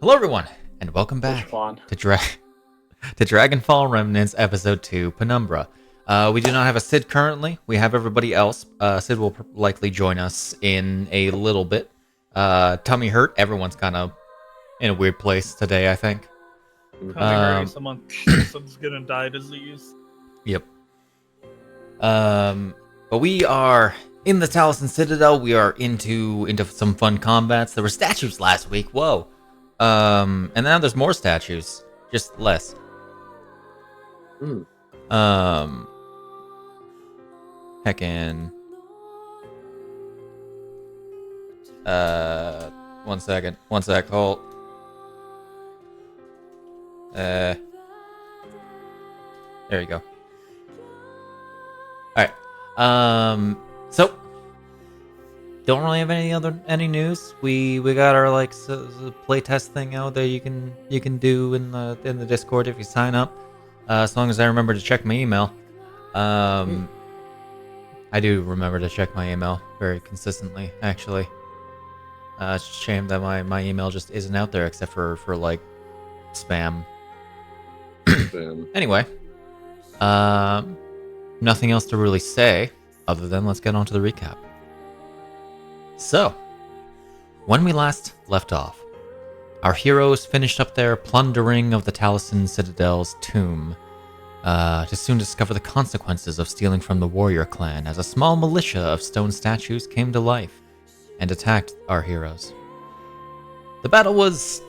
Hello, everyone, and welcome Which back one? to Dragonfall Remnants Episode 2, Penumbra. We do not have a Sid currently. We have everybody else. Sid will likely join us in a little bit. Tummy hurt. Everyone's kind of in a weird place today, I think. Tummy hurting, someone's gonna die disease. Yep. But we are in the Taliesin Citadel. We are into some fun combats. There were statues last week. Whoa. And now there's more statues, just less. Heckin'. One sec, hold. There you go. Alright. So don't really have any news. We got our playtest thing out there you can do in the Discord if you sign up. As long as I remember to check my email. I do remember to check my email very consistently, actually. It's a shame that my email just isn't out there except for like spam. Anyway, nothing else to really say other than let's get on to the recap. So, when we last left off, our heroes finished up their plundering of the Taliesin Citadel's tomb, to soon discover the consequences of stealing from the warrior clan as a small militia of stone statues came to life and attacked our heroes. The battle was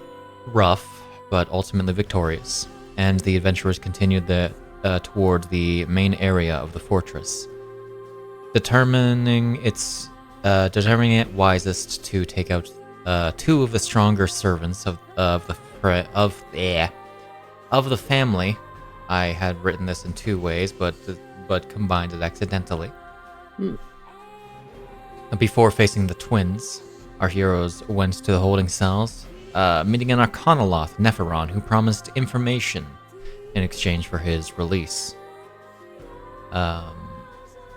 rough, but ultimately victorious, and the adventurers continued toward the main area of the fortress, determining it wisest to take out two of the stronger servants of the family. I had written this in two ways, but combined it accidentally. Before facing the twins, our heroes went to the holding cells, meeting an Arcanoloth, Nephiron, who promised information in exchange for his release.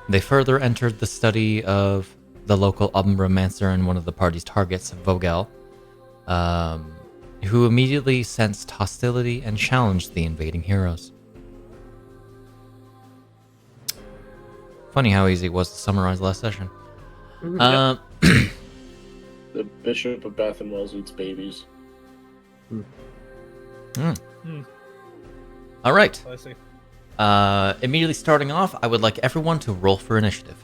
They further entered the study of the local Umbromancer and one of the party's targets, Vogel, who immediately sensed hostility and challenged the invading heroes. Funny how easy it was to summarize last session. The Bishop of Bath and Wells eats babies. All right. I see. Immediately starting off, I would like everyone to roll for initiative.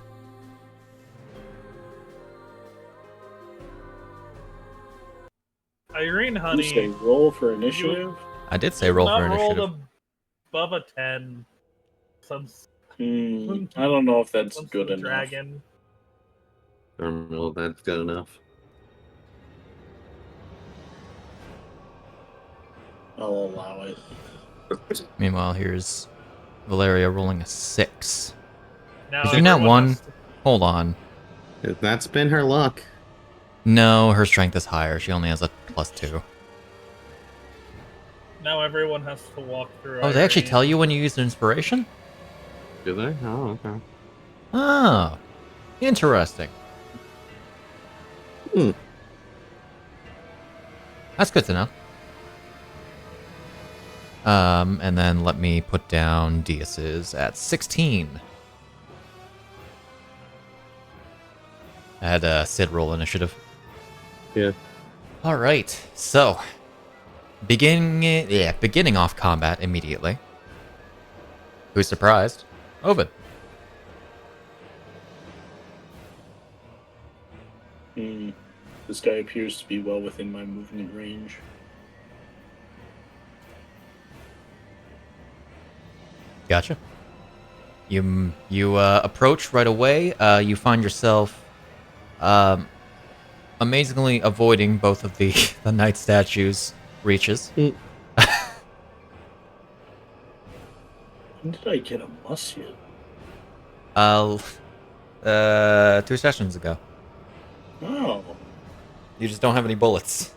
Irene, You honey, say roll for initiative? I did say roll not for initiative. rolled above a 10. I don't know if that's good enough. Dragon. I don't know if that's good enough. I'll allow it. Meanwhile, here's Valeria rolling a 6. Now Is she not everyone one? has to- Hold on. That's been her luck. No, her strength is higher. She only has a +2. Now everyone has to walk through. Oh, they actually Irene. tell you when you use inspiration? Do they? Oh, okay. Oh, interesting. That's good to know. And then let me put down Dias's at 16. I had Sid roll initiative. Yeah. All right, so beginning off combat immediately. Who's surprised? Ovid. This guy appears to be well within my movement range. Gotcha. You approach right away. You find yourself amazingly avoiding both of the knight statues' reaches. When did I get a musket? 2 sessions ago. Oh. You just don't have any bullets.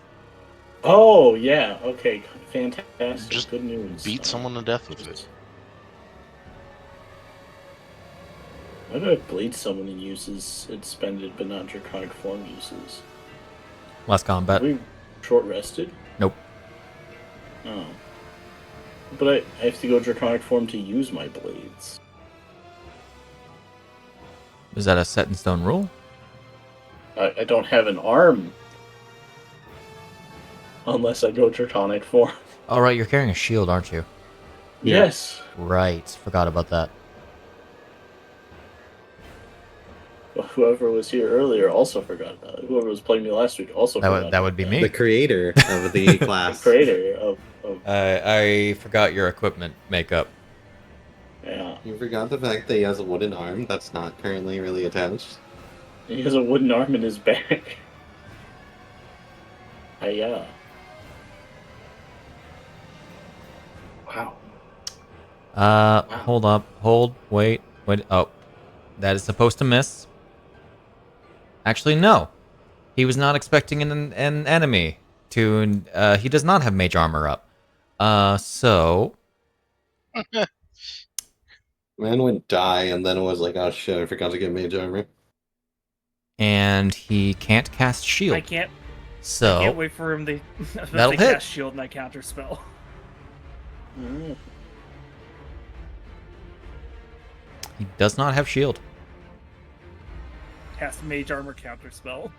Oh, yeah. Okay. Fantastic. Just good news. beat someone to death with it. Why do I bleed someone and uses expended but not draconic form uses? Last combat. Are we short rested? Nope. Oh. But I have to go Draconic form to use my blades. Is that a set in stone rule? I don't have an arm. Unless I go Draconic form. All right, you're carrying a shield, aren't you? Yeah. Yes. Right. Forgot about that. Well, whoever was here earlier also forgot about it. Whoever was playing me last week also forgot. That would be me. The creator of the The class. creator of I forgot your equipment makeup. yeah. You forgot the fact that he has a wooden arm that's not currently really attached. He has a wooden arm in his back. Yeah. Wow. Hold up. Hold. Wait. Oh. That is supposed to miss. Actually, no. He was not expecting an enemy to... he does not have mage armor up. So... Man would die, and then it was like, oh shit, I forgot to get mage armor. And he can't cast shield. I can't So... wait for him to That'll hit. cast shield and I counter spell. Mm. He does not have shield. Cast mage armor counter spell.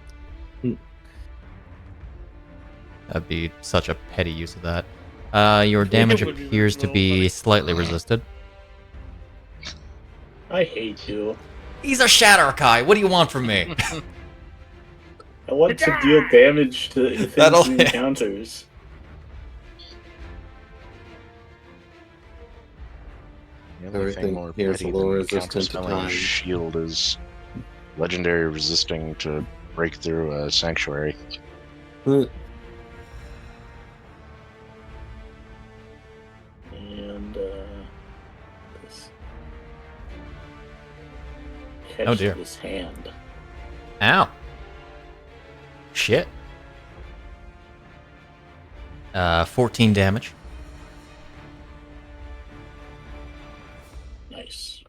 That'd be such a petty use of that. Your damage would be appears to really be funny. slightly resisted. I hate you. He's a Shatterkai. What do you want from me? I want to deal damage to things That'll he hit. encounters. The only Everything thing more here is a petty little than resistant to counterspelling time. shield is legendary resisting to break through a sanctuary. And this catch Oh, dear. this hand. Ow. Shit. 14 damage. Nice.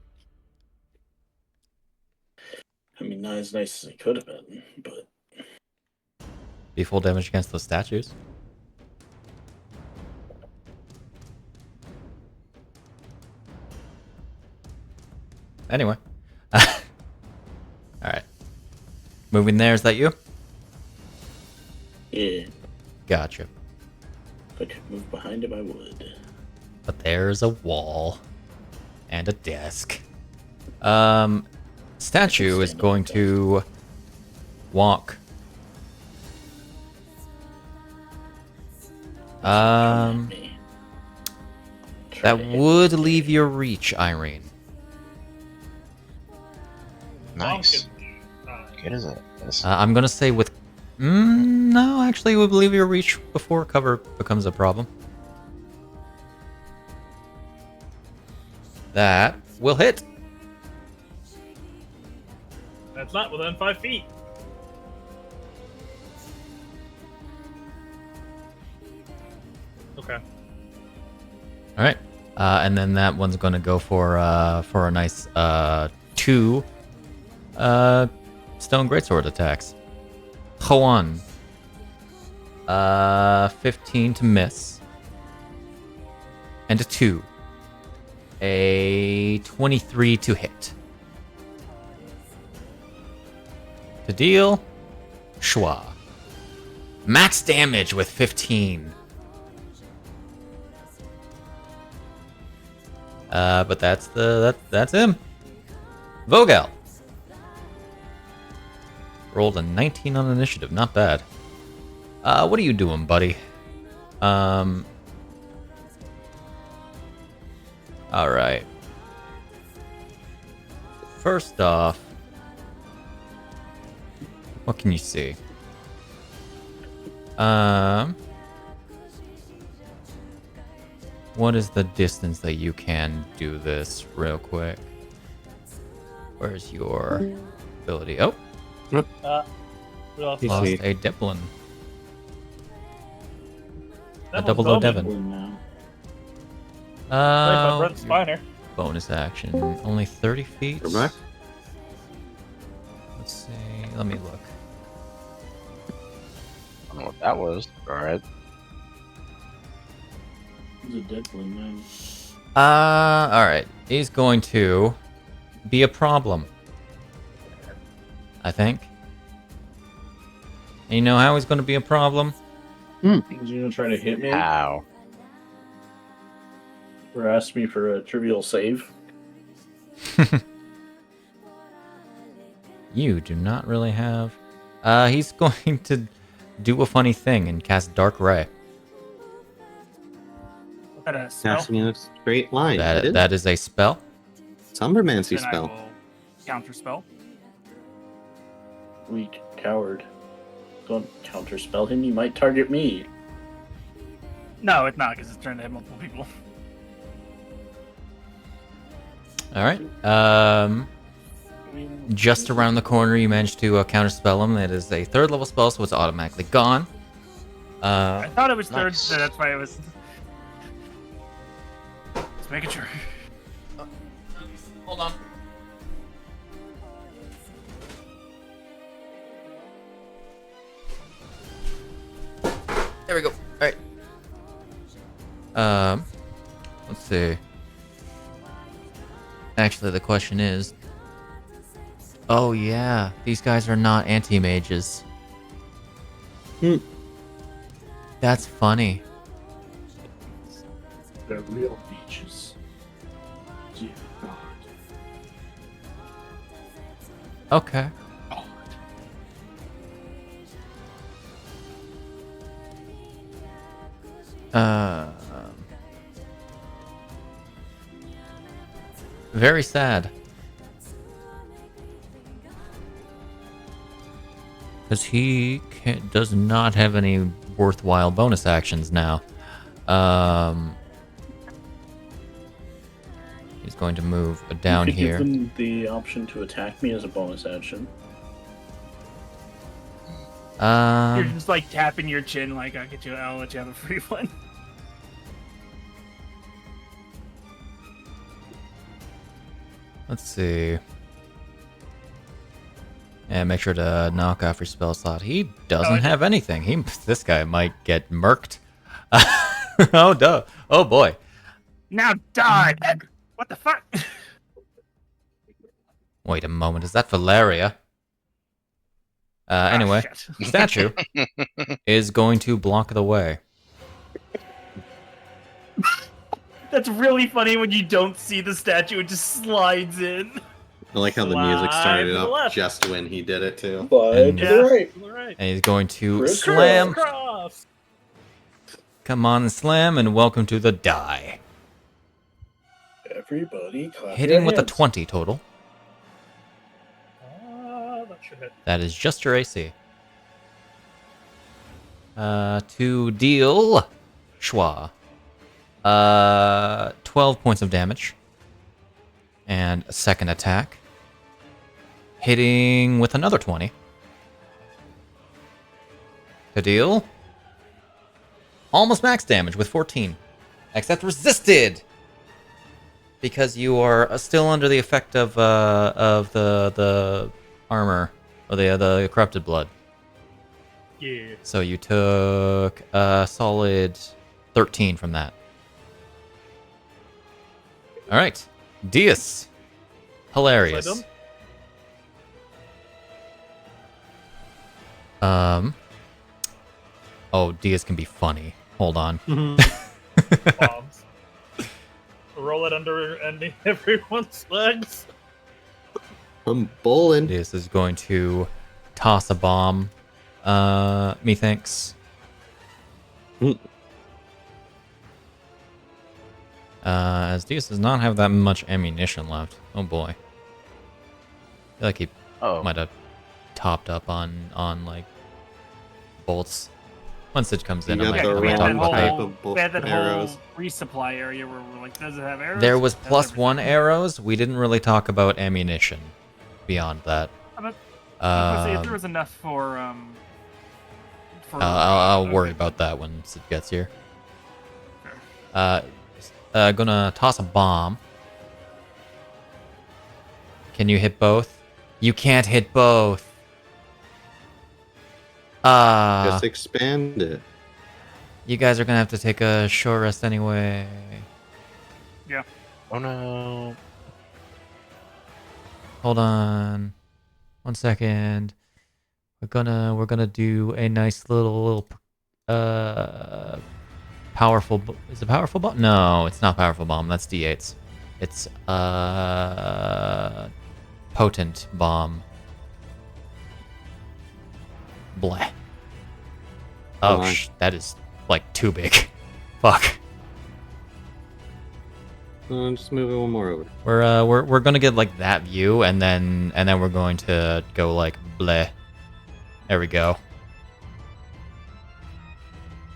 I mean, not as nice as it could have been, but Be full damage against those statues. Anyway. Alright. Moving there, is that you? yeah, Gotcha. if I could move behind him, I would. But there's a wall. And a desk. Statue is going to walk. Come at me. Try That to hit would me. leave your reach, Irene. Nice. Good as it is. I'm gonna say with... no, actually, it would leave your reach before cover becomes a problem. That will hit. That's not within 5 feet. Okay. All right, and then that one's gonna go for a nice 2 stone greatsword attacks. Hoan. 15 to miss. And a 2. A 23 to hit. To deal, Schwa. Max damage with 15. But that's him. Vogel. Rolled a 19 on initiative, not bad. What are you doing, buddy? Alright. First off, what can you see? What is the distance that you can do this real quick? Where's your ability? Oh, We lost You lost see. a Devlin. A that double one's O Bowman. Devon. Now. Played by Brent Your Spiner. bonus action. Only 30 feet. Come back. Let's see. Let me look. I don't know what that was. Alright. He's a dead one now. Alright. He's going to be a problem. I think. And you know how he's going to be a problem? Is he gonna try to hit me? How? Or ask me for a trivial save? You do not really have... he's going to do a funny thing and cast Dark Ray. What a spell? Passing in a straight line. That is a spell. Summermancy Then I spell. will counter spell. Weak coward. Don't counterspell him, he might target me. No, it's not because it's trying to hit multiple people. Alright. Just around the corner, you managed to counterspell him. It is a 3rd level spell, so it's automatically gone. I thought it was third, nice. so that's why it was. Just making sure. Hold on. There we go. Alright. Let's see. Actually, the question is... Oh yeah, these guys are not anti-mages. That's funny. They're real beaches. Dear God. Okay. Very sad. Because he does not have any worthwhile bonus actions now. He's going to move down you could here. Give them the option to attack me as a bonus action. You're just like tapping your chin, like I'll let you have a free one. Let's see. And make sure to knock off your spell slot. He doesn't have anything. This guy might get murked. Oh, duh. Oh, boy. Now die! What the fuck? Wait a moment. Is that Valeria? Anyway, shit. the statue is going to block the way. That's really funny when you don't see the statue, it just slides in. I like how the music started Slide to the up left. just when he did it too. But And- to the right. Alright. And he's going to Criss slam. Cross! Come on, slam, and welcome to the die. Everybody clap Hitting your with a hands. 20 total. That should hit. That is just your AC. To deal Schwa. 12 points of damage. And a second attack. Hitting with another 20. To deal almost max damage with 14. Except resisted! Because you are still under the effect of the armor. Or the corrupted blood. Yeah. So you took a solid 13 from that. Alright. Dias. Hilarious. Slide Oh, Dias can be funny. Hold on. Bombs. Roll it under everyone's legs. I'm bowling. Dias is going to toss a bomb. Methinks. As Dias does not have that much ammunition left. Oh boy. I feel like he might have topped up on like bolts. Once it comes in, You I got might, the I might wrong talk type about that. of bolt We had that arrows. whole resupply area where we're like, does it have arrows? There was Has plus everything. 1 arrows. We didn't really talk about ammunition beyond that. I was gonna say, if there Um, was enough for I'll worry about that when Sid gets here. Gonna toss a bomb. Can you hit both? You can't hit both. Just expand it. You guys are gonna have to take a short rest anyway. Oh no. Hold on, 1 second. We're gonna do a nice little powerful. Is it powerful bomb? No, it's not powerful bomb. That's D8s. It's potent bomb. Bleh. Oh, Come on. that is like too big. Fuck. Just move it one more over. We're gonna get like that view, and then we're going to go like bleh. There we go.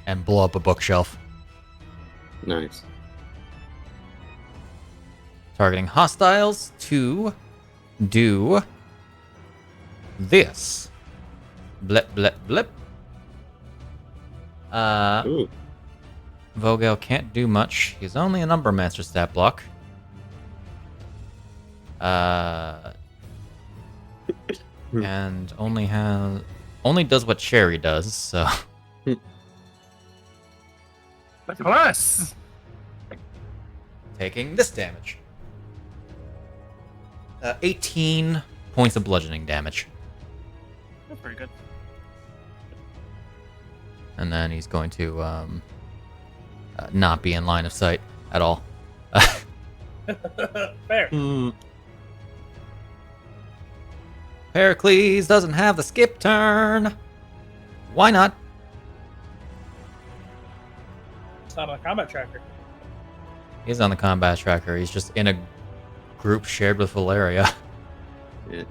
And blow up a bookshelf. Nice. Targeting hostiles to do this. Blip, blip, blip. Ooh. Vogel can't do much. He's only a number master stat block. And only does what Sherry does, so Plus! taking this damage. 18 points of bludgeoning damage. That's pretty good. And then he's going to not be in line of sight at all. Fair. Pericles doesn't have the skip turn. Why not? It's not on a combat tracker. He's on the combat tracker. He's just in a group shared with Valeria. Yeah.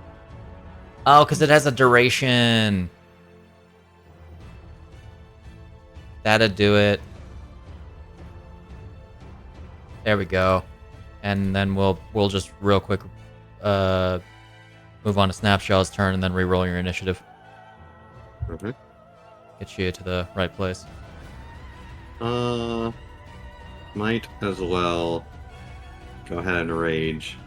Oh, because it has a duration. That'd do it. There we go. And then we'll just real quick move on to Snapshot's turn and then re-roll your initiative. Okay. Get you to the right place. Might as well go ahead and rage.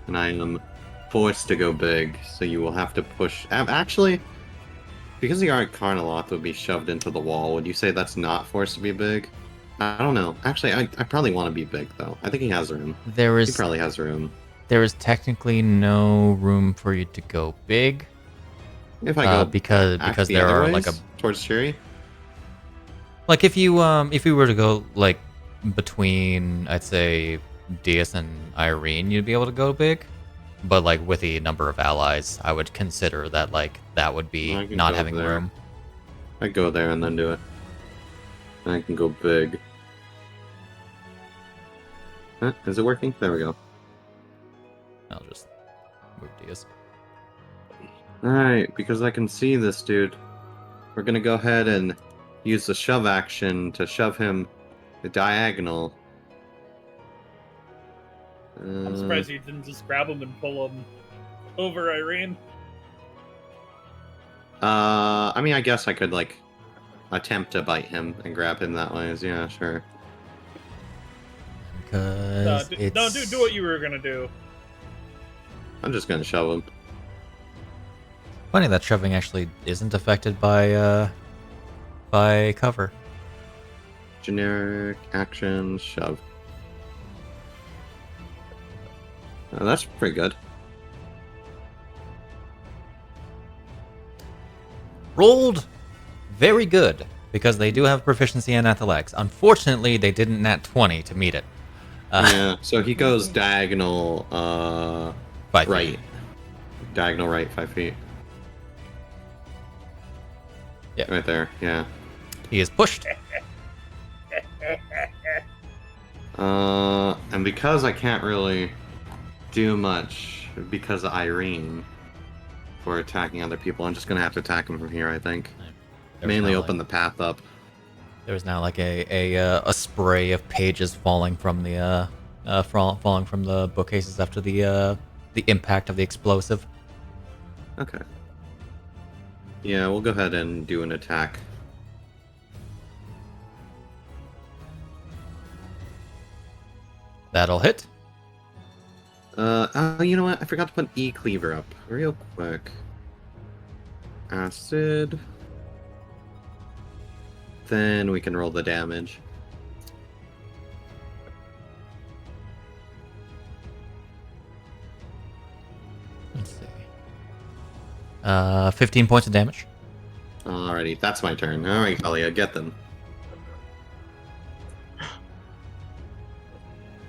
And I am forced to go big, so you will have to push. Actually, because the Carnoloth would be shoved into the wall, would you say that's not forced to be big? I don't know. Actually, I probably want to be big, though. I think he has room. He probably has room. There is technically no room for you to go big. If I go because there are like towards Sherry. Like if you were to go like between, I'd say, Diaz and Irene, you'd be able to go big. But like with the number of allies, I would consider that like that would be not having room. I go there and then do it. And I can go big. Is it working? There we go. I'll just move Diaz. Alright, because I can see this dude, we're gonna go ahead and use the shove action to shove him diagonal. I'm surprised you didn't just grab him and pull him over Irene. I mean, I guess I could, like, attempt to bite him and grab him that way. Yeah, sure. Because do what you were gonna do. I'm just gonna shove him. Funny that shoving actually isn't affected by cover. Generic action shove. That's pretty good. Rolled very good because they do have proficiency in athletics. Unfortunately, they didn't nat 20 to meet it. Yeah, so he goes diagonal 5 right. feet. Diagonal right 5 feet. Yeah. Right there, yeah. He is pushed. And because I can't really do much because of Irene for attacking other people, I'm just gonna have to attack him from here, I think. Mainly open the path up. There was now like a spray of pages falling from the falling from the bookcases after the impact of the explosive. Okay. Yeah, we'll go ahead and do an attack. That'll hit. Oh, you know what? I forgot to put E-Cleaver up real quick. Acid. Then we can roll the damage. Let's see. 15 points of damage. Alrighty, that's my turn. Alright, Kalia, get them.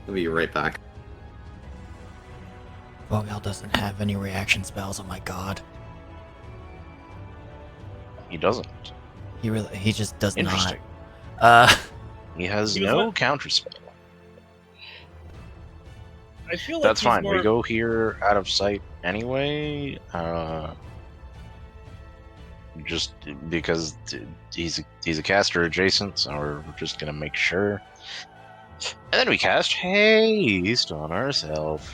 I'll be right back. Vogel doesn't have any reaction spells. Oh my god. He doesn't. He just does not. Interesting. He has He was no not- counter spell. I feel like That's he's fine. More... We go here out of sight anyway. Just because he's a caster adjacent, so we're just gonna make sure. And then we cast haste on ourselves.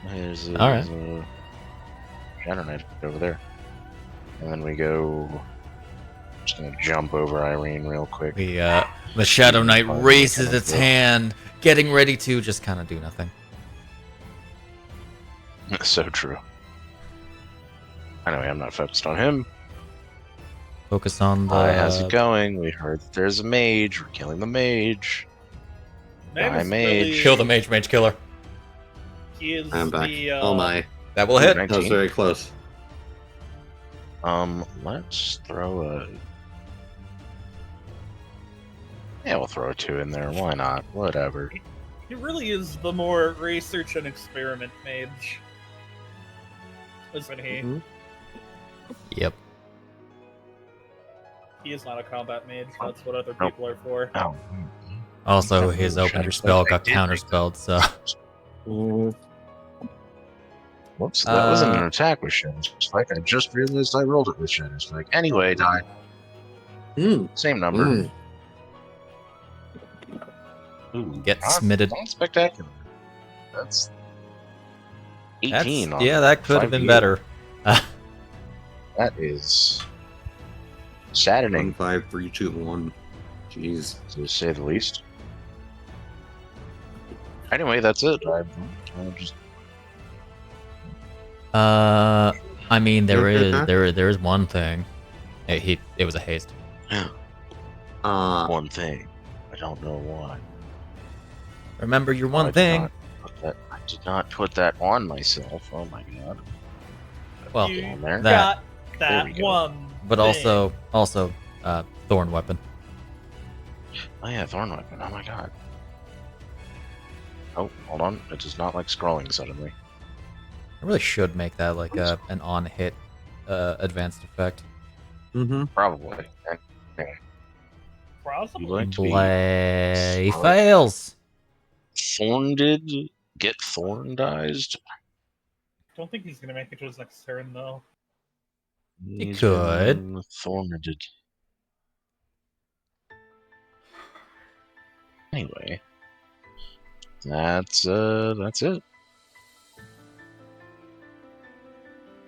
There's a, Alright. there's a Shadow Knight over there. And then we go. Just gonna jump over Irene real quick. The Shadow Knight raises its hand, getting ready to just kind of do nothing. So true. Anyway, I'm not focused on him. Focus on the. Hi, how's it going? We heard that there's a mage. We're killing the mage. Man is mage. really- Kill the mage killer. He is I'm back. the, Oh my. That will hit. Nice. That was very close. Let's throw a. Yeah, we'll throw a 2 in there. Why not? Whatever. He really is the more research and experiment mage. Isn't he? Mhm. Yep. He is not a combat mage. That's what other Nope. people are for. Oh. Also, his opening Shadow spell Knight got did counterspelled, so. Whoops, that wasn't an attack with Shadow Strike. I just realized I rolled it with Shadow Strike. Anyway, die. Same number. Mm. Ooh, Get not- smitted. Not spectacular. That's 18. on Yeah, that could have been 5d8. better. That is saddening, 1, 5, 3, 2, 1. Jeez. to say the least. Anyway, that's it. I just I mean, there Yeah, is one thing. It was a haste. one thing. I don't know why. Remember your one I did thing. not put that- I did not put that on myself. Oh my god. Well, You on there. that- got There that we go. one. but thing. also, thorn weapon. Oh yeah, Thorn Weapon. Oh my god. Oh, hold on. It does not like scrolling suddenly. I really should make that like an on-hit advanced effect. Mm-hmm. Probably. Possibly. You like to be Play Solid. fails. thorned? Get thornedized? Don't think he's gonna make it to his next turn though. He could. Thorned. Anyway, that's it.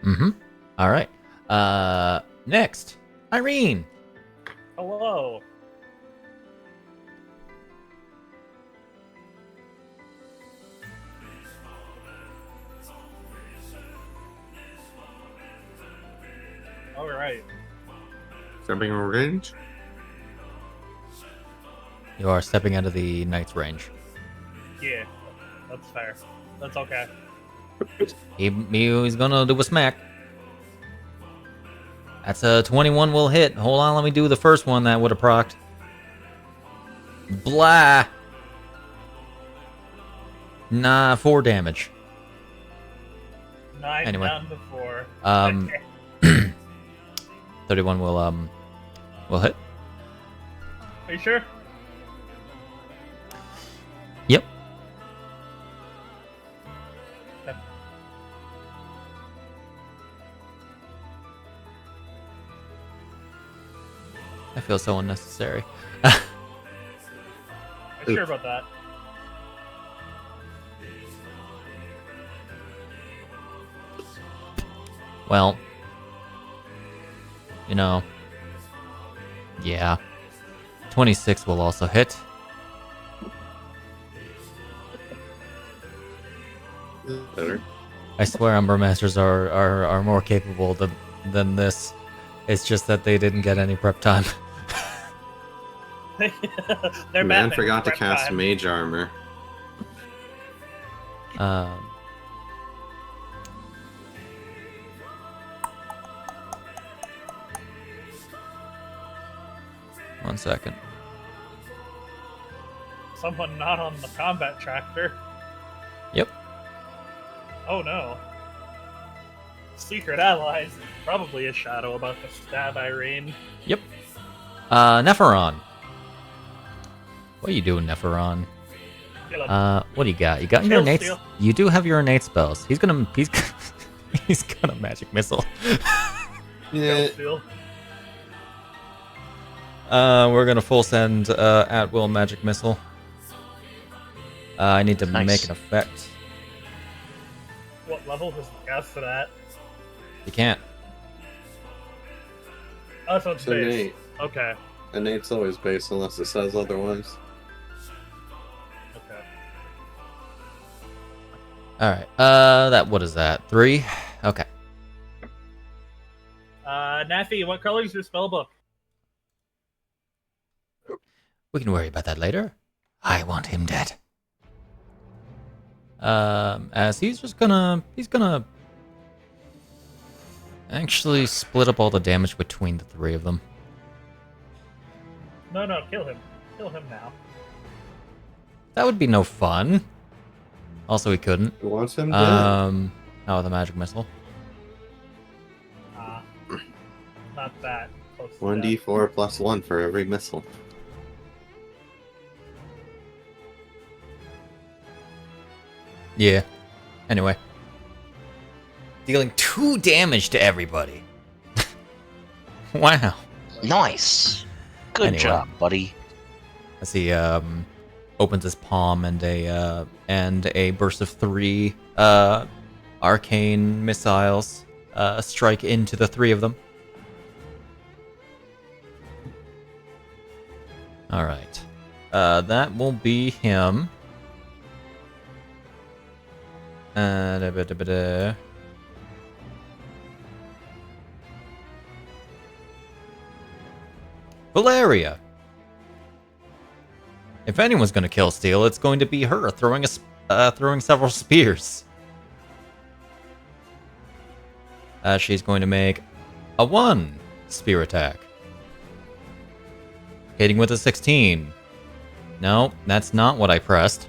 Mm-hmm. All right. Next, Irene. Hello. All right. Stepping in range? You are stepping out of the knight's range. Yeah, that's fair. That's okay. He's gonna do a smack. That's a 21 will hit. Hold on, let me do the first one that would have procced. Blah. Nah, 4 damage. 9 Anyway. down to 4. 31 will hit. Are you sure? Yep. Okay. I feel so unnecessary. Are you sure about that? Well, you know, yeah. 26 will also hit. Better. I swear Umber Masters are more capable than this. It's just that they didn't get any prep time. They're Man Batman forgot to prep cast time. mage armor. One second. Someone not on the combat tractor. Yep. Oh no. Secret allies. Probably a shadow about to stab Irene. Yep. Nepheron. What are you doing, Nepheron? What do you got? You got your Chill innate. steal. You do have your innate spells. He's gonna. He's got a magic missile. Yeah. Steel. We're gonna full send at will magic missile. I need to Nice. make an effect. What level does the cast it at? You can't. Oh, so it's So base. innate. Okay. Innate's always base unless it says otherwise. Okay. All right. What is that? 3. Okay. Naffy, what color is your spellbook? We can worry about that later. I want him dead. As he's gonna actually split up all the damage between the 3 of them. No, kill him. Kill him now. That would be no fun. Also, he couldn't. Who wants him dead? Not with a magic missile. Not that. Close to 1d4 plus 1 for every missile. Yeah. Anyway. Dealing 2 damage to everybody. Wow. Nice. Good Anyway. job, buddy. As he opens his palm and a burst of 3 arcane missiles strike into the 3 of them. All right. That will be him. Valeria. If anyone's going to kill Steel, it's going to be her throwing several spears. She's going to make a 1 spear attack. Hitting with a 16. No, that's not what I pressed.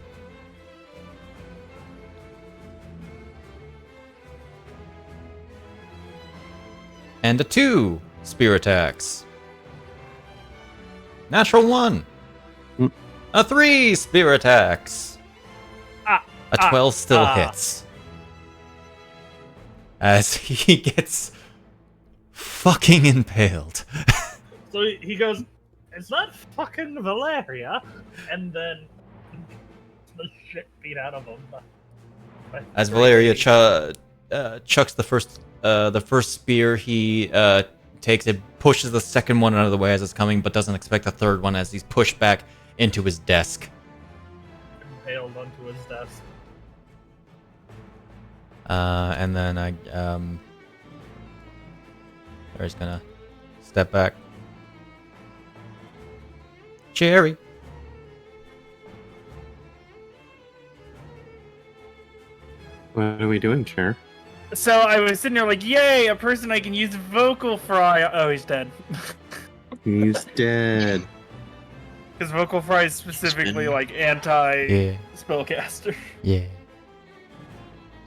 And a 2 spear attacks. Natural 1. A 3 spear attacks. A 12 still hits. As he gets fucking impaled. So he goes, "It's not fucking Valeria," and then the shit beat out of him. As Valeria chucks the first spear, he takes it, pushes the second one out of the way as it's coming, but doesn't expect the third one as he's pushed back into his desk. Impaled onto his desk. And then Barry's gonna step back. Cherry. What are we doing, Chair? So I was sitting there like, yay, a person I can use vocal fry. Oh, he's dead. He's dead. Because vocal fry is specifically been- like anti Yeah. spellcaster. Yeah.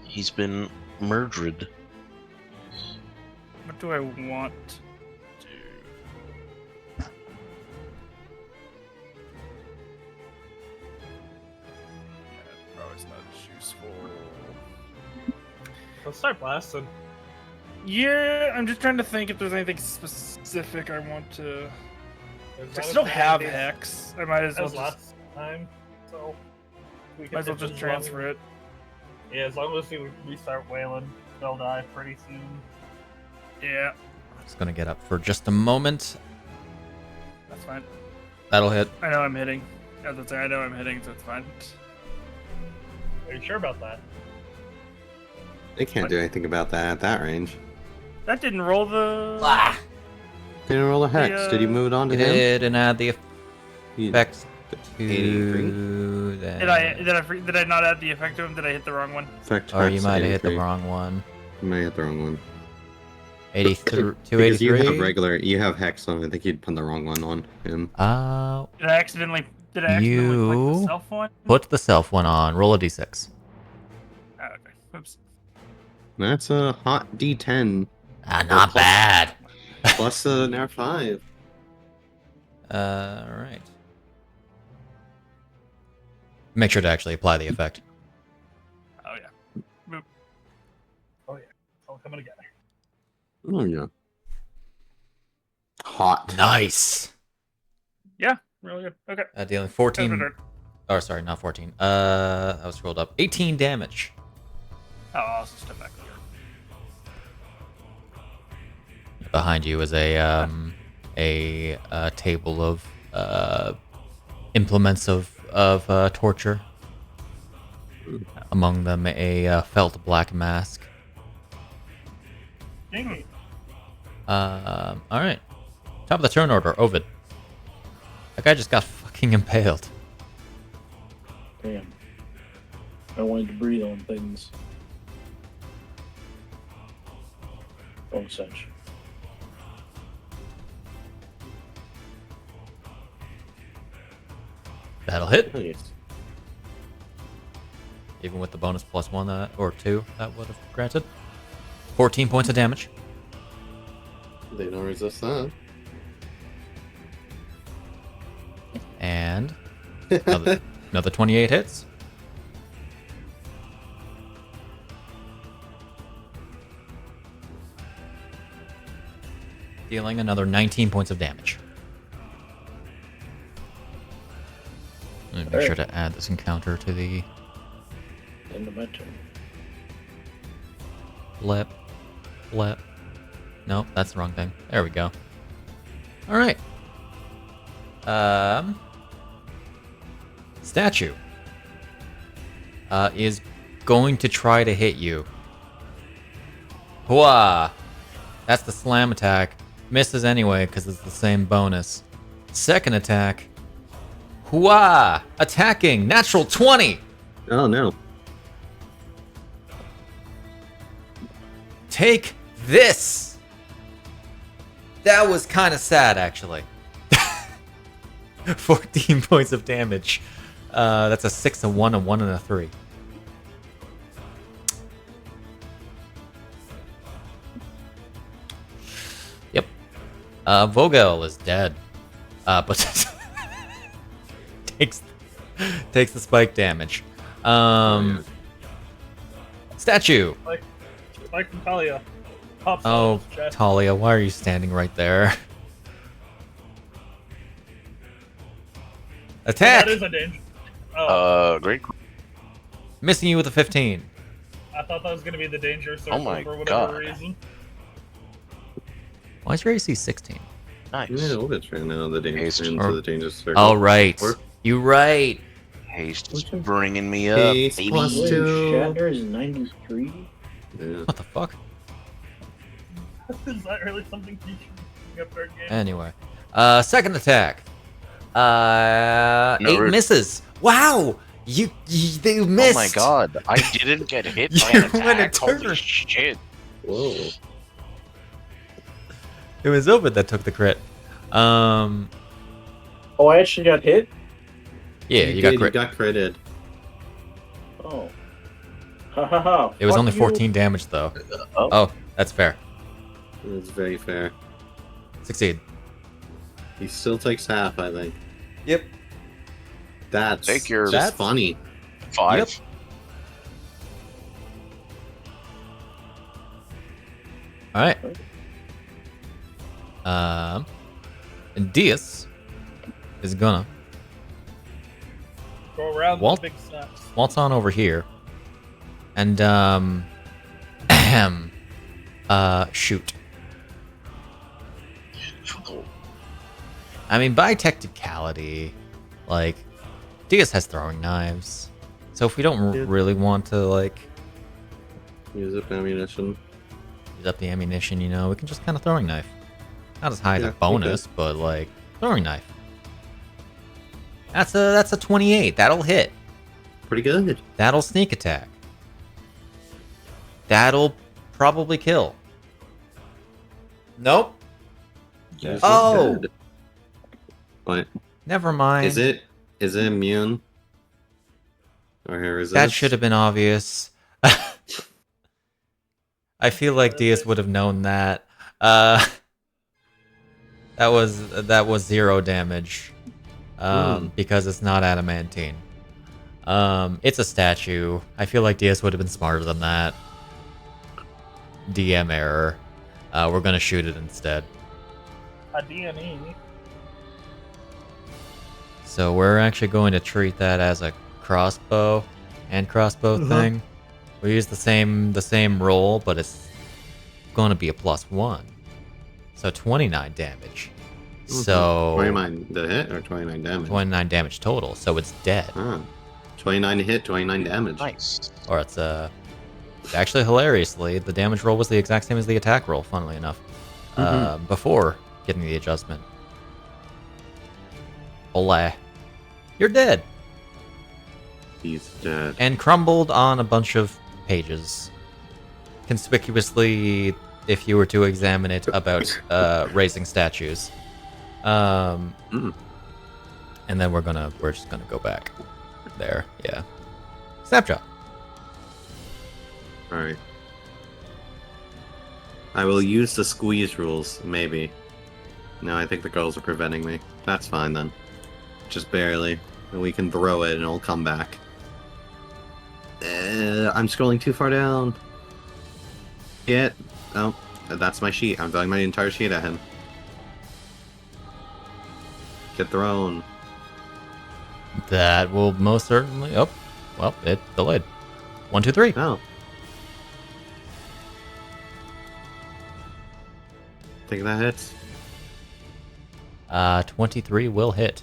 He's been murdered. What do I want to do? Yeah, probably not useful. Let's start blasting. Yeah, I'm just trying to think if there's anything specific I want to. There's I not still as have many Hex. I might as well as just, last time, so we can might as well just transfer it. Yeah, as long as we start wailing, they'll die pretty soon. Yeah, Just gonna get up for just a moment. that's fine. That'll hit. I know I'm hitting. As I say, I know I'm hitting, so it's fine. Are you sure about that? They can't do anything about that at that range. That didn't roll the. Didn't roll a hex. Did you move it on to You him? did, and add the Effects to 83? then. Did I not add the effect to him? Did I hit the wrong one? Effect Or you text, might have hit the 83. wrong one. You might hit the wrong one. 83. Because you have 283. you have hex on. I think you'd put the wrong one on him. Did I accidentally click the self one? Put the self one on. Roll a d6. Oh, okay. Oops. That's a hot D10 Not bad. plus a NieR 5. Alright. Make sure to actually apply the effect. Oh yeah. Boop. Oh yeah, it's all coming together. Oh yeah. Hot. Nice. Yeah, really good. Okay. Dealing That's 14. my turn. Oh, sorry, not 14. I was scrolled up. 18 damage. Oh, I'll also step back. Behind you is a table of implements of torture. Among them, a felt black mask. Dang it. All right. Top of the turn order, Ovid. That guy just got fucking impaled. Damn. I wanted to breathe on things. Oh, such. That'll hit, Nice. even with the bonus +1 that, or 2 that would have granted. 14 points of damage. They don't resist that. And another 28 hits. Dealing another 19 points of damage. Let me make sure to add this encounter to the End of my turn. blip. Nope, that's the wrong thing. There we go. All right. Statue is going to try to hit you. Hooah! That's the slam attack. Misses anyway because it's the same bonus. Second attack. Hooah! Attacking. Natural 20. Oh no. Take this. That was kind of sad, actually. 14 points of damage. That's a 6, a 1, a 1, and a 3. Yep. Vogel is dead. But takes the spike damage. Statue. Like from Talia. Pops out Oh, of his chest. Talia, why are you standing right there? Attack! That is a danger. Oh, Great. Missing you with a 15. I thought that was going to be the danger circle my for whatever God. reason. Why is your AC 16? Nice. Yeah, Ovid's ran out of the danger Haste. into the danger circle. All right. Or- You right. Haste is bringing me up, Haste baby. plus Wait, two. Shatner is 93? Yeah. What the fuck? Is that really something you should bring up our game? Anyway. Second attack. No, 8 misses. Wow! They missed. Oh my god, I didn't get hit by You an went a attack. Holy turn. shit. Whoa. It was Ovid that took the crit. Oh, I actually got hit? Yeah, you got did, crit. You got critted. Oh. Ha ha ha. It was Fuck only you. 14 damage though. Oh. Oh, that's fair. It's very fair. Succeed. He still takes half, I think. Yep. That's Take your- just That's- funny. 5. Yep. All right. And Diaz is gonna Go around Walt- the big snaps. waltz on over here and shoot. I mean, by technicality, like, Diaz has throwing knives, so if we don't Yeah. really want to like Use up ammunition. use up the ammunition, you know, we can just kind of throwing knife. Not as high as Yeah, a bonus, but like throwing knife. That's a 28. That'll hit. Pretty good. That'll sneak attack. That'll probably kill. Nope. It's Oh! good. What? Never mind. Is it immune? Or resist? That should have been obvious. I feel like Diaz would have known that. That was 0 damage. Because it's not adamantine. It's a statue. I feel like Diaz would have been smarter than that. DM error. We're gonna shoot it instead. A D&E. So we're actually going to treat that as a crossbow thing. We use the same roll, but it's going to be a +1. So 29 damage. So 29 the hit or 29 damage? 29 damage total. So it's dead. 29 to hit, 29 damage. Nice. Or it's actually hilariously, the damage roll was the exact same as the attack roll. Funnily enough, before getting the adjustment. Ole, you're dead. He's dead. And crumbled on a bunch of pages. Conspicuously, if you were to examine it, about raising statues. And then we're just gonna go back. There, yeah. Snapshot. Alright. I will use the squeeze rules, maybe. No, I think the girls are preventing me. That's fine then. Just barely. And we can throw it and it'll come back. I'm scrolling too far down. Get. Oh, that's my sheet. I'm throwing my entire sheet at him. Get thrown. That will most certainly. Oh, well, it delayed. 1, 2, 3. Oh. Think that hits? 23 will hit.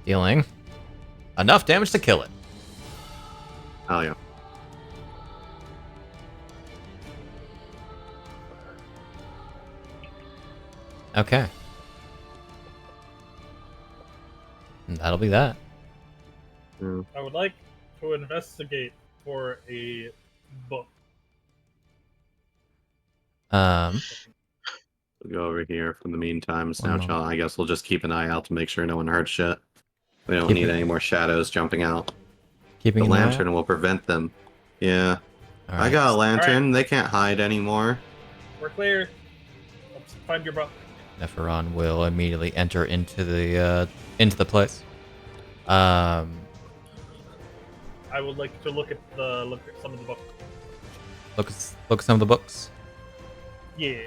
Dealing enough damage to kill it. Oh yeah. Okay. And that'll be that. I would like to investigate for a book. We'll go over here for the meantime. Snapshot. I guess we'll just keep an eye out to make sure no one hurts shit. We don't need any more shadows jumping out. Keeping The an eye lantern out? will prevent them. Yeah. All I right. got a lantern. They can't hide anymore. We're clear. Let's find your book. Neferon will immediately enter into the place. I would like to look at some of the book. Look at some of the books. Yeah.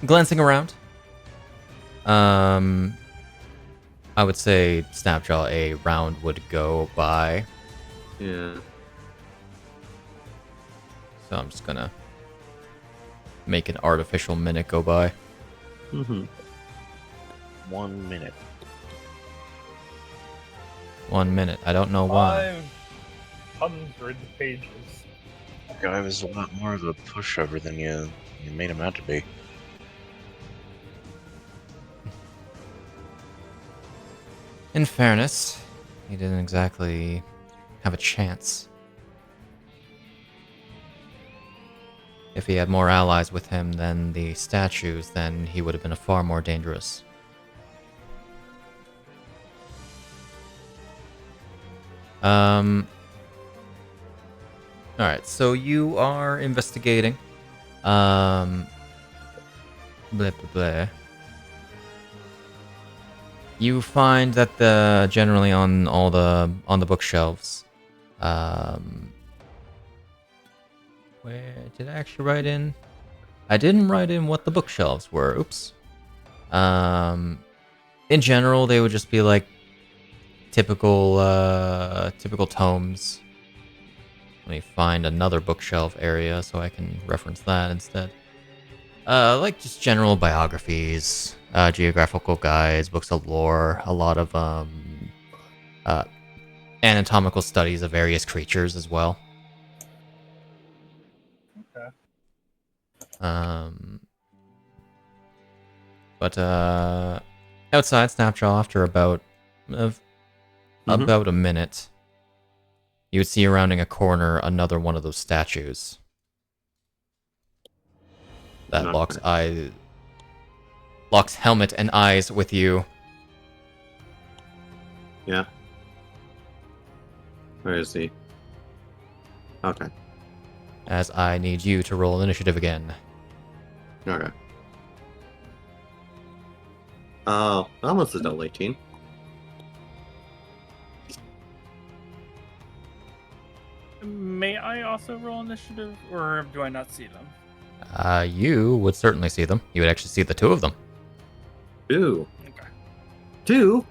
Glancing around. I would say Snapjaw a round would go by. Yeah. So I'm just gonna make an artificial minute go by. 1 minute. 1 minute. I don't know why. 500 pages. That guy was a lot more of a pushover than you made him out to be. In fairness, he didn't exactly have a chance. If he had more allies with him than the statues, then he would have been far more dangerous. Alright, so you are investigating. Blah, blah, blah. You find that generally on the bookshelves. Where did I actually write in? I didn't write in what the bookshelves were. Oops. In general, they would just be like typical tomes. Let me find another bookshelf area so I can reference that instead. Like just general biographies, geographical guides, books of lore, a lot of anatomical studies of various creatures as well. Okay. But Outside Snapjaw, after about a minute, you would see rounding a corner another one of those statues that Okay. locks helmet and eyes with you. Yeah. Where is he? Okay. As I need you to roll initiative again. Okay. Almost a double 18. May I also roll initiative, or do I not see them? You would certainly see them. You would actually see the two of them. 2. Okay. 2?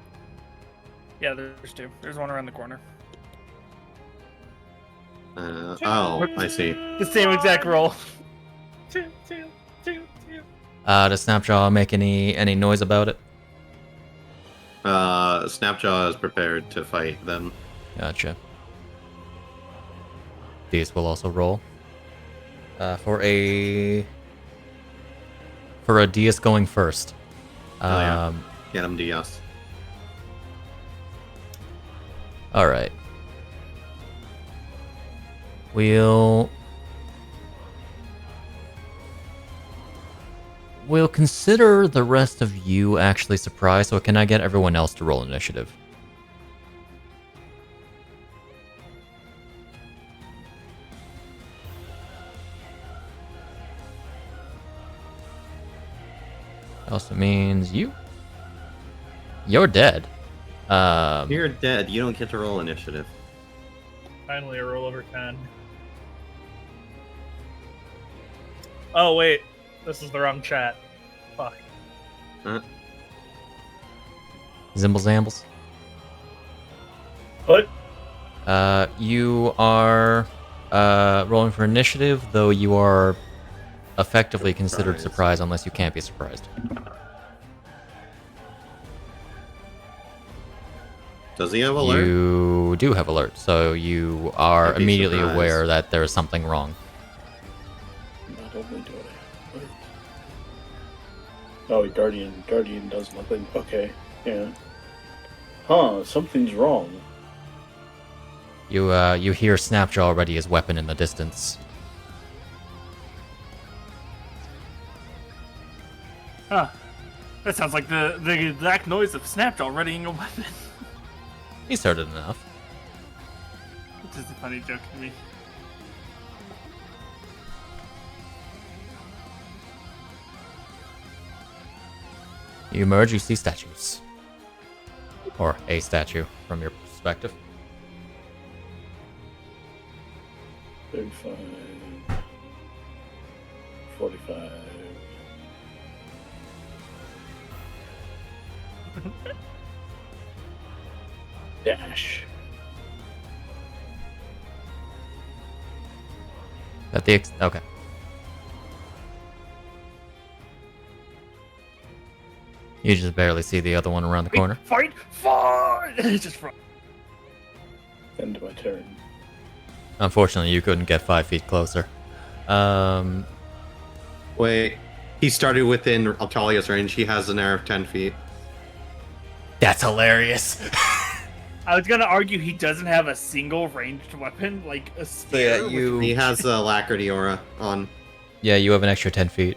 Yeah, there's two. There's one around the corner. Oh, I see. The same exact roll. Two. Does Snapjaw make any noise about it? Snapjaw is prepared to fight them. Gotcha. These will also roll. For a Diaz going first. Yeah. Get him Diaz. Alright. We'll consider the rest of you actually surprised, so can I get everyone else to roll initiative? Also means you're dead. You're dead. You don't get to roll initiative. Finally, a roll over 10. Oh, wait. This is the wrong chat. Fuck. Zimble Zambles. What? You are rolling for initiative, though you are effectively considered surprised unless you can't be surprised. Does he have alert? You do have alert, so you are Can't be immediately surprised. aware that there is something wrong. Not only do I have alert. Oh, Guardian does nothing. Okay, yeah. Huh, something's wrong. You hear Snapjaw already his weapon in the distance. Huh. That sounds like the exact noise of Snapjaw readying a weapon. He's heard it enough. Which is a funny joke to me. You emerge, you see statues. Or a statue, from your perspective. 35. 45. Dash. Okay. You just barely see the other one around the corner. Fight! Just front. End of my turn. Unfortunately, you couldn't get 5 feet closer. Wait. He started within Altalia's range. He has an air of 10 feet. That's hilarious. I was gonna argue he doesn't have a single ranged weapon, like a spear. He has the Alacrity aura on. Yeah, you have an extra 10 feet.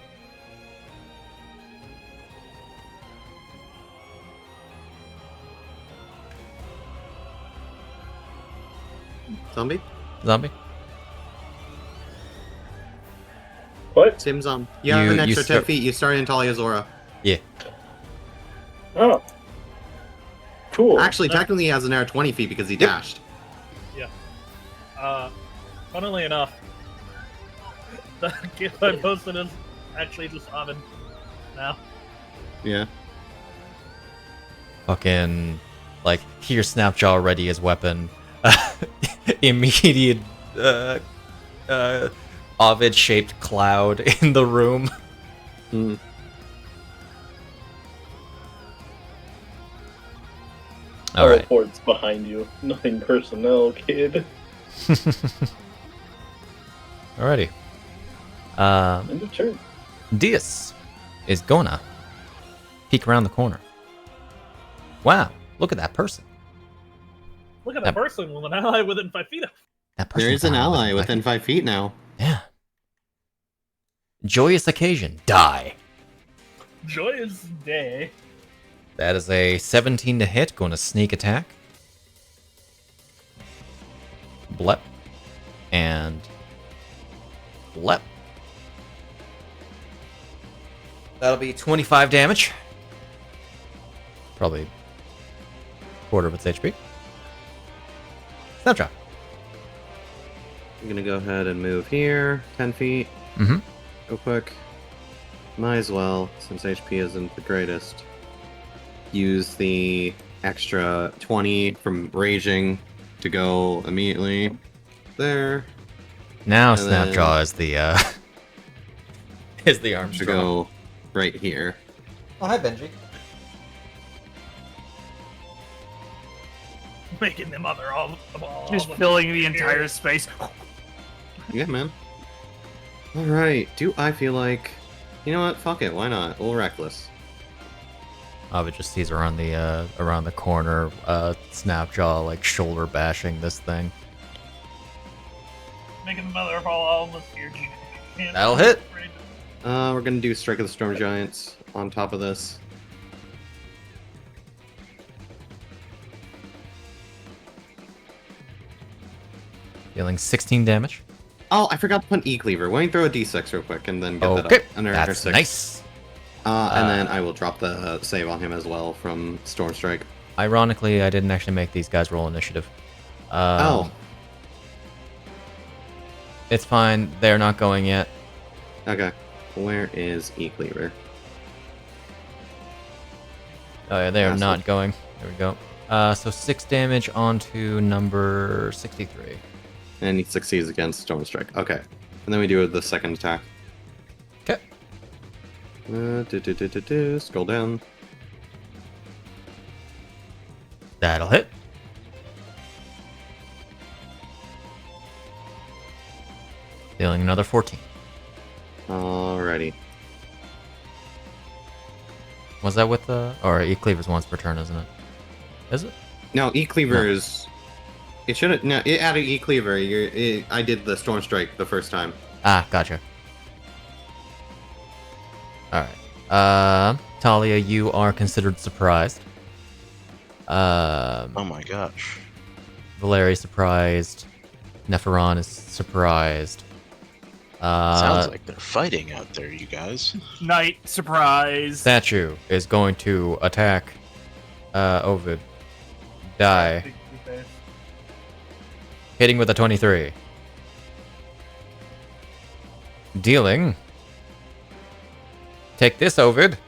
Zombie? Zombie? What? Same zombie. You have an extra 10 feet. You start in Talia's aura. Yeah. Oh. Cool. Actually, technically he has an air of 20 feet because he dashed. Funnily enough, the gift I posted is actually just Ovid now. Yeah. Fucking, like, hear Snapjaw ready his weapon. Immediate, Ovid-shaped cloud in the room. Mm. Alright. Teleports behind you. Nothing personnel, kid. Alrighty. End of turn. Diaz is gonna peek around the corner. Wow, look at that person. Look at that person with an ally within 5 feet of. That person There with is an an ally with within 5 feet now. Yeah. Joyous occasion. Die. Joyous day. That is a 17 to hit, going to sneak attack. Blep. And blep. That'll be 25 damage. Probably quarter of its HP. Snapshot. I'm gonna go ahead and move here, 10 feet. Mm-hmm. Real quick. Might as well, since HP isn't the greatest. Use the extra 20 from raging to go immediately there. Now And Snapjaw then- is the is the To Armstrong. go right here. Oh, hi Benji. Making the mother of all. Just filling the entire space. Yeah, man. Alright, do I feel like... You know what? Fuck it, why not? We'll reckless. Oh, but just sees around the corner, Snapjaw like shoulder bashing this thing. Making the mother of all almost here. That'll hit. We're gonna do Strike of the Storm Giants on top of this. Dealing 16 damage. Oh, I forgot to put E-Cleaver. Why don't you throw a D6 real quick and then get that Okay, up under that's 6. nice. And then I will drop the save on him as well from Storm Strike. Ironically, I didn't actually make these guys roll initiative. Oh, It's fine. They're not going yet. okay. Where is E-Cleaver? Oh yeah, they are Awesome. not going. There we go. So 6 damage onto number 63. And he succeeds against Storm Strike. Okay. And then we do the second attack. Okay. Scroll down. That'll hit. Dealing another 14. Alrighty. Was that with the... Or E-Cleaver's once per turn, isn't it? Is it? No, E-Cleaver No. is... It should have... No, it added E-Cleaver. I did the Storm Strike the first time. Ah, gotcha. Alright. Talia, you are considered surprised. Oh my gosh. Valeri surprised. Nepheron is surprised. Sounds like they're fighting out there, you guys. Night surprise. Statue is going to attack Ovid. Die. Hitting with a 23. Dealing. Take this, Ovid.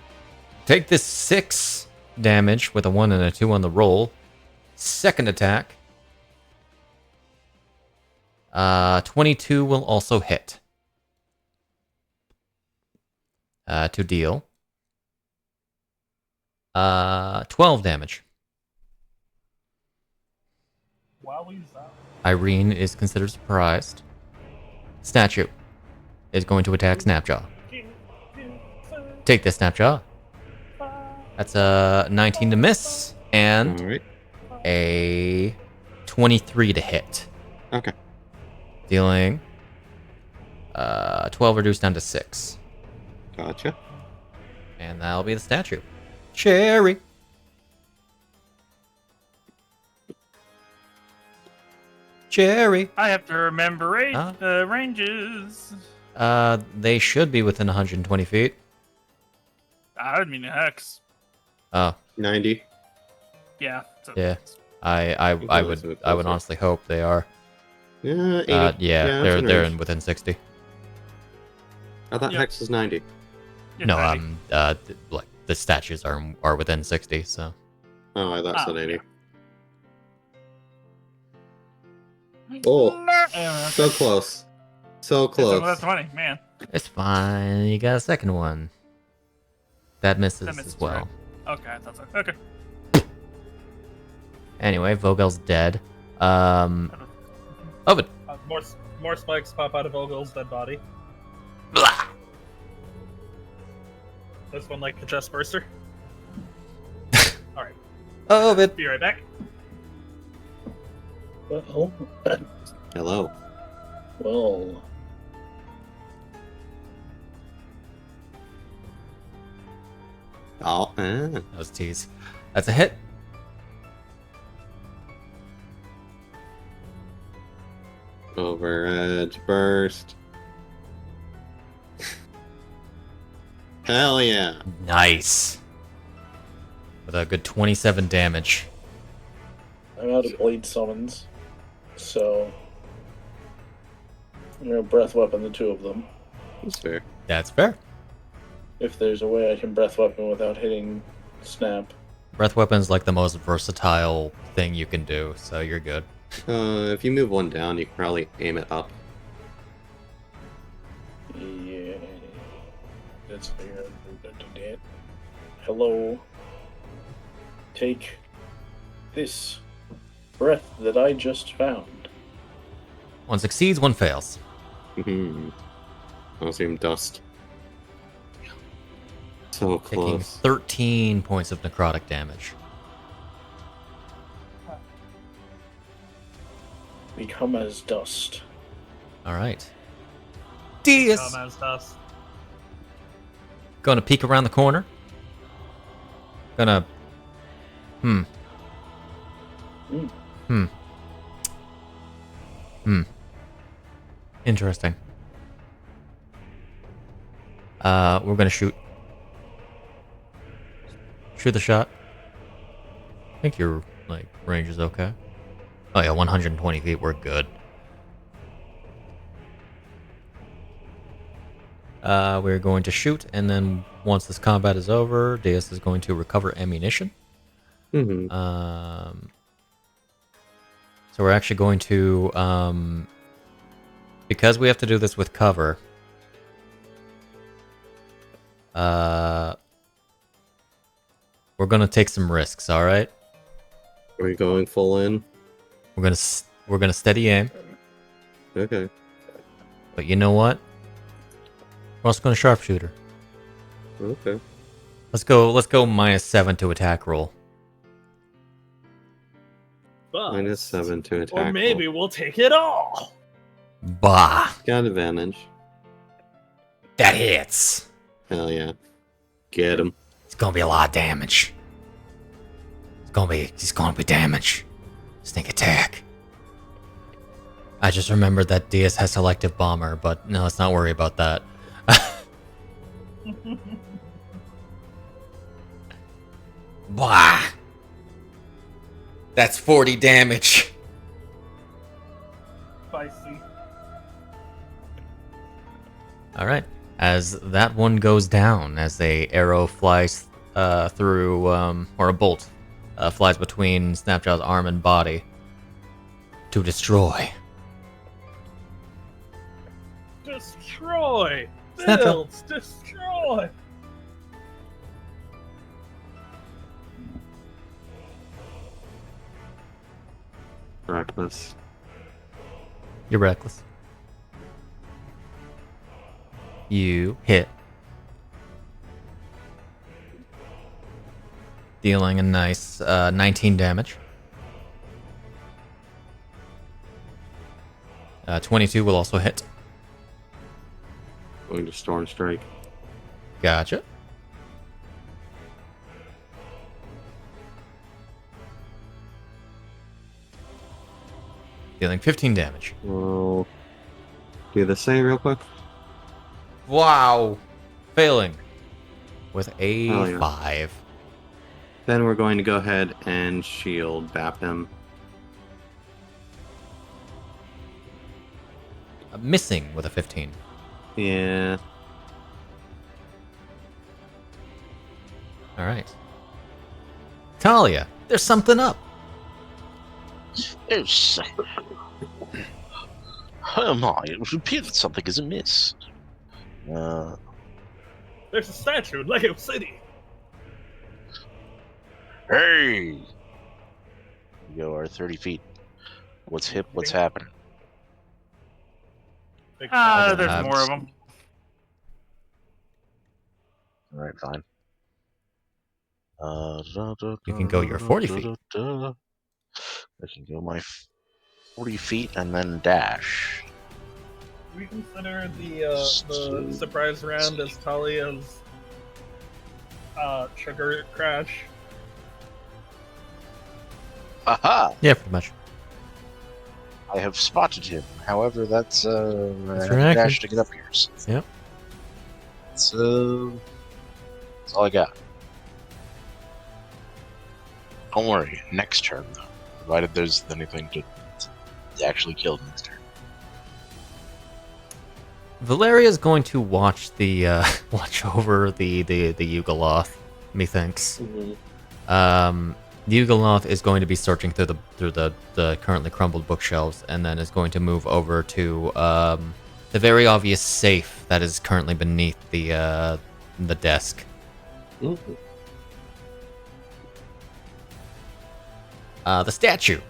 Take this 6 damage with a 1 and a 2 on the roll. Second attack. 22 will also hit. To deal 12 damage. Wowza. Irene is considered surprised. Statue is going to attack Snapjaw. Take this, Snapjaw. That's a 19 to miss and Alright. a 23 to hit. Okay. Dealing 12 reduced down to 6. Gotcha. And that'll be the statue. Cherry. Cherry. I have to remember Huh? ranges. They should be within 120 feet. I would mean a hex. Oh, 90. Yeah. So yeah. I would honestly hope they are. Yeah, 80. Yeah, that's they're in they're range. in within 60. I thought Yeah. Hex is 90. you're No, ready. like the statues are within 60, so Oh, I thought Oh, said 80. yeah. Oh, Okay. so close. So close. That's 20, man. it's fine. You got a second one. That misses, That misses, as well. right. Okay, I thought so. Okay. Anyway, Vogel's dead. Ovid. More spikes pop out of Vogel's dead body. Blah. This one like a chest burster. Alright. Ovid. Be right back. Well, Hello. well. Oh, That was tease. That's a hit. Over edge burst. Hell yeah. Nice. With a good 27 damage. I'm out of blade summons, so I'm gonna breath weapon the two of them. That's fair. That's fair. If there's a way I can breath weapon without hitting snap. Breath weapon's like the most versatile thing you can do, so you're good. If you move one down, you can probably aim it up. Yeah, that's fair. We're gonna do that. Hello. Take this breath that I just found. One succeeds, one fails. I'll see him dust. So Taking close. 13 points of necrotic damage. Become as dust. Alright. Diaz! Dumbass dust. Gonna peek around the corner. Gonna... Interesting. We're gonna shoot. Shoot the shot. I think your, like, range is okay. Oh yeah, 120 feet, we're good. We're going to shoot, and then once this combat is over, Deus is going to recover ammunition. Mm-hmm. So we're actually going to, because we have to do this with cover, we're gonna take some risks, all right? Are you going full in? We're gonna steady aim, Okay. but you know what? We're also gonna sharpshooter. Okay. Let's go -7 to attack roll. But, -7 to attack. or maybe we'll take it all. Bah! Got advantage. That hits. Hell yeah. Get him. It's gonna be a lot of damage. It's gonna be damage. Sneak attack. I just remembered that Diaz has selective bomber, but no, let's not worry about that. Blah. That's 40 damage. Spicy. Alright. As that one goes down, as a arrow flies through, or a bolt flies between Snapjaw's arm and body to destroy. Destroy! Snapjaw. Builds! Destroy! Reckless. You're reckless. You hit. Dealing a nice 19 damage. 22 will also hit. Going to Storm Strike. Gotcha. Dealing 15 damage. We'll do the same real quick. Wow! Failing. With a Oh, yeah. 5. Then we're going to go ahead and shield bap him. Missing with a 15. Yeah. Alright. Talia, there's something up. Yes. Oh my, it would appear that something is amiss. There's a statue in Lego City. Hey! You are 30 feet. What's hip? What's happening? Big There's abs. more of them. Alright, fine. You can go your 40 feet. I can go my 40 feet and then dash. Do we consider the surprise round as Talia's trigger crash? Aha! Yeah, pretty much. I have spotted him. However, that's I your have to action. dash to get up here. So Yep. that's all I got. Don't worry. Next turn, though, provided there's anything to actually kill next turn. Valeria's going to watch watch over the Yugoloth, methinks. The Yugoloth is going to be searching through the currently crumbled bookshelves, and then is going to move over to the very obvious safe that is currently beneath the desk. The statue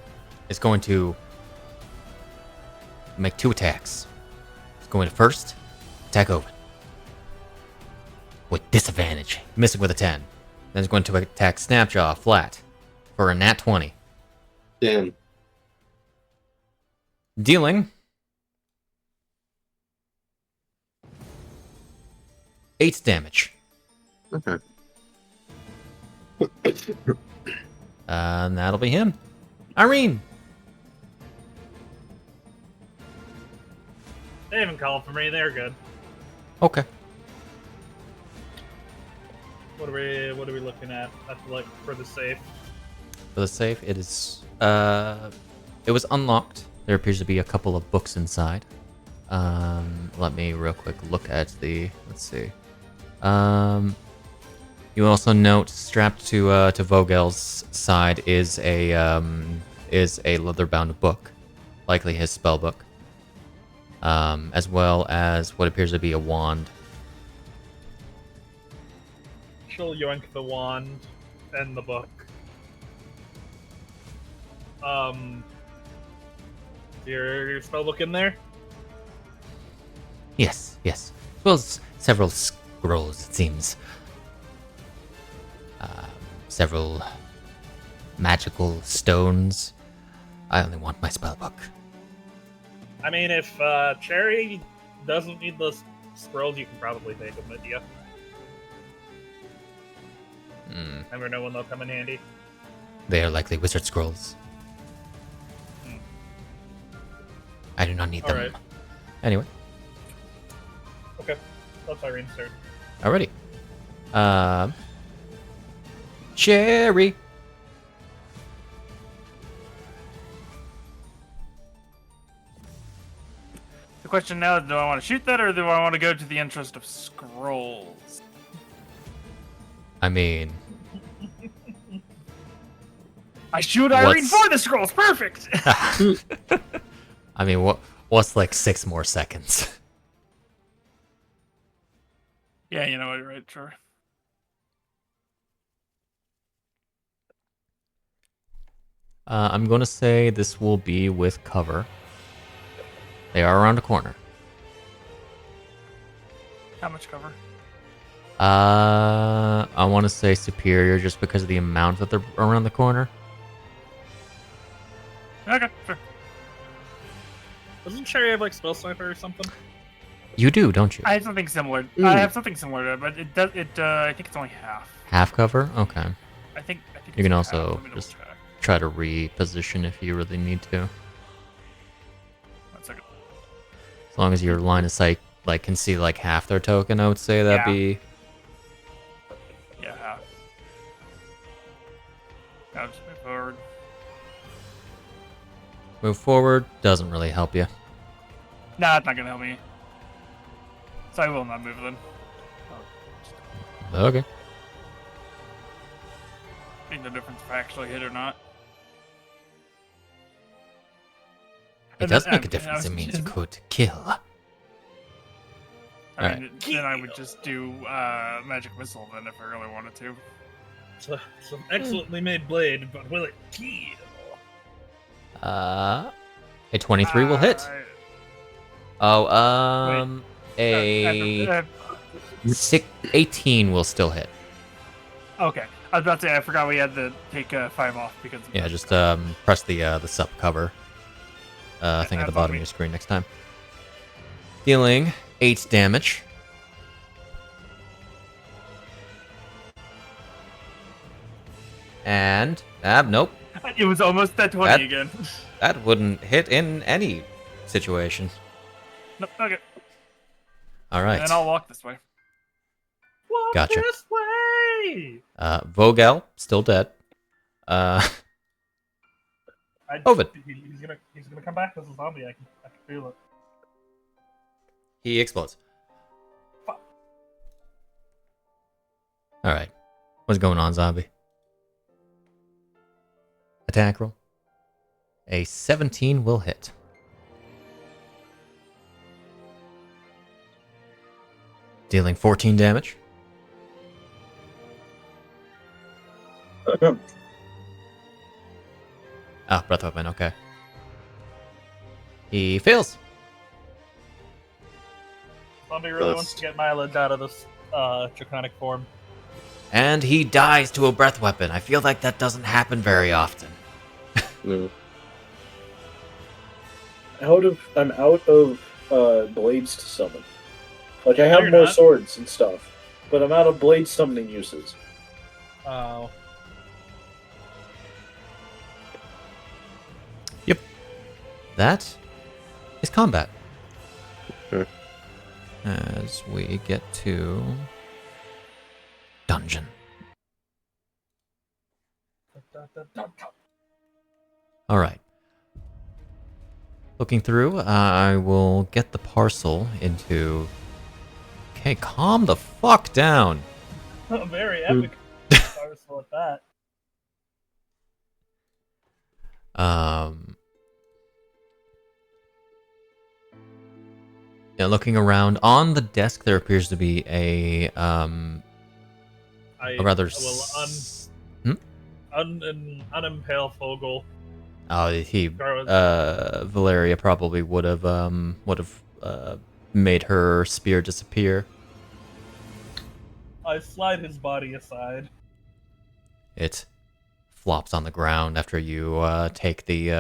is going to make 2 attacks. It's going to first attack Owen with disadvantage, missing with a 10. Then it's going to attack Snapjaw flat for a nat 20. Damn. Dealing 8 damage. Okay. And that'll be him. Irene! They haven't called for me. They're good. Okay. What are we looking at? Like for the safe. For the safe, it is it was unlocked. There appears to be a couple of books inside. Let me real quick look at let's see. You also note strapped to Vogel's side is a leather-bound book, likely his spell book, as well as what appears to be a wand. She'll yoink the wand and the book. Your spell book in there? Yes, yes. As well as several scrolls, it seems. Several magical stones. I only want my spellbook. I mean, if Cherry doesn't need those scrolls, you can probably take them with you. Never know when they'll come in handy. They are likely wizard scrolls. I do not need them. Alright. Anyway. Okay. That's Irene's turn. Alrighty. Cherry. The question now is, do I want to shoot that, or do I want to go to the interest of scrolls? I mean, I shoot Irene for the scrolls. Perfect. I mean, what's like 6 more seconds? Yeah, you know what? You're right. Sure. I'm going to say this will be with cover. They are around a corner. How much cover? I want to say superior just because of the amount that they're around the corner. Okay, sure. Doesn't Cherry have like spell sniper or something? You do, don't you? I have something similar. I have something similar to it, but it does. I think it's only half. Half cover? Okay. I think. You can it's also half. Let me just double check. try to reposition if you really need to. 1 second. As long as your line of sight can see like half their token, I would say that'd be. Yeah, half. I'll just move forward. Move forward doesn't really help you. Nah, it's not gonna help me. So I will not move them. Okay. Make no difference if I actually hit or not. It does make a difference. It means you could kill. I mean, then I would just do magic missile then if I really wanted to. It's an excellently made blade, but will it kill? A 23 will hit. Oh, a 18 will still hit. Okay. I was about to say, I forgot we had to take 5 off because of Yeah, that. just press the sub cover thing at the that's on bottom of me. your screen next time. Dealing 8 damage. And nope, It was almost that 20 That- again. that wouldn't hit in any situation. Nope, okay. All right. And then I'll walk this way. Walk Gotcha. this way! Vogel still dead. Ovid. He's gonna come back as a zombie. I can feel it. He explodes. Fuck. All right. What's going on, zombie? Attack roll. A 17 will hit. Dealing 14 damage. Ah, breath weapon, okay. He fails. Zombie really wants to get mileage out of this draconic form. And he dies to a breath weapon. I feel like that doesn't happen very often. No. I'm out of blades to summon. Like, I No, have you're more not. swords and stuff, but I'm out of blade summoning uses. Oh. Yep. That is combat. Sure. As we get to dungeon. All right. Looking through, I will get the parcel into... Okay, calm the fuck down. Very epic. Parcel at that. Yeah, looking around, on the desk there appears to be a rather will unimpale Fogel. Valeria probably would have made her spear disappear. I slide his body aside. It flops on the ground after you take the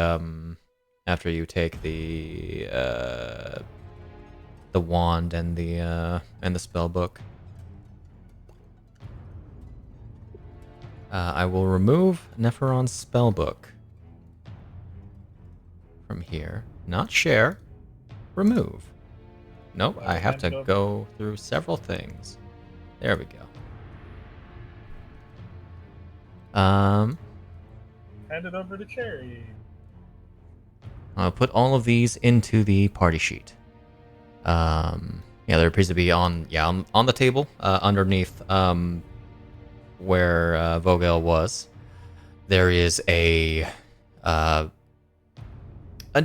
wand and the spell book. I will remove Nepheron's spell book from here. Not share. Remove. Nope, I have to go through several things. There we go. Hand it over to Cherry. I'll put all of these into the party sheet. Yeah, there appears to be on the table underneath where Vogel was. There is a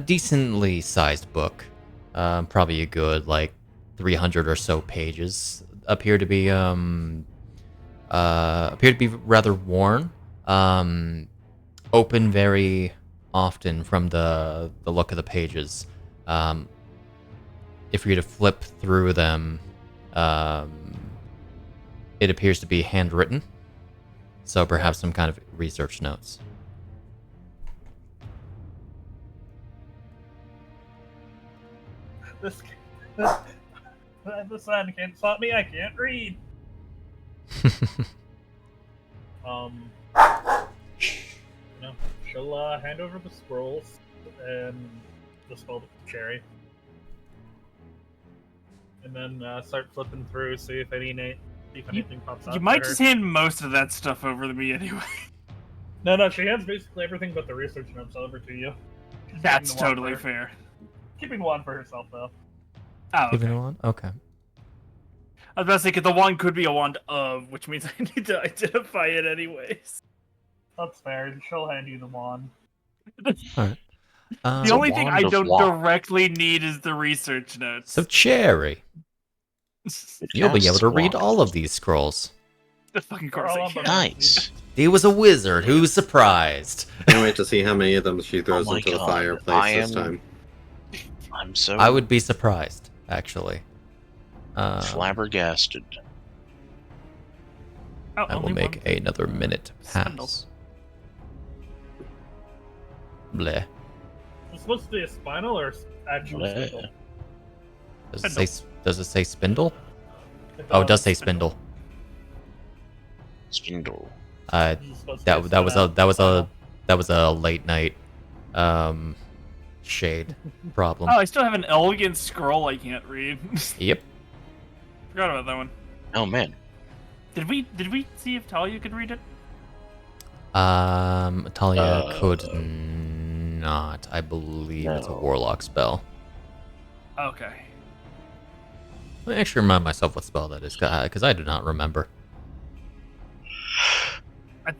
decently sized book, probably a good 300 or so pages. Appear to be rather worn. Open very often from the look of the pages. If you were to flip through them, it appears to be handwritten. So perhaps some kind of research notes. The sun can't stop me. I can't read. She'll hand over the scrolls and the spell to Cherry, and then start flipping through, see if anything pops up. You might for just her. hand most of that stuff over to me anyway. No, she hands basically everything but the research notes over to you. She's That's keeping the wand totally for- fair. Keeping the wand for herself, though. Oh, Keeping okay. it on? Okay. I was about to say, 'cause the wand could be a wand of, which means I need to identify it anyways. That's fair. She'll hand you the wand. Alright. The only thing wand I of don't law. directly need is the research notes. So, Cherry, you'll be able to read Yes, all of these scrolls. The fucking course I can. Nice. He was a wizard. Who's surprised? Can't wait to see how many of them she throws my into the God. fireplace this time. I'm so I would be surprised, actually. flabbergasted. Oh, I will only make one. another minute Spindle. pass. Bleh. Is it supposed to be a spinal or actual Yeah. spindle? Does it say spindle? Oh, it does say spindle. Spindle. Is it supposed to be That was a spinal? that was a late night shade problem. Oh, I still have an elegant scroll I can't read. Yep. Forgot about that one. Oh man. Did we see if Talia could read it? Talia could not. I believe it's a No. warlock spell. Okay. Let me actually remind myself what spell that is, because I do not remember.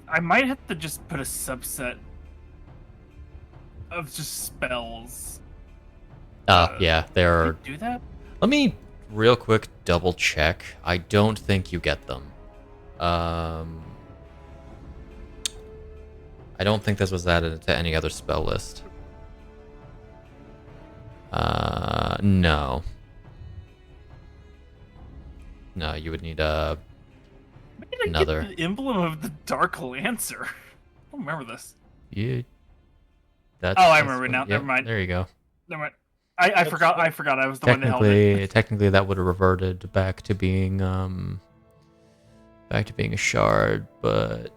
I might have to just put a subset of just spells. Yeah, there are. Can we do that? Let me real quick double check. I don't think you get them. I don't think this was added to any other spell list. No. No, you would need Where did I another. get the emblem of the Dark Lancer? I don't remember this. Yeah. That's, Oh, I that's remember what- now. yep, Never mind. There you go. Never mind. I forgot. I forgot. I was the one that held it. Technically, that would have reverted back to being a shard, but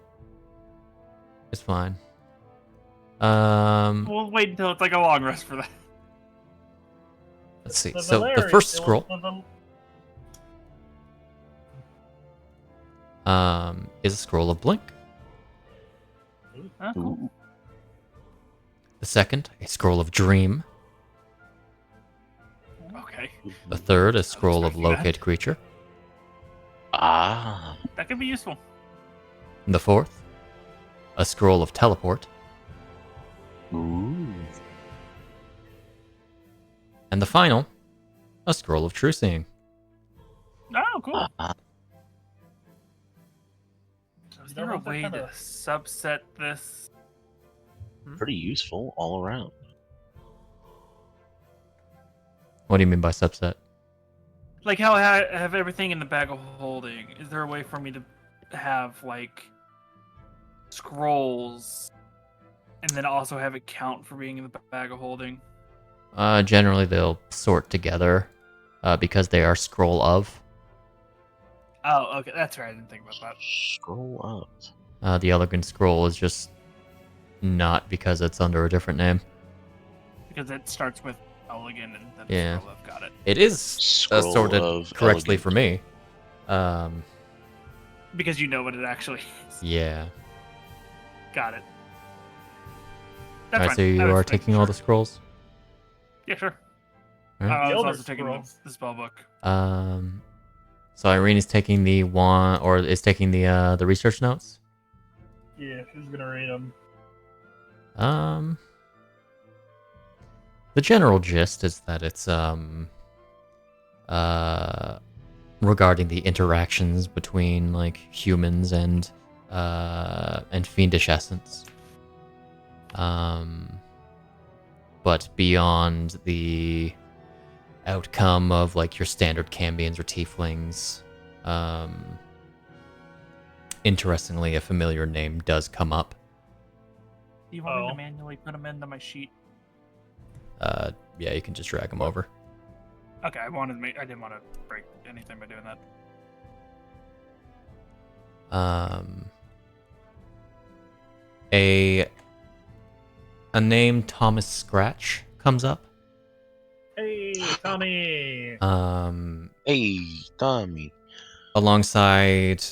it's fine. We'll wait until it's like a long rest for that. Let's see. The So the Valerian- first it was scroll the- is a scroll of blink. Oh, cool. The second, a scroll of dream. Okay, The third, a scroll of expecting that. locate creature. Ah. that could be useful. The fourth, a scroll of teleport. Ooh. And the final, a scroll of true seeing. Oh, cool. Ah. Is there a way to subset this? Pretty useful all around. What do you mean by subset? Like how I have everything in the bag of holding. Is there a way for me to have like scrolls and then also have it count for being in the bag of holding? Generally, they'll sort together because they are scroll of. Oh, okay, that's right. I didn't think about that. Scroll up. The elegant scroll is just not because it's under a different name. Because it starts with elegant and then Yeah. scroll of, got it. It is Scroll sorted of correctly elegant. for me. Because you know what it actually is. Yeah. Got it. That's Alright, fine. so you I was are making taking all sure. the scrolls. Yeah, sure. Alright. I The was other also taking scrolls. the spell book. So Irene is taking the one, or is taking the research notes. Yeah, she's gonna read them. The general gist is that it's regarding the interactions between like humans and fiendish essence. But beyond the outcome of like your standard Cambions or Tieflings, interestingly, a familiar name does come up. Do you want me Oh. to manually put them into my sheet? Yeah, you can just drag them over. Okay, I didn't want to break anything by doing that. A name Thomas Scratch comes up. Hey, Tommy. Hey, Tommy. Alongside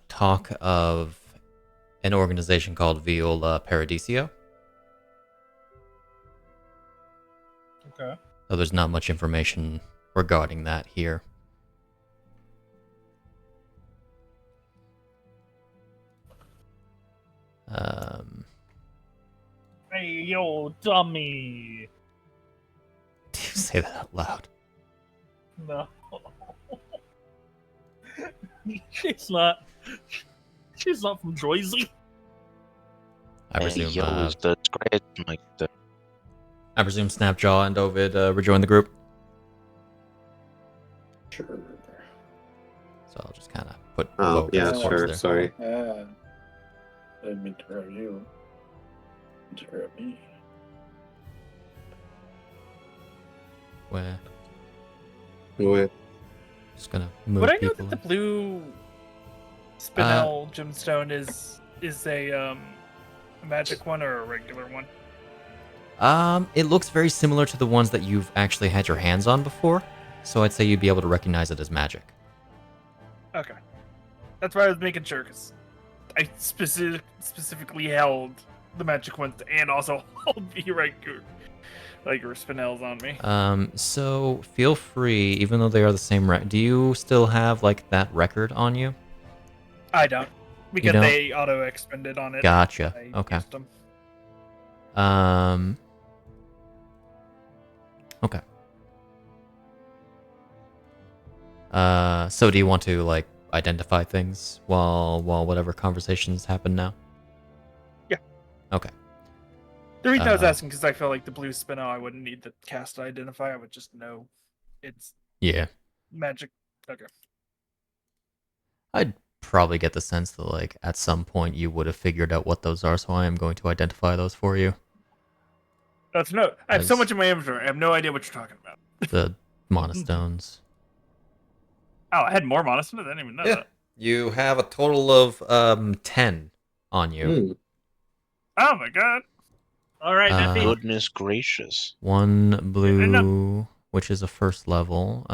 talk of an organization called Viola Paradiso. Okay. So there's not much information regarding that here. Hey, yo, dummy. Do you say that out loud? No. She's not. She's not from Jersey. I presume. Hey, yo, is the scratch like the I presume Snapjaw and Ovid rejoin the group. Sure. So I'll just kind of put Oh, Vogue as yeah, a corpse sure. there. Sorry. I didn't mean to interrupt you. Interrupt me. Where Wait. just gonna move Would I know people. that the blue spinel gemstone is a magic one or a regular one? It looks very similar to the ones that you've actually had your hands on before, so I'd say you'd be able to recognize it as magic. Okay, that's why I was making sure, because I specifically held the magic ones and also held the regular spinels on me. So feel free, even though they are the same do you still have, like, that record on you? I don't, because don't? they auto expended on it. Gotcha. I Okay. used them. Okay. So do you want to, like, identify things while whatever conversations happen now? Yeah. Okay. The reason I was asking, because I feel like the blue spinel, I wouldn't need the cast to identify. I would just know it's Yeah. magic. Okay. I'd probably get the sense that, like, at some point you would have figured out what those are, so I am going to identify those for you. That's no. I have so As- much in my inventory. I have no idea what you're talking about. The monostones. Oh, I had more monostones. I didn't even know that. You have a total of 10 on you. Hmm. Oh my god. All right, Neffy. Goodness gracious. One blue, no. which is a first level.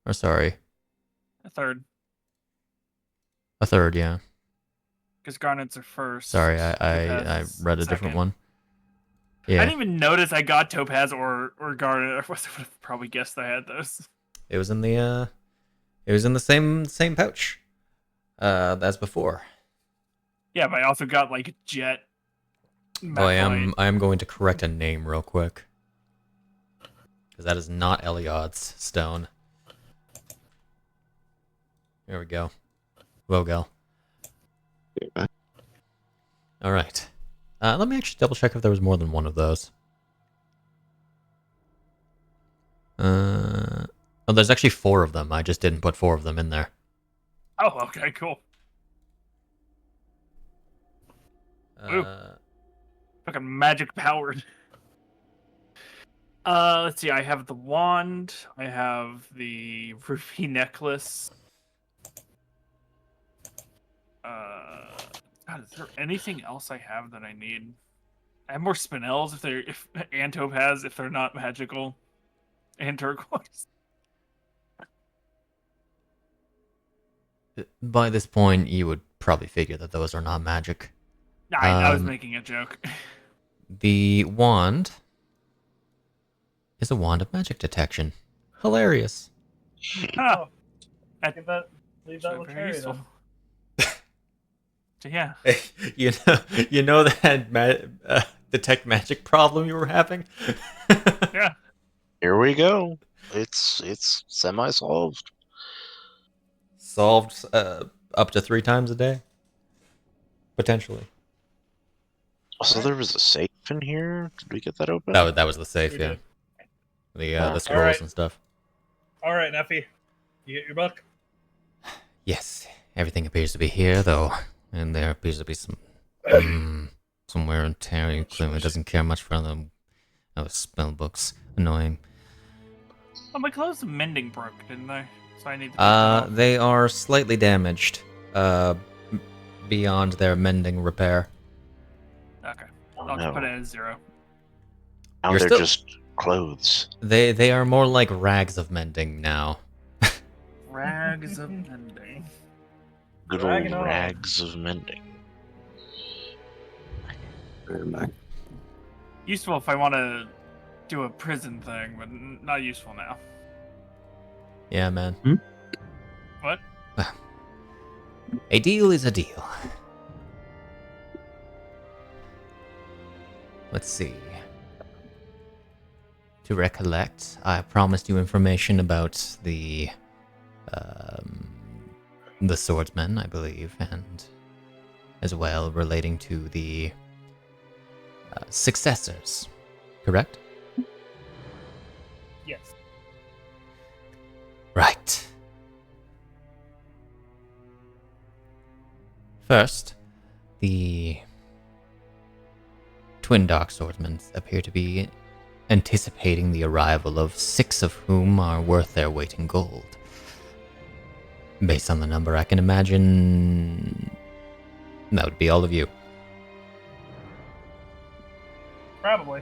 Or sorry, A third, a third. Yeah. because garnets are first. Sorry, I Topaz is read a different second. one. I Yeah, didn't even notice I got topaz or garnet. I would have probably guessed I had those. it was in the same pouch as before. Yeah, but I also got like jet. Oh, I Mephlite. am going to correct a name real quick, because that is not Eliod's stone. There we go. Vogel. Okay. All right. Let me actually double check if there was more than one of those. Oh, there's actually 4 of them. I just didn't put 4 of them in there. Oh, okay, cool. Ooh. Fucking magic powered. Let's see. I have the wand. I have the ruby necklace. God, is there anything else I have that I need? I have more spinels and topaz if they're not magical, and turquoise. By this point, you would probably figure that those are not magic. I was making a joke. The wand is a wand of magic detection. Hilarious. Oh, Leave that with very Harry useful. then. So, yeah. you know that detect magic problem you were having. Yeah. Here we go. It's semi-solved. Solved up to 3 times a day, potentially. So there was a safe in here. Did we get that open? That was the safe, We yeah. did. The scrolls Alright. and stuff. All right, Neffy. You get your book? Yes, everything appears to be here, though, and there appears to be some somewhere in Terry. Clearly doesn't care much for other spell books. Annoying. Oh, my clothes mending broke, didn't they? So I need to. take that off. They are slightly damaged. Beyond their mending repair. Okay. Oh, I'll just no. put it as 0. Now You're they're still- just clothes. They are more like rags of mending now. Rags of mending. Good Dragging old on. rags of mending. I'm back. Useful if I want to do a prison thing, but not useful now. Yeah, man. What? A deal is a deal. Let's see. To recollect, I promised you information about the swordsman, I believe, and as well relating to the successors. Correct? Yes. Right. First, the twin Dark Swordsmen appear to be anticipating the arrival of 6 of whom are worth their weight in gold. Based on the number, I can imagine that would be all of you. Probably.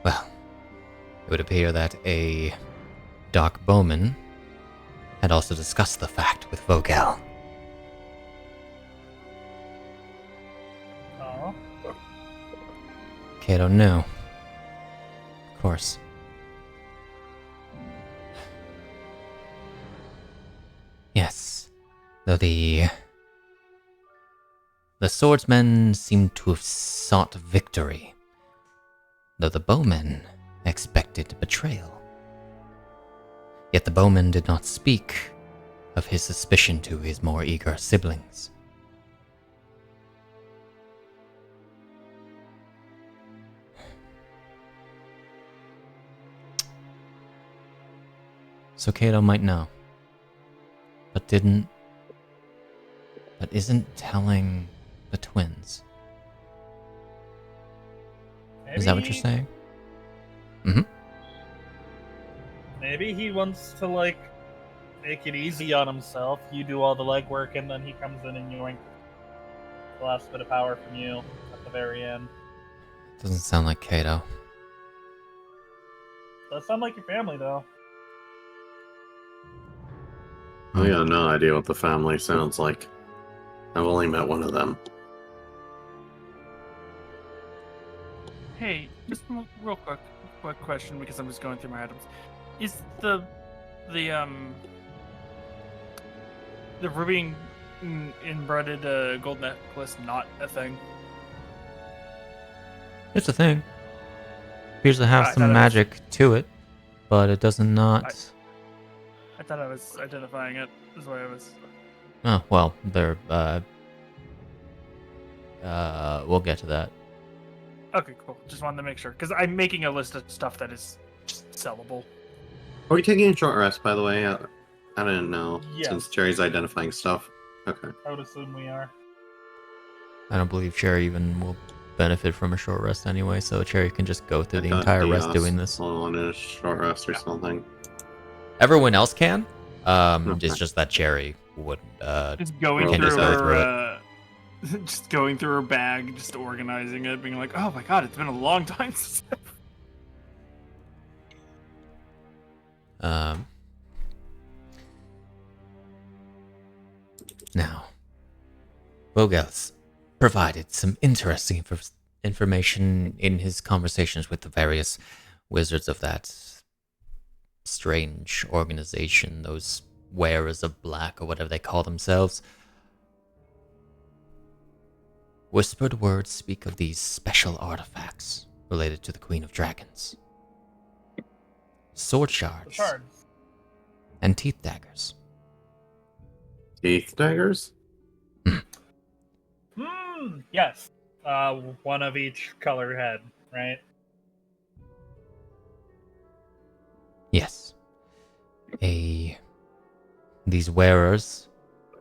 Well, it would appear that a Dark Bowman had also discussed the fact with Vogel. Oh. Kato, no. Of course. Yes, though the swordsmen seem to have sought victory, though the bowmen expected betrayal. Yet the bowman did not speak of his suspicion to his more eager siblings. So Kato might know, but isn't telling the twins. Is that what you're saying? Mm-hmm. Maybe he wants to, like, make it easy on himself. You do all the legwork, and then he comes in and yoink the last bit of power from you at the very end. Doesn't sound like Kato. Does sound like your family, though. I got no idea what the family sounds like. I've only met one of them. Hey, just real quick question because I'm just going through my items. Is the ruby inbreaded gold necklace not a thing? It's a thing. Appears to have some magic to it, but it does not. I thought I was identifying it. Is why I was. Oh well, they're. We'll get to that. Okay, cool. Just wanted to make sure because I'm making a list of stuff that is just sellable. Are we taking a short rest, by the way? I didn't know, Yes. since Jerry's identifying stuff. Okay. I would assume we are. I don't believe Cherry even will benefit from a short rest anyway, so Cherry can just go through I the thought entire rest Diaz doing this. wanted a short rest or something. Everyone else can. Okay. It's just that Cherry would. Just going Can't through just go through her, just going through her bag, just organizing it, being like, "Oh my god, it's been a long time since." Now, Vogel's provided some interesting information in his conversations with the various wizards of that strange organization, those wearers of black or whatever they call themselves. Whispered words speak of these special artifacts related to the Queen of Dragons. Sword shards. And teeth daggers. Teeth daggers? Yes. One of each color head, right? Yes. These wearers,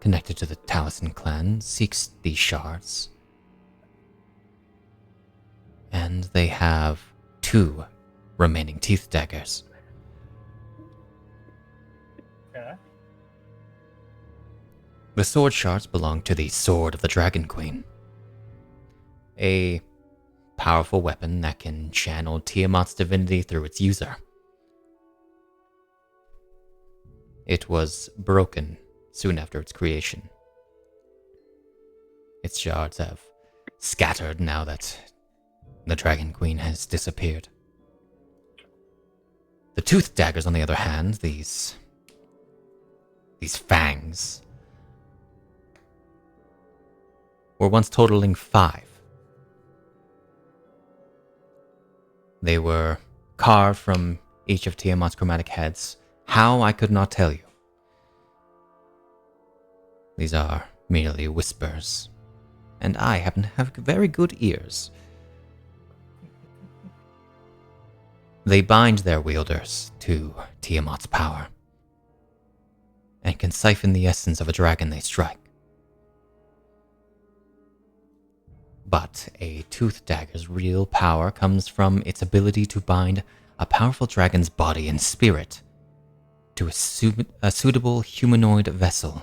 connected to the Taliesin clan, seeks these shards. And they have 2 remaining teeth daggers. Okay. The sword shards belong to the Sword of the Dragon Queen. A powerful weapon that can channel Tiamat's divinity through its user. It was broken soon after its creation. Its shards have scattered now that the Dragon Queen has disappeared. The tooth daggers, on the other hand, these fangs, were once totaling 5. They were carved from each of Tiamat's chromatic heads. How, I could not tell you. These are merely whispers, and I happen to have very good ears. They bind their wielders to Tiamat's power. and can siphon the essence of a dragon they strike. But a tooth dagger's real power comes from its ability to bind a powerful dragon's body and spirit to a suitable humanoid vessel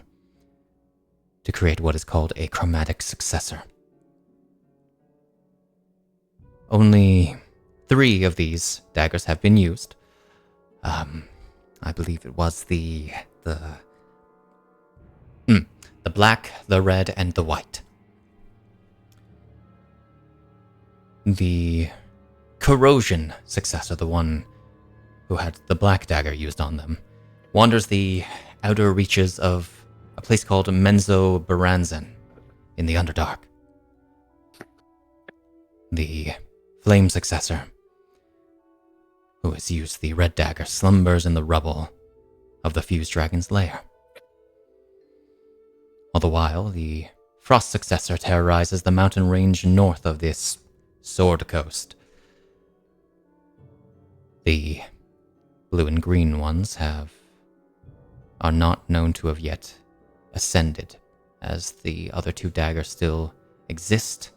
to create what is called a chromatic successor. Only 3 of these daggers have been used. I believe it was the black, the red, and the white. The corrosion successor, the one who had the black dagger used on them, wanders the outer reaches of a place called Menzo Baranzan in the Underdark. The flame successor, who has used the red dagger, slumbers in the rubble of the fused dragon's lair. All the while, the frost successor terrorizes the mountain range north of this Sword Coast. The blue and green ones are not known to have yet ascended, as the other 2 daggers still exist.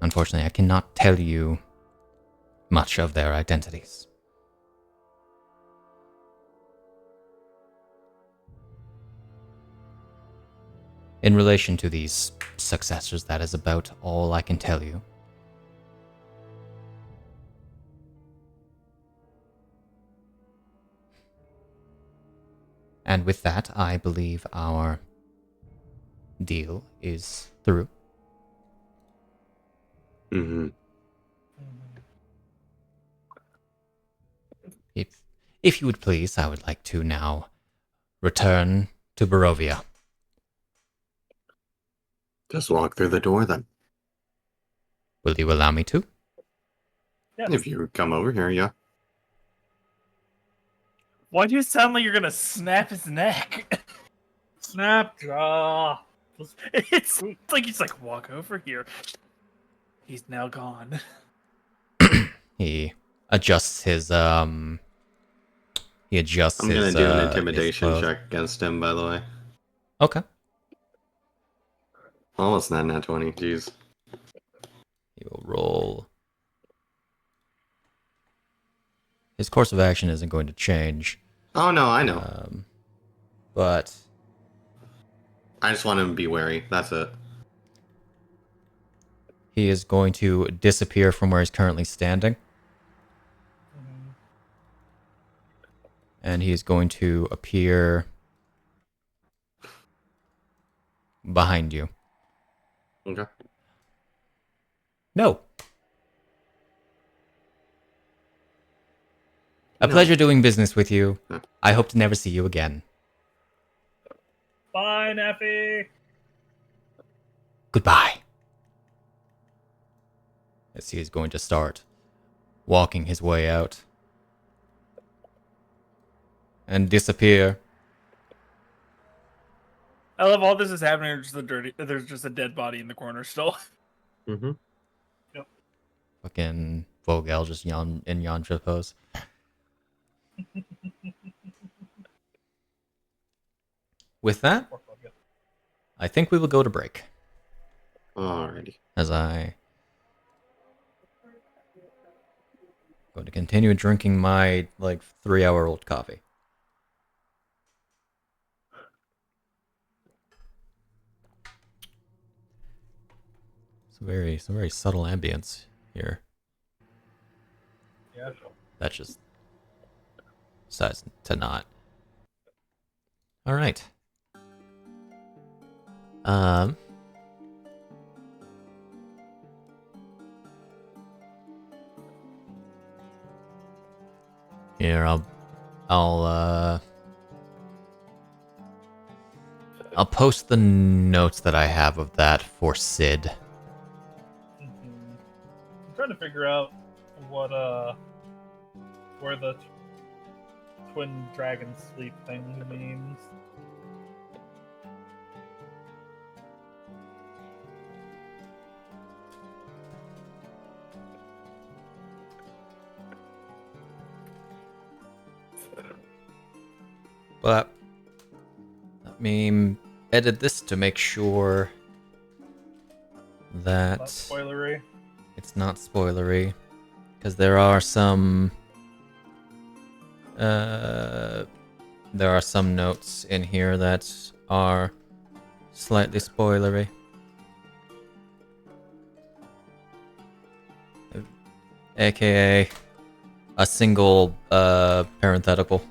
Unfortunately, I cannot tell you much of their identities. In relation to these successors, that is about all I can tell you. And with that, I believe our deal is through. Mm-hmm. If you would please, I would like to now return to Barovia. Just walk through the door then. Will you allow me to? Yeah. If you come over here, yeah. Why do you sound like you're gonna snap his neck? Snapjaw. It's like he's like, walk over here. He's now gone. He adjusts his I'm gonna do an intimidation check against him, by the way. Okay. Almost not nat 20, jeez. He will roll. His course of action isn't going to change. Oh no, I know. But I just want him to be wary, that's it. he is going to disappear from where he's currently standing. And he is going to appear behind you. Okay. No. A No. pleasure doing business with you. Huh. I hope to never see you again. Bye, Neffy. Goodbye. As he is going to start walking his way out and disappear. I love all this is happening. There's just a dead body in the corner still. Mm-hmm. Fucking Vogel just in Yantra pose. With that, I think we will go to break. Alrighty. As I going to continue drinking my 3-hour-old coffee. Some very subtle ambience here. Yeah. That just decides to not. All right. Here, I'll post the notes that I have of that for Sid. I'm trying to figure out what where the twin dragon sleep thing means. Let me edit this to make sure that Not spoilery. it's not spoilery, because there are some notes in here that are slightly spoilery. AKA a single parenthetical.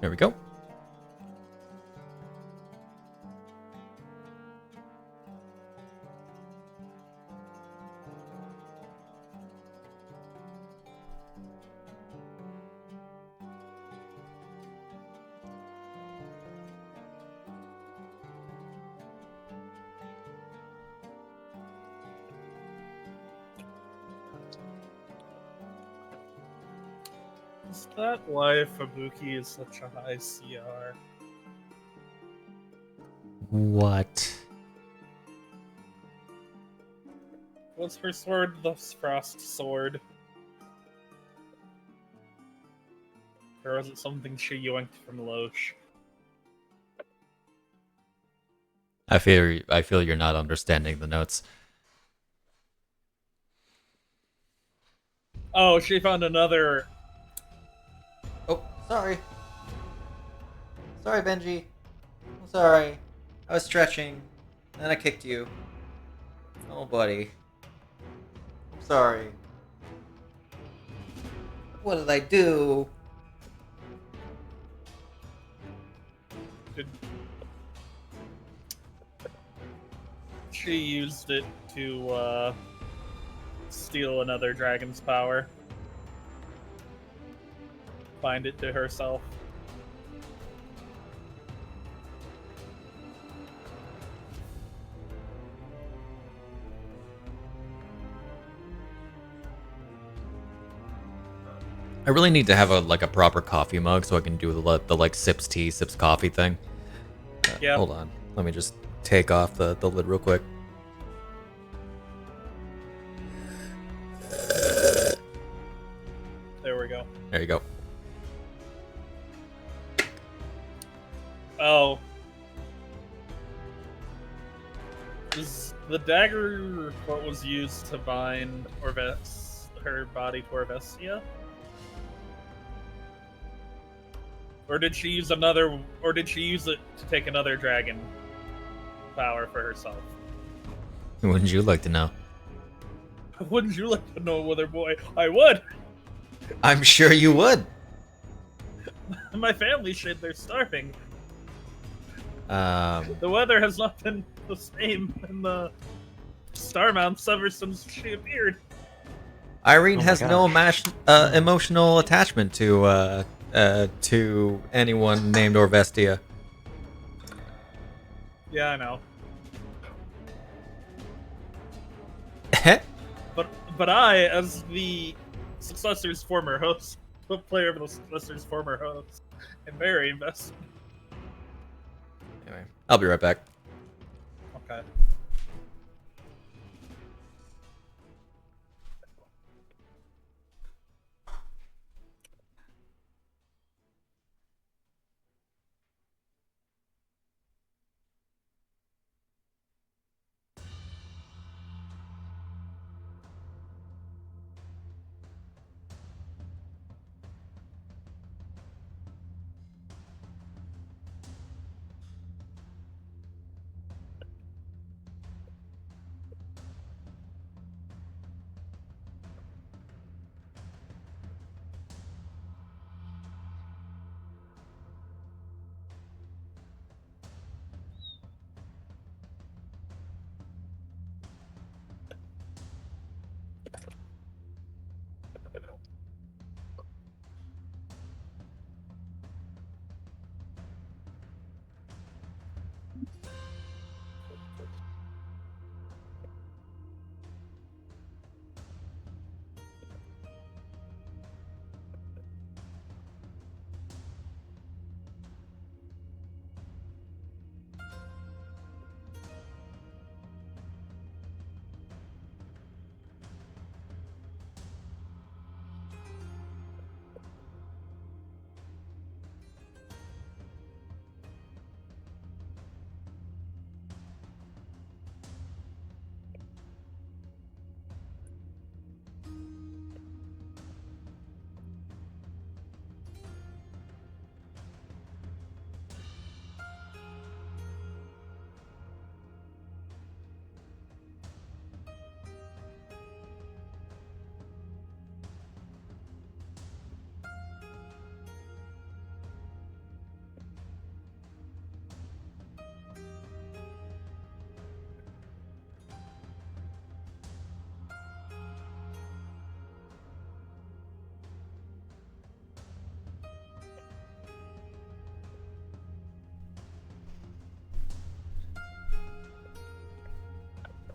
There we go. Is that why Fubuki is such a high CR? What? Was her sword the Frost Sword? Or was it something she yoinked from Loesch? I feel you're not understanding the notes. Oh, she found another. Oh, sorry. Sorry, Benji. I'm sorry. I was stretching, and I kicked you. Oh, buddy. I'm sorry. What did I do? Did... She used it to steal another dragon's power. Find it to herself. I really need to have a proper coffee mug so I can do the like sips tea, sips coffee thing. Yeah. Hold on. Let me just take off the lid real quick. There we go. There you go. Oh. Is the dagger what was used to bind her body to Orvestia? Or did she use another, or did she use it to take another dragon power for herself? Wouldn't you like to know? Wouldn't you like to know, Wither Boy? I would! I'm sure you would. My family shit, they're starving. Um, The weather has not been the same in the Star Mounts ever since she appeared. Irene Oh my has no gosh. emotional attachment to anyone named Orvestia. Yeah, I know. But I, as the successor's former host, the player of the successor's former host, am very invested. Anyway, I'll be right back. Okay.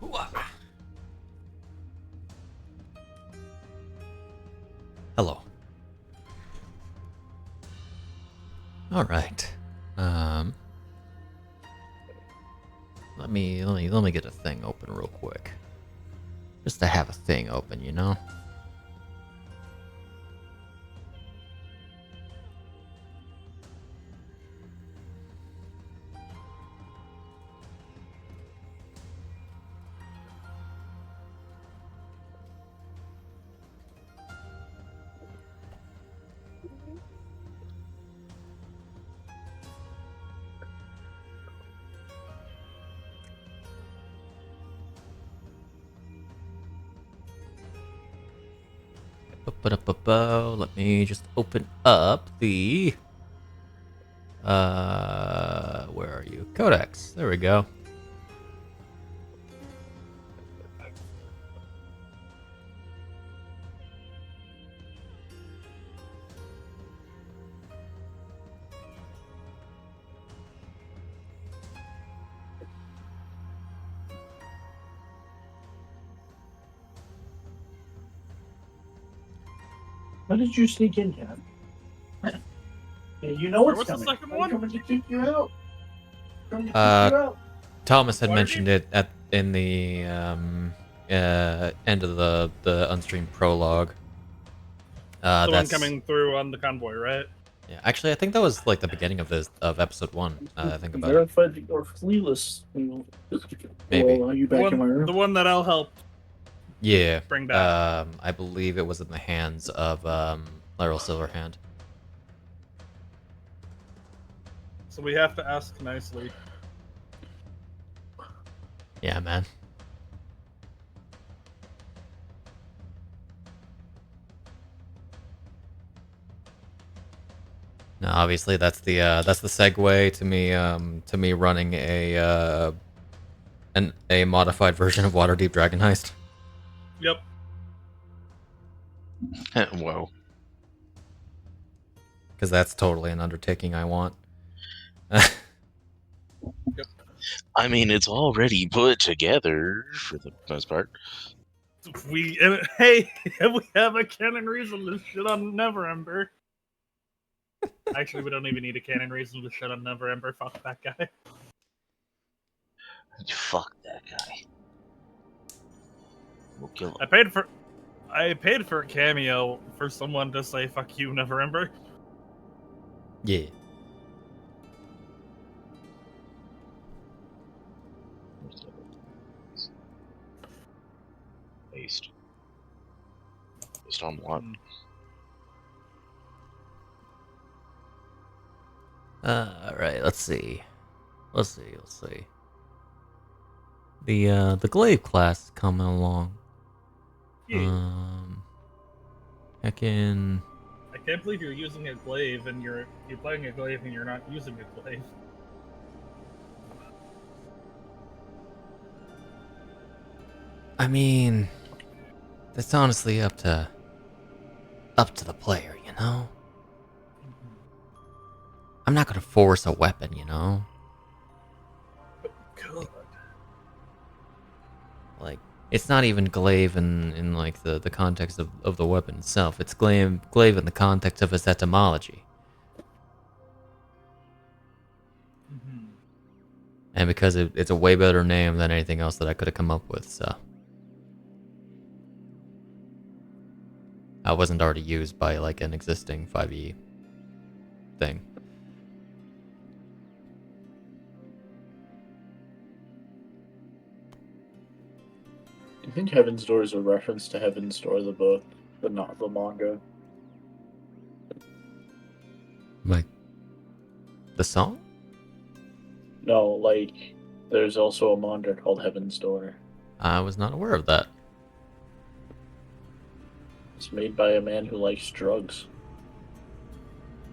Hello. All right. Let me get a thing open real quick. Just to have a thing open, you know? Let me just open up the where are you? Codex. There we go. How did you sneak in here? Yeah, you know Where what's was the coming. second I'm one? coming to kick you out. Coming to kick Uh, you out. Thomas had Waterdeep? mentioned it in the end of the unstreamed prologue. The one That's coming through on the convoy, right? yeah. Actually, I think that was like the beginning of episode 1. I think about it. Verified that you're flealess. Maybe. Well, are you The back in my one, room? the one that I'll help Yeah. bring back. I believe it was in the hands of Laryl Silverhand. So we have to ask nicely. Yeah, man. Now, obviously, that's the segue to me running a modified version of Waterdeep Dragon Heist. Yep. Whoa. Because that's totally an undertaking I want. I mean, it's already put together for the most part. Hey, we have a canon reason to shit on Neverember. Actually, we don't even need a canon reason to shit on Neverember. Fuck that guy. Fuck that guy. We'll kill him. I paid for a cameo for someone to say "fuck you, Neverember." Yeah. Based on what? Alright, let's see. Let's see. The Glaive class is coming along. Yeah. Heckin'. I can't believe you're using a glaive and you're playing a glaive and you're not using a glaive. I mean, that's honestly up to the player, you know? I'm not gonna force a weapon, you know? Good. Like, it's not even glaive in like the context of the weapon itself. It's glaive in the context of its etymology. Mm-hmm. And because it's a way better name than anything else that I could have come up with, so. I wasn't already used by like an existing 5e thing. I think Heaven's Door is a reference to Heaven's Door, the book, but not the manga. Like, the song? No, like, there's also a manga called Heaven's Door. I was not aware of that. It's made by a man who likes drugs.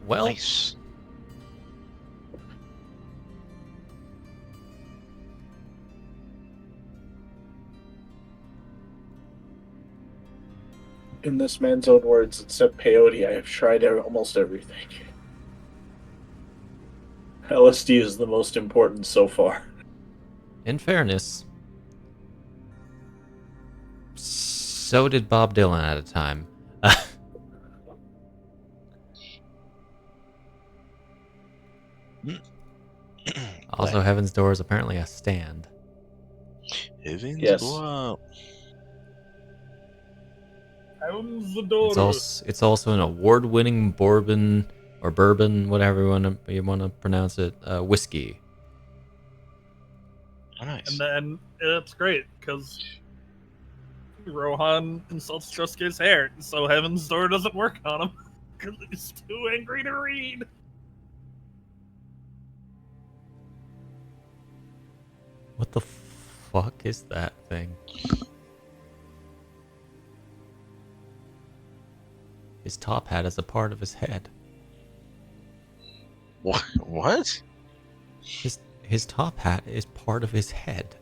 Well, Nice. In this man's own words, except peyote, I have tried almost everything. LSD is the most important so far. in fairness, So did Bob Dylan at a time. Also, Heaven's Door is apparently a stand. Heavens Yes. go up. Heaven's the door. It's also an award-winning bourbon or bourbon, whatever you want to pronounce it, whiskey. Oh, nice. And then it's great because Rohan insults Josuke's hair, so Heaven's Door doesn't work on him because he's too angry to read. What the fuck is that thing? His top hat is a part of his head. What? His top hat is part of his head.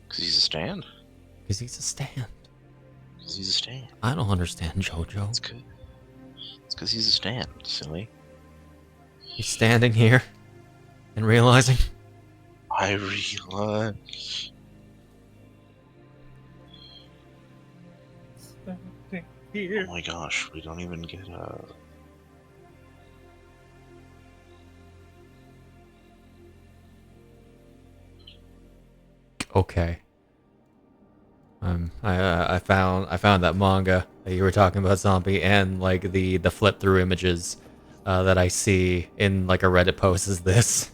Because he's a stand? Because he's a stand. Because he's a stand. I don't understand JoJo. That's good. It's because he's a stand, silly. He's standing here and realizing. I realize. Here. Oh my gosh, we don't even get Okay. I found that manga that you were talking about, Zombie, and like the flip through images that I see in like a Reddit post is this.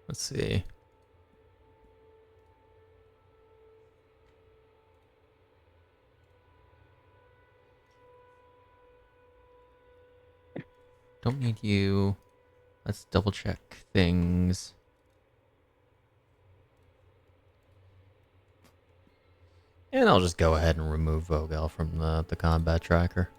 Let's see. Don't need you. Let's double check things. And I'll just go ahead and remove Vogel from the combat tracker.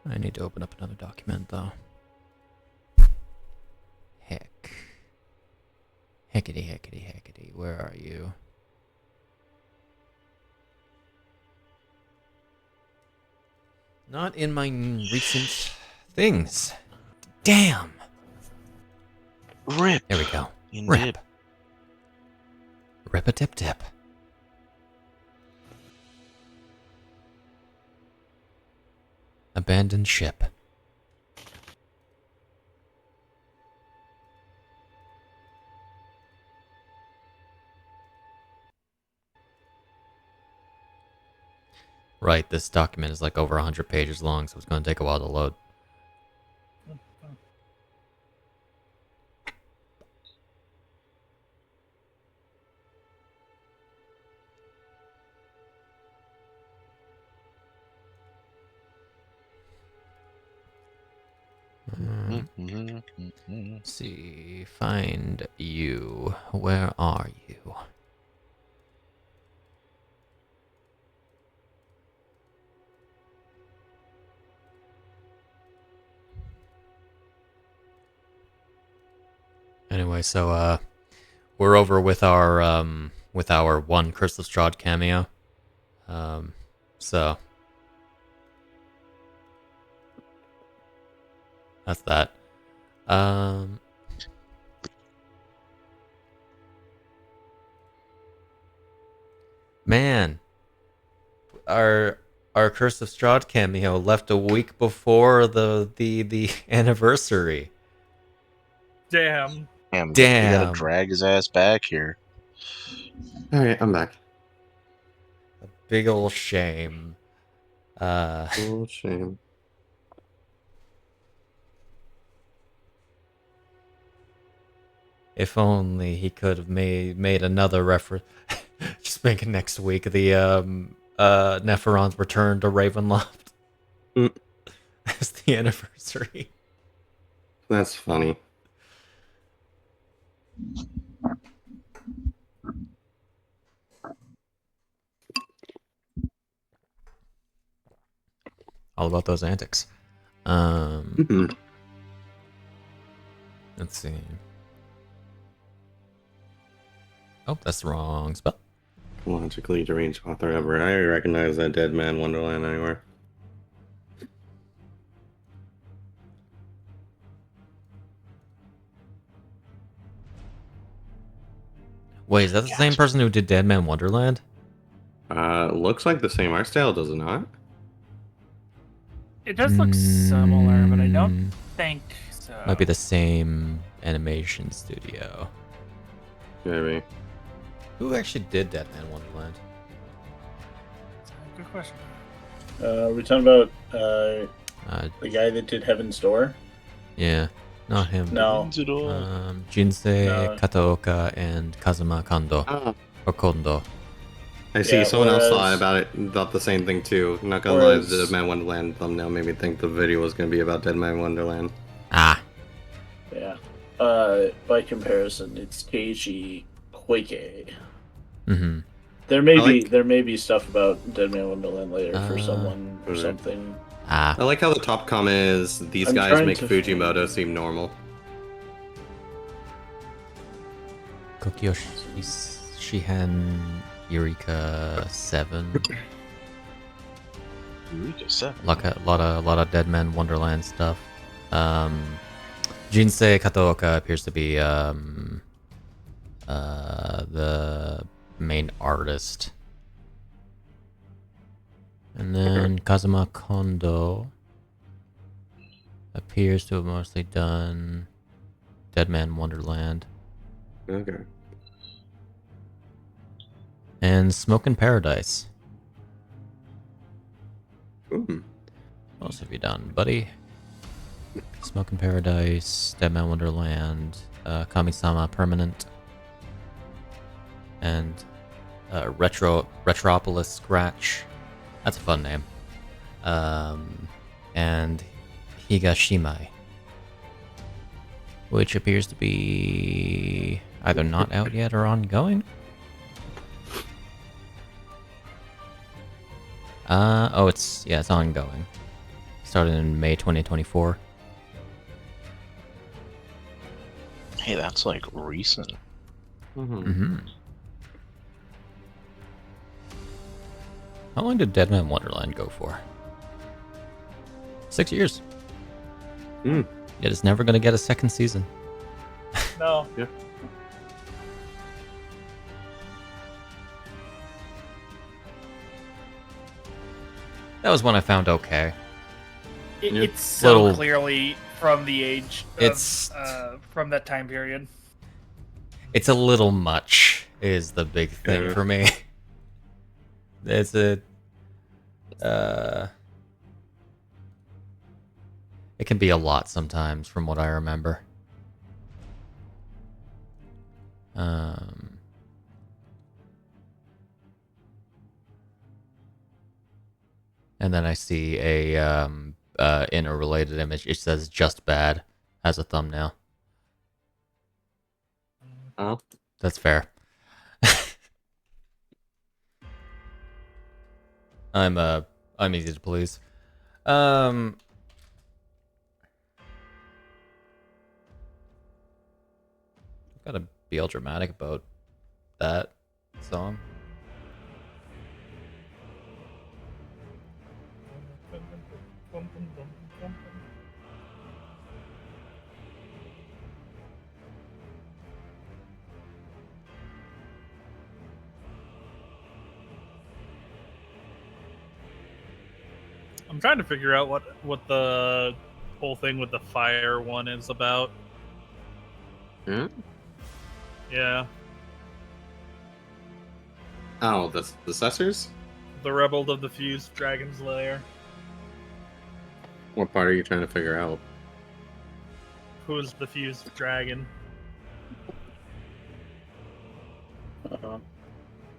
I need to open up another document, though. Heck. Heckity. Where are you? Not in my recent things. Damn! RIP! There we go. In Rip. dip. Rip-a-tip-tip. Abandoned ship. Right, this document is like over 100 pages long, so it's going to take a while to load. Let's see, find you. Where are you? Anyway, so we're over with our one Curse of Strahd cameo. So that's that. Man, our Curse of Strahd cameo left a week before the anniversary. Damn. Damn. You Damn. gotta drag his ass back here. Alright, I'm back. A big ol' shame. Oh, shame. If only he could have made another reference. Just make it next week. The Nephiron's return to Ravenloft. Mm. was the anniversary. That's funny. All about those antics. Mhm. Let's see. Oh, that's the wrong spell. Logically deranged author ever. I recognize that Dead Man Wonderland anywhere. Wait, is that the same person who did Dead Man Wonderland? Looks like the same art style, does it not? It does look similar, but I Mm, don't think so. Might be the same animation studio. Maybe. Who actually did Dead Man Wonderland? Good question. We're talking about Uh, the guy that did Heaven's Door. yeah, not him. No, Jinsei No. Kataoka and Kazuma Kondo. Ah, Or Kondo. I see. Yeah, Someone else thought whereas- about it, thought the same thing too. Not gonna lie, Whereas- the Dead Man Wonderland thumbnail made me think the video was gonna be about Dead Man Wonderland. Ah, yeah. By comparison, it's Keiji Koike. mm-hmm. There may I be like- there may be stuff about Dead Man Wonderland later for someone or alright. something. Ah. I like how the top comment is, these I'm guys trying make to Fujimoto find- seem normal. Kokyo Shihan Eureka 7. Eureka 7. Lot of Dead Man Wonderland stuff. Jinsei Kataoka appears to be the main artist. And then Kazuma Kondo appears to have mostly done Dead Man Wonderland. Okay. And Smoke in Paradise. Ooh. What else have you done, buddy? Smoke in Paradise, Dead Man Wonderland, Kami-sama Permanent, and Retropolis Scratch. That's a fun name. And Higashimai, which appears to be either not out yet or ongoing. It's ongoing. Started in May 2024. Hey, that's like recent. Mm-hmm. How long did Dead Man Wonderland go for? 6 years. Hmm. Yet it's never going to get a second season. No. Yeah. That was one I found okay. Yeah. It's so Little- clearly from the age of, It's- from that time period. It's a little much, is the big thing Yeah. for me. It's it can be a lot sometimes, from what I remember. And then I see a interrelated image. It says "just bad" as a thumbnail. Oh. That's fair. I'm easy to please. Gotta be all dramatic about that song. I'm trying to figure out what the whole thing with the fire one is about. Hmm? Yeah, Oh, the successors? the Rebel of the Fused Dragon's Lair. What part are you trying to figure out? Who is the fused dragon?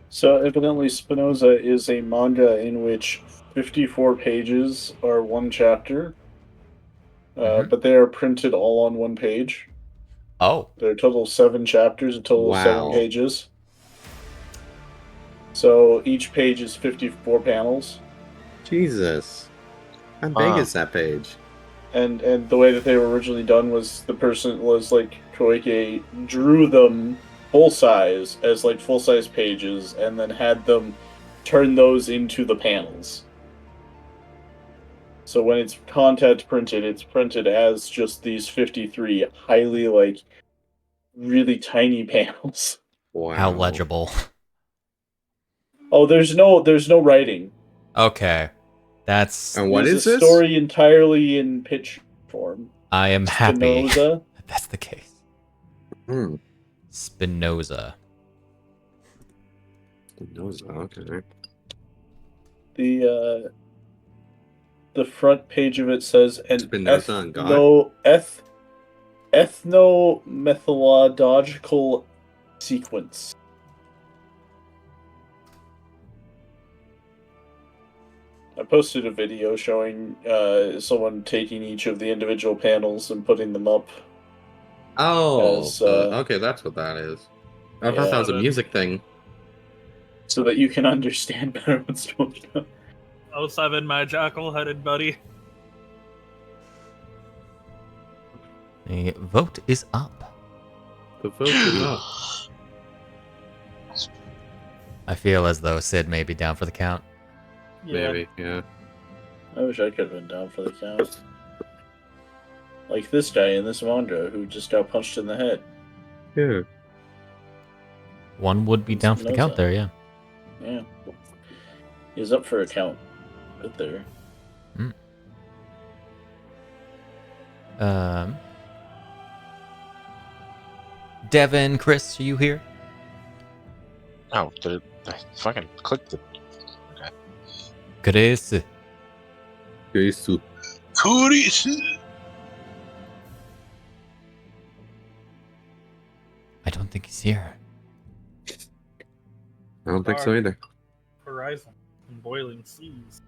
So evidently Spinoza is a manga in which 54 pages are one chapter, Mhm. but they are printed all on one page. Oh, There are a total of 7 chapters, a total of 7 Wow. pages. So each page is 54 panels. Jesus. How big Huh. is that page? And the way that they were originally done was the person was like Koike drew them full size as like full size pages and then had them turn those into the panels. So when it's content printed, it's printed as just these 53 highly like really tiny panels. Wow. how legible. Oh, there's no writing. Okay, that's. And what There's is a this? story entirely in pitch form. I am happy Spinoza. that that's the case. Hmm. Spinoza. Okay. The front page of it says an Spinoza and God? ethnomethodological sequence. I posted a video showing someone taking each of the individual panels and putting them up. Oh, As, okay, that's what that is. I thought that was a Yeah. music thing. so that you can understand better what's going on. 07, my jackal-headed buddy. The vote is up. The vote is up. I feel as though Sid may be down for the count. Yeah. Maybe, yeah. I wish I could have been down for the count. Like this guy in this Mondra who just got punched in the head. Yeah. One would be down for the count there, yeah. Yeah. He was up for a count right there. Devin, Chris, are you here? Oh, did it? I fucking clicked it. Chris. Jesu. I don't think he's here. I don't think so either. Horizon and boiling seas.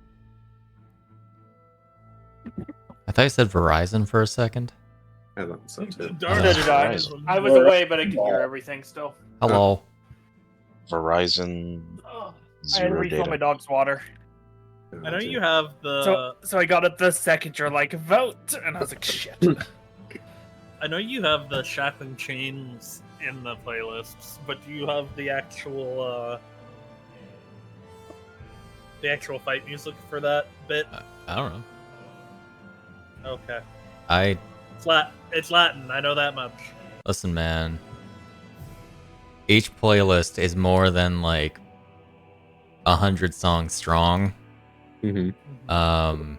I thought you said Verizon for a second. I thought so too. Darn Uh, it, Horizon. I was away, but I could hear everything still. Hello. Verizon I had to zero refill my data. dog's water. I know you have the. So I got it the second you're like, vote! And I was like, shit. I know you have the Shackling Chains in the playlists, but do you have the actual fight music for that bit? I don't know. Okay. It's Latin, I know that much. Listen, man. Each playlist is more than like 100 songs strong. Mm-hmm.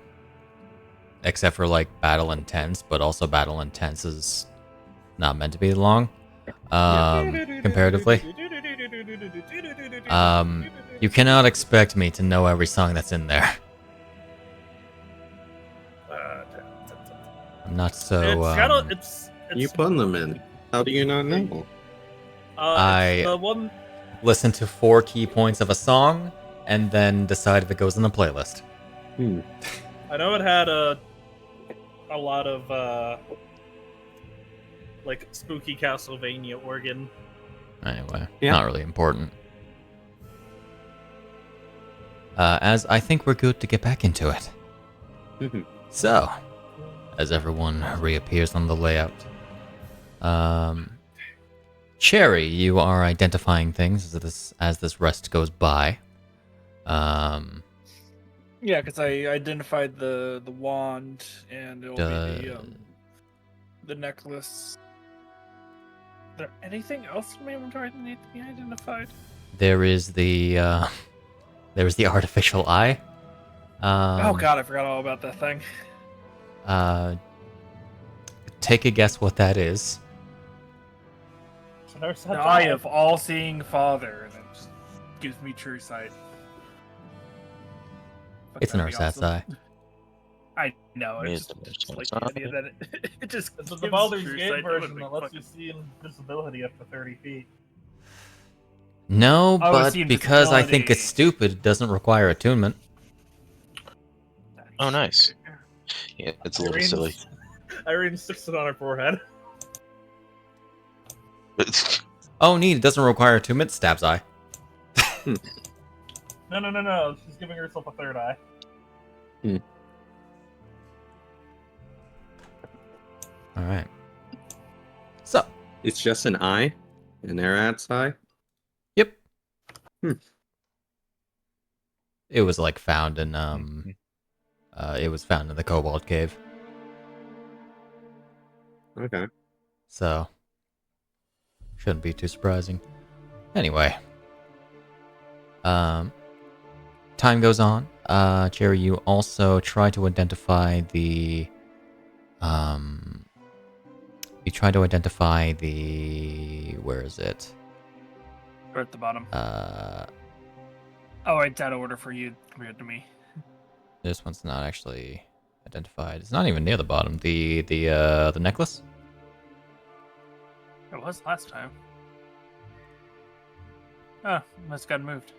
Except for like Battle Intense, but also Battle Intense is not meant to be long. Comparatively. You cannot expect me to know every song that's in there. I'm not so. It's You put them in. How do you not know? I- the one. Listen to 4 key points of a song and then decide if it goes in the playlist. I know it had a lot of like spooky Castlevania organ. Anyway, Yeah. not really important. As I think we're good to get back into it. So, as everyone reappears on the layout, Cherry, you are identifying things as this rest goes by. Yeah, because I identified the wand and it'll be the necklace. Is there anything else in my inventory that needs to be identified? There is the artificial eye. Oh god, I forgot all about that thing. Take a guess what that is. The eye of all-seeing father that just gives me true sight. Fuck, It's an that'd be Ursat's eye. I know, It it's is an just Ursat's like eye. the idea that it just It's gives the Baldur's true Gate sight. version that lets you see invisibility up to 30 feet. No, Oh, but it's the because I think it's invisibility. stupid, it doesn't require attunement. Oh, nice. Yeah, it's a little silly. Irene sticks it on her forehead. Oh, neat. It doesn't require attunement. Stabs eye. No. She's giving herself a third eye. All right. So. It's just an eye? An Arat's eye? Yep. Hmm. It was like found in it was found in the Cobalt Cave. Okay. So shouldn't be too surprising. Anyway. Time goes on. Jerry, you also try to identify the where is it? Or at the bottom. Uh Oh, it's out of order for you compared to me. This one's not actually identified. It's not even near the bottom. The necklace? It was last time. Oh, must have gotten moved.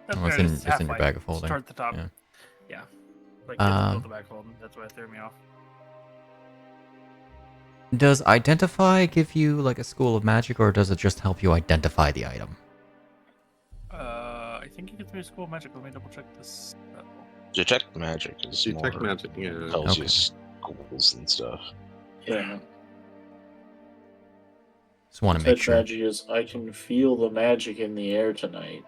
Oh, it's in your bag of holding. It's toward the top. Yeah. Yeah. Like, it's the bag holding. That's why it threw me off. Does identify give you like a school of magic, or does it just help you identify the item? I think you get through school of magic. Let me double check this. Detect magic is Detect more magic, yeah. tells you Okay. schools and stuff. Yeah. Just want to make Such sure. magic is I can feel the magic in the air tonight.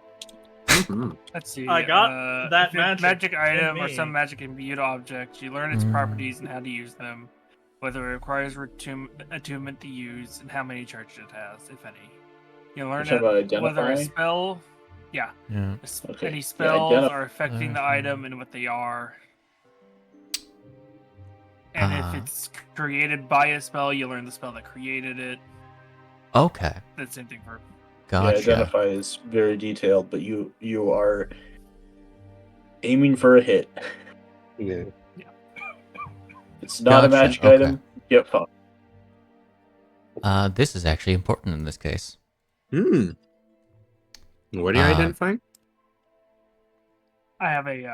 Mhm. Let's see. I got that if a magic item in or me. some magic imbued object. You learn its properties and how to use them, whether it requires attunement to use, and how many charges it has, if any. You learn You're talking about whether a identify? spell, Yeah. Okay. any Yeah, spells identify. are affecting the item and what they are. And if it's created by a spell, you learn the spell that created it. Okay. The same thing for. Gotcha. Yeah, identify is very detailed, but you are aiming for a hit. Yeah. It's not a Gotcha, magic okay. item. Get fucked. This is actually important in this case. Hmm. What are you identifying? I have a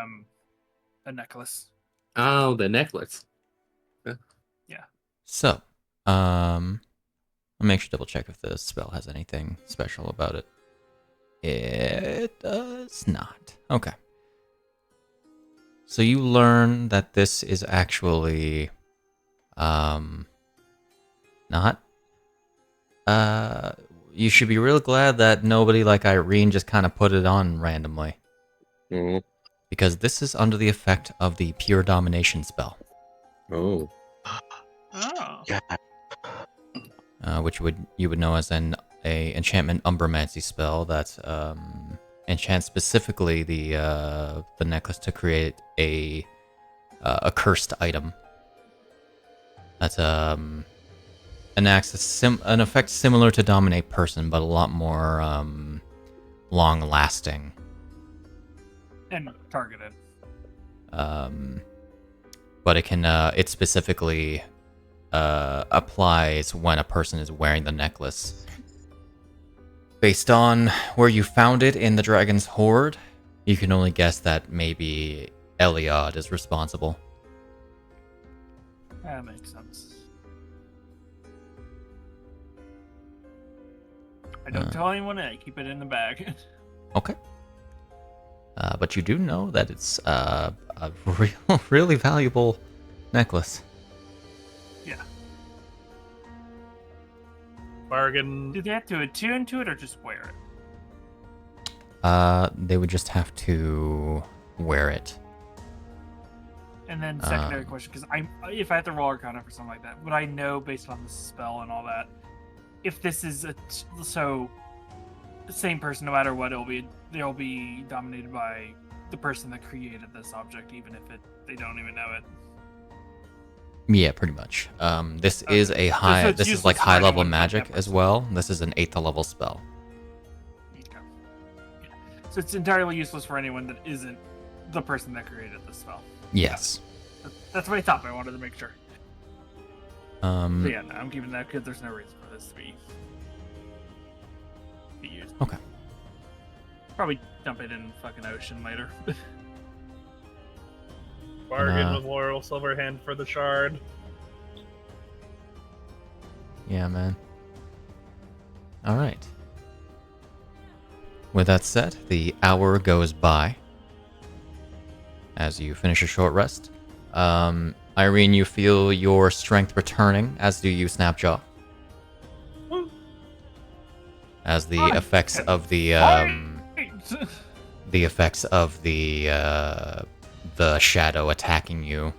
necklace. Oh, the necklace. So, I'll make sure to double check if the spell has anything special about it. It does not. Okay. So you learn that this is actually, not. You should be real glad that nobody like Irene just kind of put it on randomly. Oh. Because this is under the effect of the Pure Domination spell. Oh. Oh. Yeah. Which you would know as a enchantment umbromancy spell that enchants specifically the necklace to create a cursed item. That's an effect similar to Dominate Person, but a lot more long lasting. And targeted. But it specifically applies when a person is wearing the necklace. Based on where you found it in the Dragon's Hoard, you can only guess that maybe Eliod is responsible. That makes sense. I don't tell anyone, and I keep it in the bag. Okay. But you do know that it's a really valuable necklace. Yeah. Bargain. Do they have to attune to it or just wear it? They would just have to wear it. And then secondary question, because if I have to roll Arcana for something like that, would I know based on the spell and all that, if this is so the same person, no matter what, they'll be dominated by the person that created this object, even if they don't even know it. Yeah, pretty much. This is a high. So it's this is useless like for high level anyone but magic that as person. well. This is an 8th level spell. Okay. Yeah. So it's entirely useless for anyone that isn't the person that created the spell. Yes. That's what I thought, but I wanted to make sure. So yeah, no, I'm keeping that because there's no reason for this to be used. Okay. Probably dump it in the fucking ocean later. Bargain with Laurel Silverhand for the shard. Yeah, man. Alright. With that said, the hour goes by as you finish a short rest. Irene, you feel your strength returning, as do you, Snapjaw. As the effects of the shadow attacking you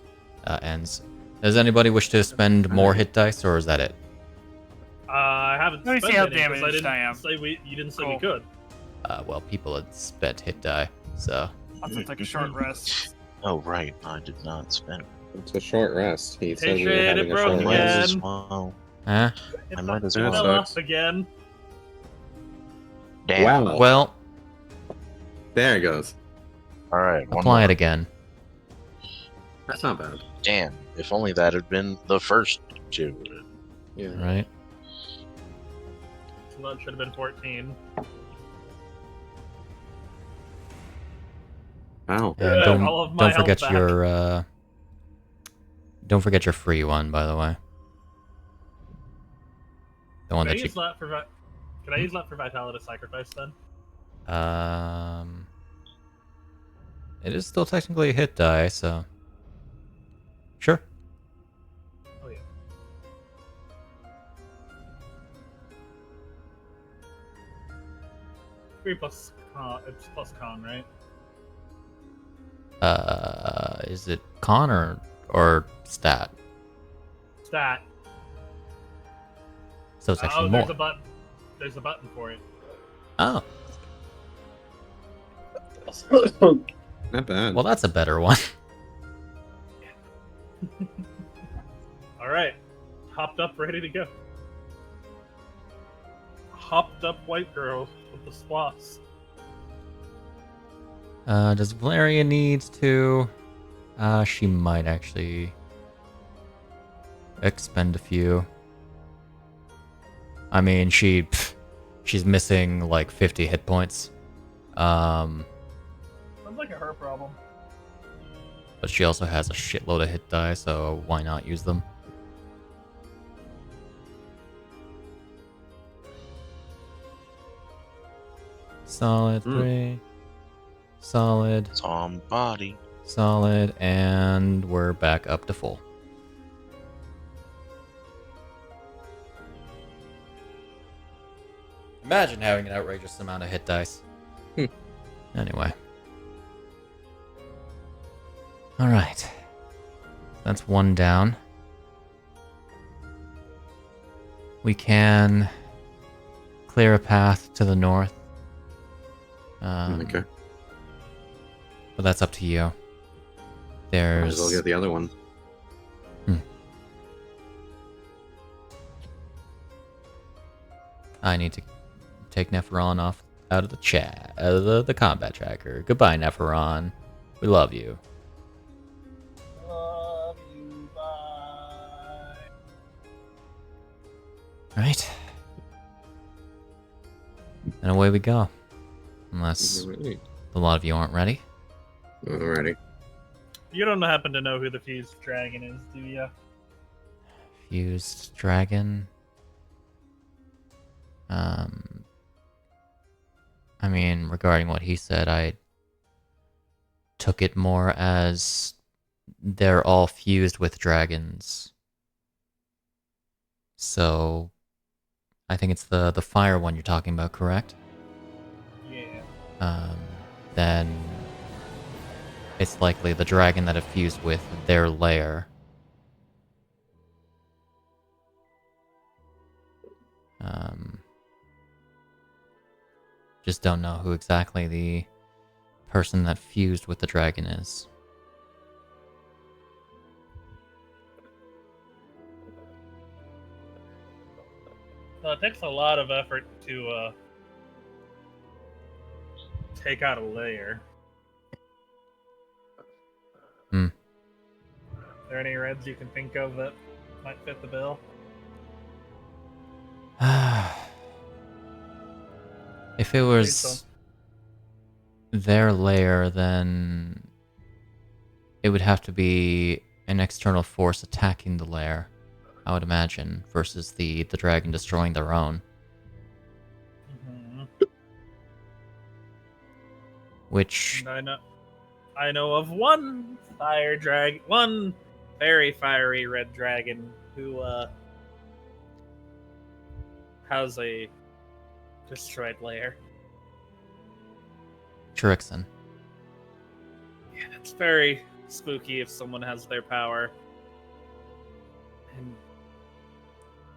ends. Does anybody wish to spend more hit dice, or is that it? I haven't Let me spent see how any 'cause I damaged didn't I am. say you didn't say we Cool. could. Well, people had spent hit die, so... I'll just take a short rest. Oh right, I did not spend. It's a short rest. He said we were shit, having it a broke short Might again. rest. as well. Huh? It I might as That well. fell sucks. off again. Damn. Wow. Well, There it goes. All right. One apply more. it again. That's not bad. Damn. If only that had been the first two. Yeah. Right? So that should have been 14. Wow. And All of my don't forget health back. your don't forget your free one, by the way. The one Can I that use that for Can I use that for Vitality Sacrifice then? it is still technically a hit die, so sure. Oh yeah. Three plus it's plus con, right? Is it con or stat? Stat. So it's actually Oh, more. there's a button. There's a button for it. Oh, Not bad. well, that's a better one. All right, hopped up, ready to go. Hopped up white girl with the swaths. Does Valeria need to? She might actually expend a few. I mean, she's missing like 50 hit points. Sounds like a her problem. But she also has a shitload of hit die, so why not use them? Solid 3. Solid. Somebody. Solid. And we're back up to full. Imagine having an outrageous amount of hit dice. Anyway. Alright. That's one down. We can clear a path to the north. Okay. But that's up to you. Might There's... as well get the other one. I need to take Nephiron out of the chat, out of the combat tracker. Goodbye, Nephiron. We love you. Love you, bye. Right. And away we go. Unless Alright. a lot of you aren't ready. Alrighty. You don't happen to know who the fused dragon is, do you? Fused dragon. I mean, regarding what he said, I took it more as they're all fused with dragons. So, I think it's the fire one you're talking about, correct? Yeah. Then it's likely the dragon that it fused with their lair. Just don't know who exactly the person that fused with the dragon is. Well, it takes a lot of effort to take out a layer. Hmm. Are there any reds you can think of that might fit the bill? If it was their lair, then it would have to be an external force attacking the lair. I would imagine, versus the dragon destroying their own. Mhm. Which, And I know of one one very fiery red dragon who has a destroyed lair. Trixon. Yeah, it's very spooky if someone has their power. And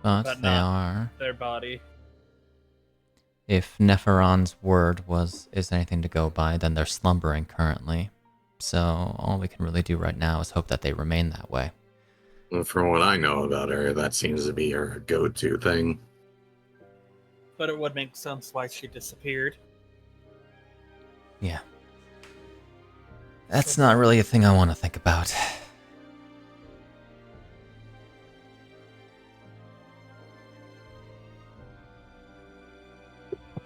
But But they not- are. their body. If Neferon's word is anything to go by, then they're slumbering currently. So all we can really do right now is hope that they remain that way. Well, from what I know about her, that seems to be her go-to thing. But it would make sense why she disappeared. Yeah. That's not really a thing I want to think about.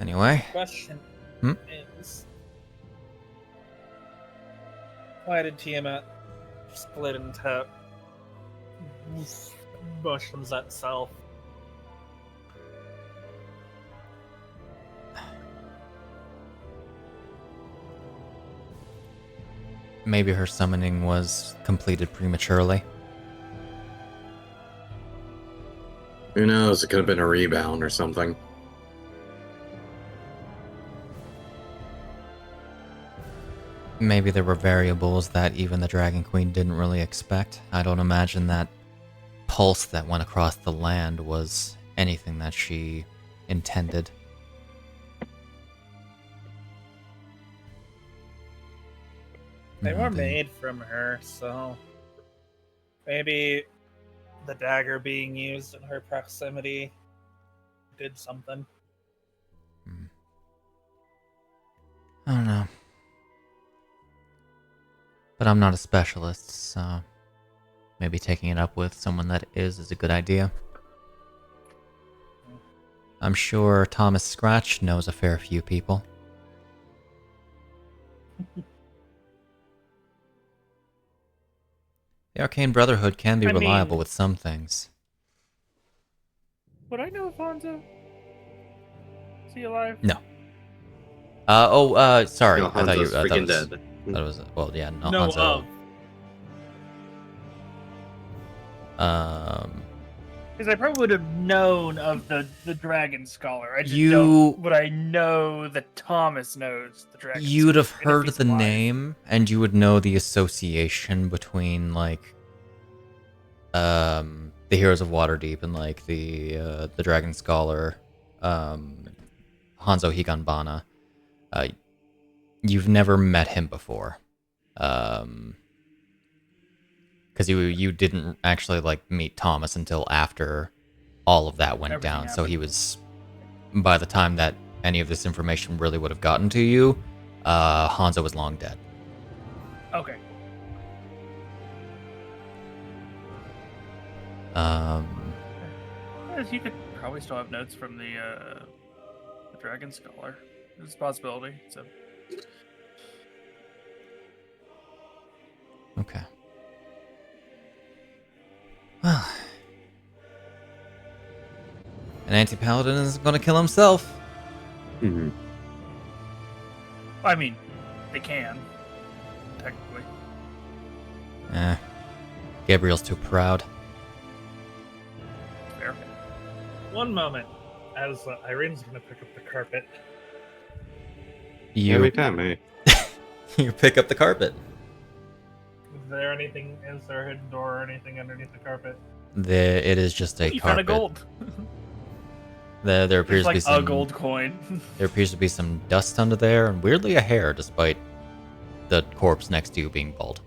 Anyway. Question Hmm? is, why did Tiamat split into mushrooms itself? Maybe her summoning was completed prematurely. Who knows? It could have been a rebound or something. Maybe there were variables that even the Dragon Queen didn't really expect. I don't imagine that pulse that went across the land was anything that she intended. They No, were made from her, so maybe the dagger being used in her proximity did something. I don't know. But I'm not a specialist, so maybe taking it up with someone that is a good idea. I'm sure Thomas Scratch knows a fair few people. The Arcane Brotherhood can be I reliable mean- with some things. Would I know Fonzo? Is he alive? No. Sorry. No, I thought you. Hanzo's I thought freaking it was, dead. thought it was. Well, yeah, no, No, Hanzo. Because I probably would have known of the Dragon Scholar. I just You- don't. Would I know that Thomas knows the Dragon You'd have Scholar, and if heard he's the alive. name, and you would know the association between like, the Heroes of Waterdeep and like the Dragon Scholar, Hanzo Higanbana. You've never met him before, because you didn't actually like meet Thomas until after all of that went Everything down. So happened. he was, by the time that any of this information really would have gotten to you, Hanzo was long dead. Okay. Yes, you could probably still have notes from the Dragon Scholar. There's a possibility. So Okay. Well, an anti-paladin is gonna kill himself. Mhm. I mean, they can technically. Gabriel's too proud. Fair. One moment, as Irene's gonna pick up the carpet. You Every time, eh? you pick up the carpet. Is there anything? Is there a hidden door or anything underneath the carpet? It is just a You found a carpet. gold. There appears There's to like be a some gold coin. There appears to be some dust under there, and weirdly a hair, despite the corpse next to you being bald.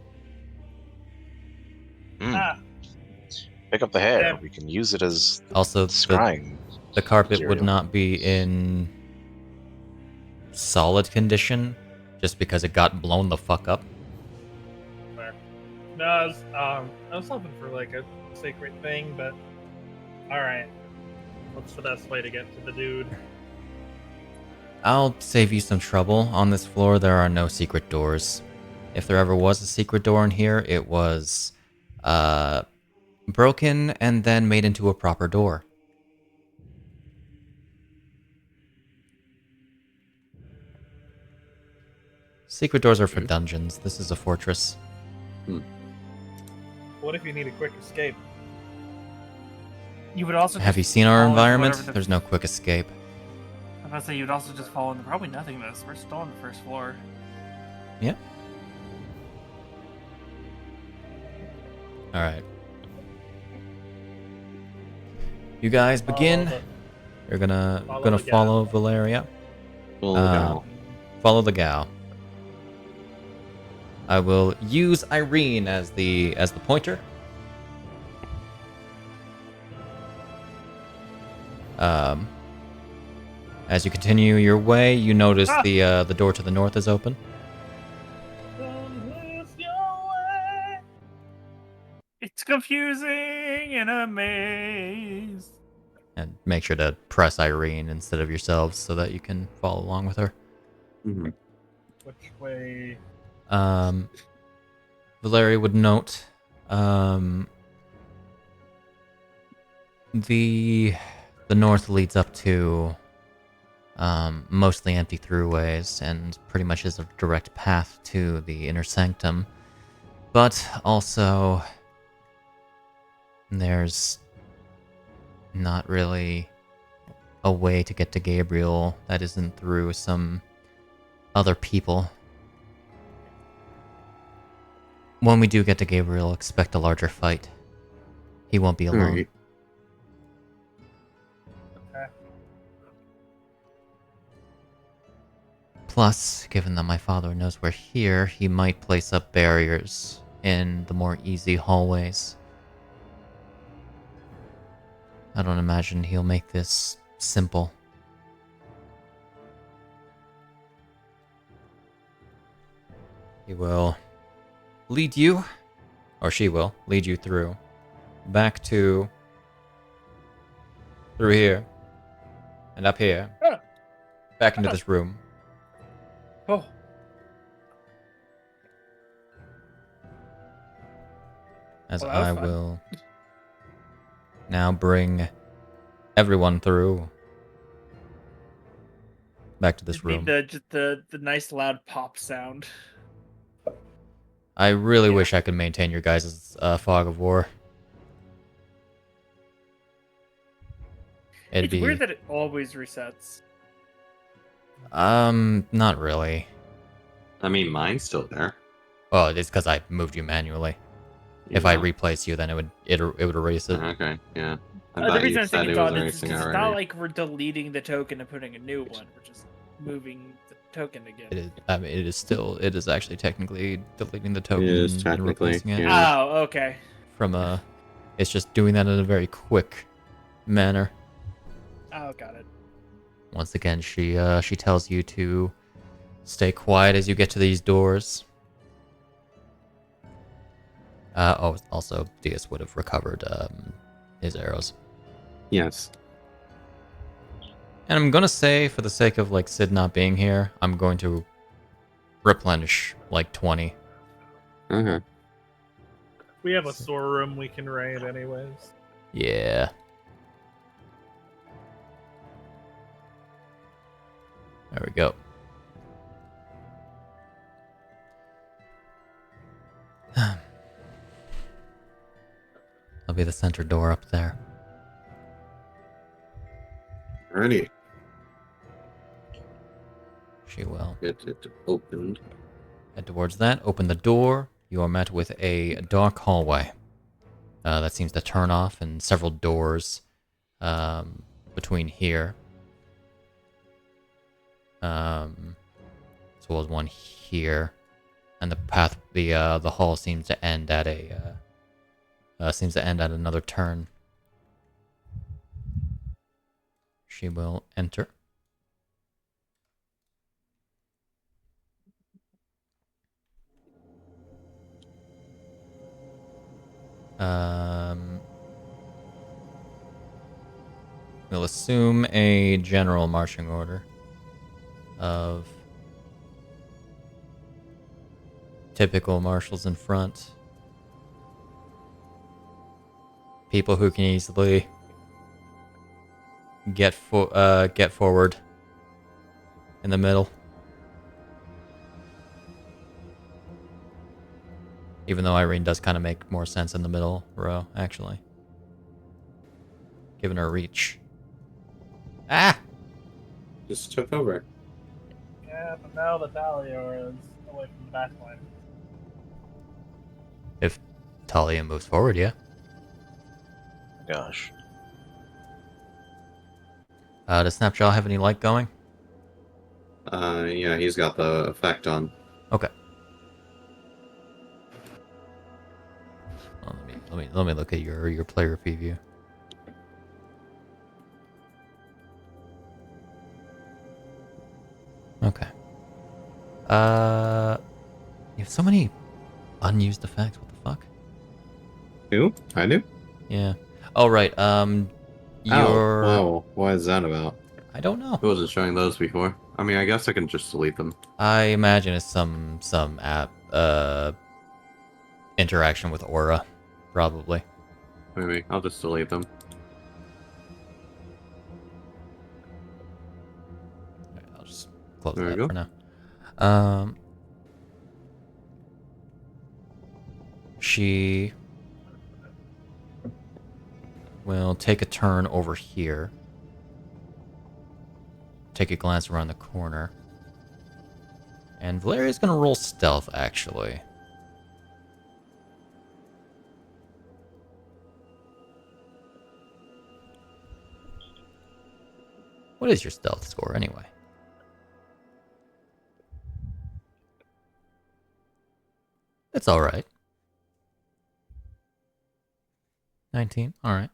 Ah, Pick up the hair. Yeah. We can use it as Also, scrying. the carpet would material. not be in solid condition, just because it got blown the fuck up. fair. No, I was hoping for like a sacred thing, but all right. What's the best way to get to the dude? I'll save you some trouble. On this floor, there are no secret doors. If there ever was a secret door in here, it was broken and then made into a proper door. Secret doors are for dungeons. This is a fortress. What if you need a quick escape? You would also Have you just seen our fall into environment? whatever the- There's no quick escape. I'm about to say you'd also just fall into probably nothingness. We're still on the first floor. Yeah. Alright. You guys begin. You're gonna follow the gal. follow Valeria. Well, Uh, Follow the gal. I will use Irene as the pointer. As you continue your way, you notice the door to the north is open. Don't lose your way. It's confusing and a maze. And make sure to press Irene instead of yourselves so that you can follow along with her. mhm. Which way? Valeria would note, the north leads up to, mostly empty throughways and pretty much is a direct path to the inner sanctum. But also, there's not really a way to get to Gabriel that isn't through some other people. When we do get to Gabriel, expect a larger fight. He won't be alone. Alright. Plus, given that my father knows we're here, he might place up barriers in the more easy hallways. I don't imagine he'll make this simple. He will lead you, or she will lead you through, back to, through here, and up here, back into this room. Oh, As Well, that was I fun. will now bring everyone through back to this just need room. the nice loud pop sound. I really wish I could maintain your guys' fog of war. It'd It's be weird that it always resets. not really. I mean, mine's still there. Oh, it's because I moved you manually. If I Yeah. replace you, then it would erase it. Okay, yeah. I The thought reason you I said think it it's was odd is erasing because it's already. not like we're deleting the token and putting a new one. We're just moving the token again. It is. I mean, it is actually technically deleting the token is and technically, replacing it yeah. Oh, okay. from a. It's just doing that in a very quick manner. Oh, got it. Once again, she tells you to stay quiet as you get to these doors. Also, Diaz would have recovered his arrows. Yes. And I'm gonna say, for the sake of like Sid not being here, I'm going to replenish like 20. Okay. We have a storeroom we can raid, anyways. Yeah. There we go. That'll be the center door up there. Ready. She will Get it opened. head towards that. Open the door. You are met with a dark hallway that seems to turn off, and several doors between here. As well as one here, and the path, the hall seems to end at another turn. She will enter. We'll assume a general marching order of typical marshals in front. people who can easily get forward in the middle. Even though Irene does kind of make more sense in the middle row, actually. Given her reach. Ah! Just took over. Yeah, but now the Talia is away from the back line. If Talia moves forward, yeah. Gosh. Does Snapjaw have any light going? Yeah, he's got the effect on. Okay. Well, let me look at your player preview. Okay. You have so many unused effects. What the fuck? Who? I do? Yeah. Oh right. Your. Oh, what is that about? I don't know. I wasn't showing those before. I mean, I guess I can just delete them. I imagine it's some app interaction with Aura, probably. Maybe I'll just delete them. Okay, I'll just close There we that go. for now. She will take a turn over here. Take a glance around the corner. And Valeria's gonna roll stealth, actually. What is your stealth score, anyway? It's alright. 19, alright.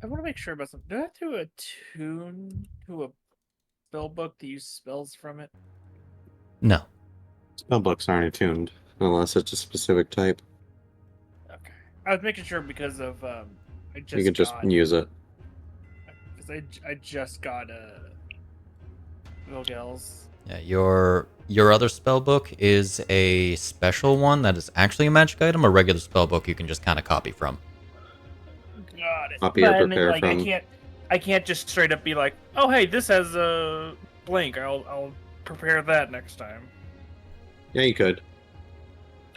I want to make sure about something. Do I have to attune to a spell book to use spells from it? No. Spellbooks aren't attuned unless it's a specific type. Okay. I was making sure because of I just You can just got, use it. because I just got Vilgels. Yeah, your other spell book is a special one that is actually a magic item. A regular spell book you can just kind of copy from. Got it. Copy or But, prepare like, from. I can't just straight up be like, oh hey, this has a blank. I'll prepare that next time. Yeah, you could.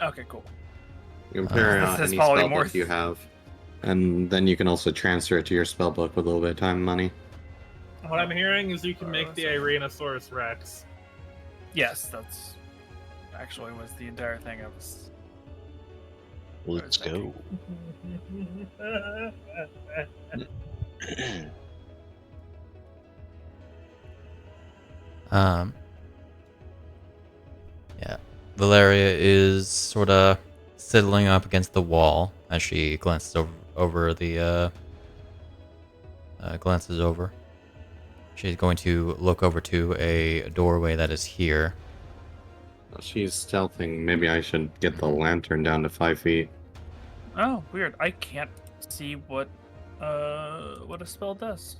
Okay, cool. You can pair This out is any polymorph. spellbook you have. And then you can also transfer it to your spellbook with a little bit of time and money. What I'm hearing is you can make the Irenosaurus Rex. Yes, that's actually was the entire thing I was. Let's go. Yeah. Valeria is sort of sidling up against the wall as she glances over the glances over. She's going to look over to a doorway that is here. She's stealthing. Maybe I should get the lantern down to 5 feet. Oh, weird. I can't see what a spell does.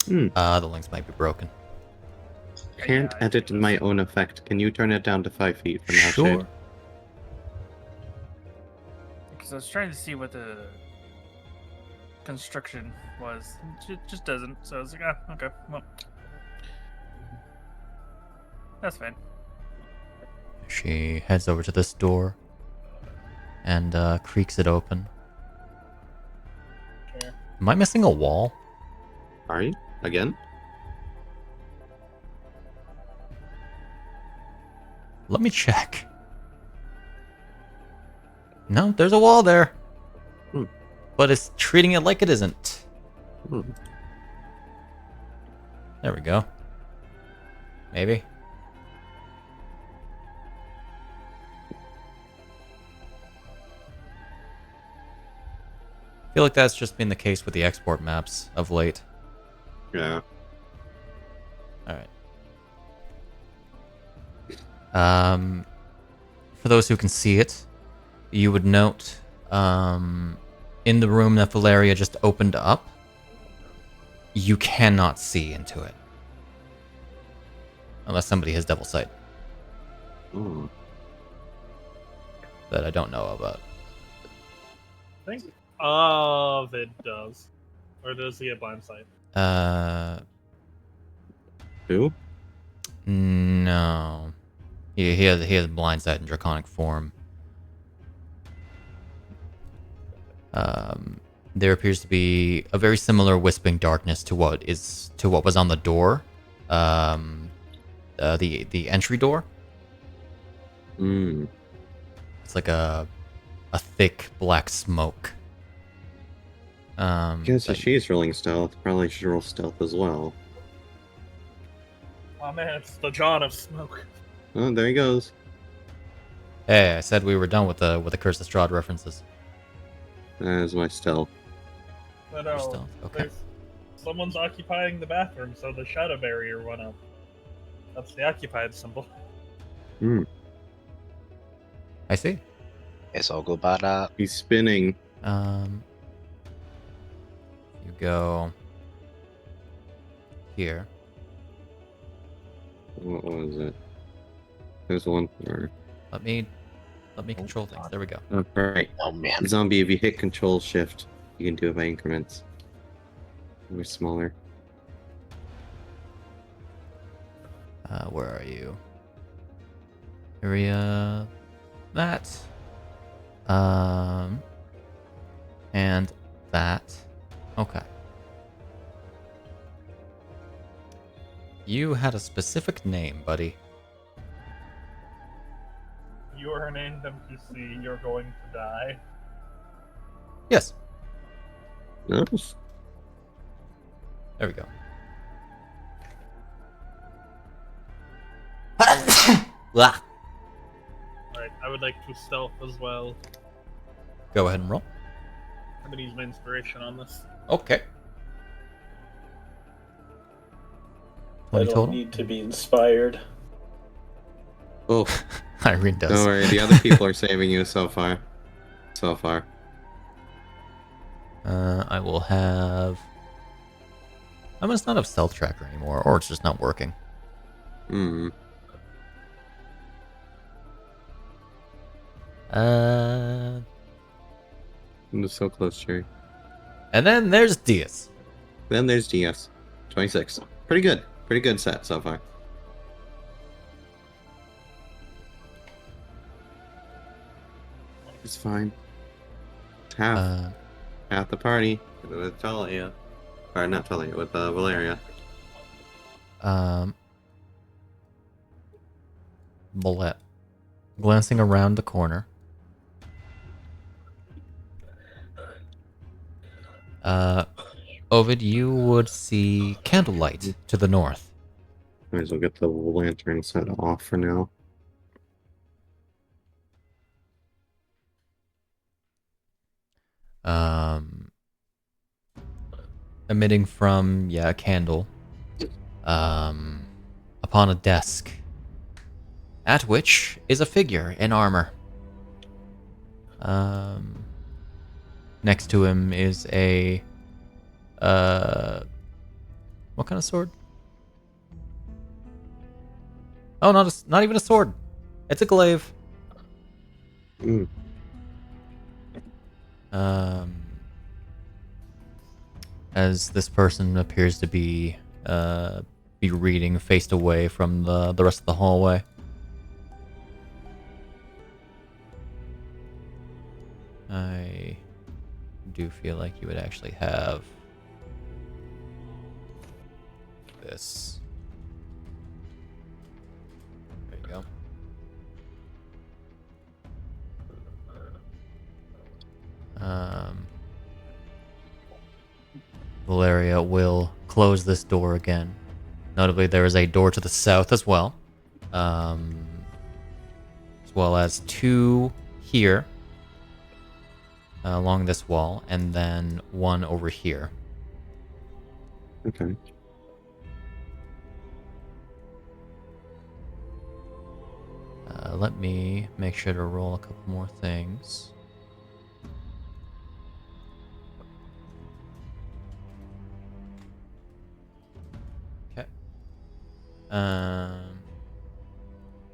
The links might be broken. Can't Yeah, edit my own effect. Can you turn it down to 5 feet from now, Shade? Because I was trying to see what the construction was. It just doesn't. So I was like, ah, okay, well, that's fine. She heads over to this door and creaks it open. Okay. Am I missing a wall? Are you? Again? Let me check. No, there's a wall there. Hmm. But it's treating it like it isn't. Hmm. There we go. Maybe. I feel like that's just been the case with the export maps of late. Yeah. Alright. For those who can see it, you would note in the room that Valeria just opened up, you cannot see into it. Unless somebody has double sight. Ooh. That I don't know about. think Ovid does. Or does he have blind sight? Who? No. He has blindsight and draconic form. There appears to be a very similar wisping darkness to what was on the door. The entry door. It's like a thick black smoke. Guess but- if she's rolling stealth, probably should roll stealth as well. Oh man, it's the John of Smoke. Oh, there he goes. Hey, I said we were done with the Curse of Strahd references. That is my stealth. But You're no, stealth, okay. someone's occupying the bathroom, so the shadow barrier went up. That's the occupied symbol. I see. It's all go bada. He's spinning. You go here. What was it? There's one for. Let me control things. There we go. Oh, right. Oh man. Zombie, if you hit Control Shift, you can do it by increments. We're smaller. Where are you? Area that. And that. Okay. You had a specific name, buddy. You are named NPC, you're going to die. Yes. Nice. There we go. Blah. Alright, I would like to stealth as well. Go ahead and roll. I'm gonna use my inspiration on this. Okay. I 20 don't total? need to be inspired. Oh, Irene does. don't worry. The other people are saving you so far. So far. I will have... I must not have Stealth Tracker anymore, or it's just not working. I'm just so close, Cherry. And then there's Diaz. Then there's DS. 26. Pretty good. Pretty good set so far. It's fine. It's half. Half the party. With Talia. Or not Talia, with Valeria. Bullet. Glancing around the corner. Ovid, you would see candlelight to the north. Might as well get the lantern set off for now. Emitting from, a candle. Upon a desk. At which is a figure in armor. Next to him is a... what kind of sword? Oh, not even a sword. It's a glaive. As this person appears to be reading, faced away from the rest of the hallway. I do feel like you would actually have this. There you go. Valeria will close this door again. Notably, there is a door to the south as well. As well as two here. Along this wall, and then one over here. Okay. Let me make sure to roll a couple more things. Okay.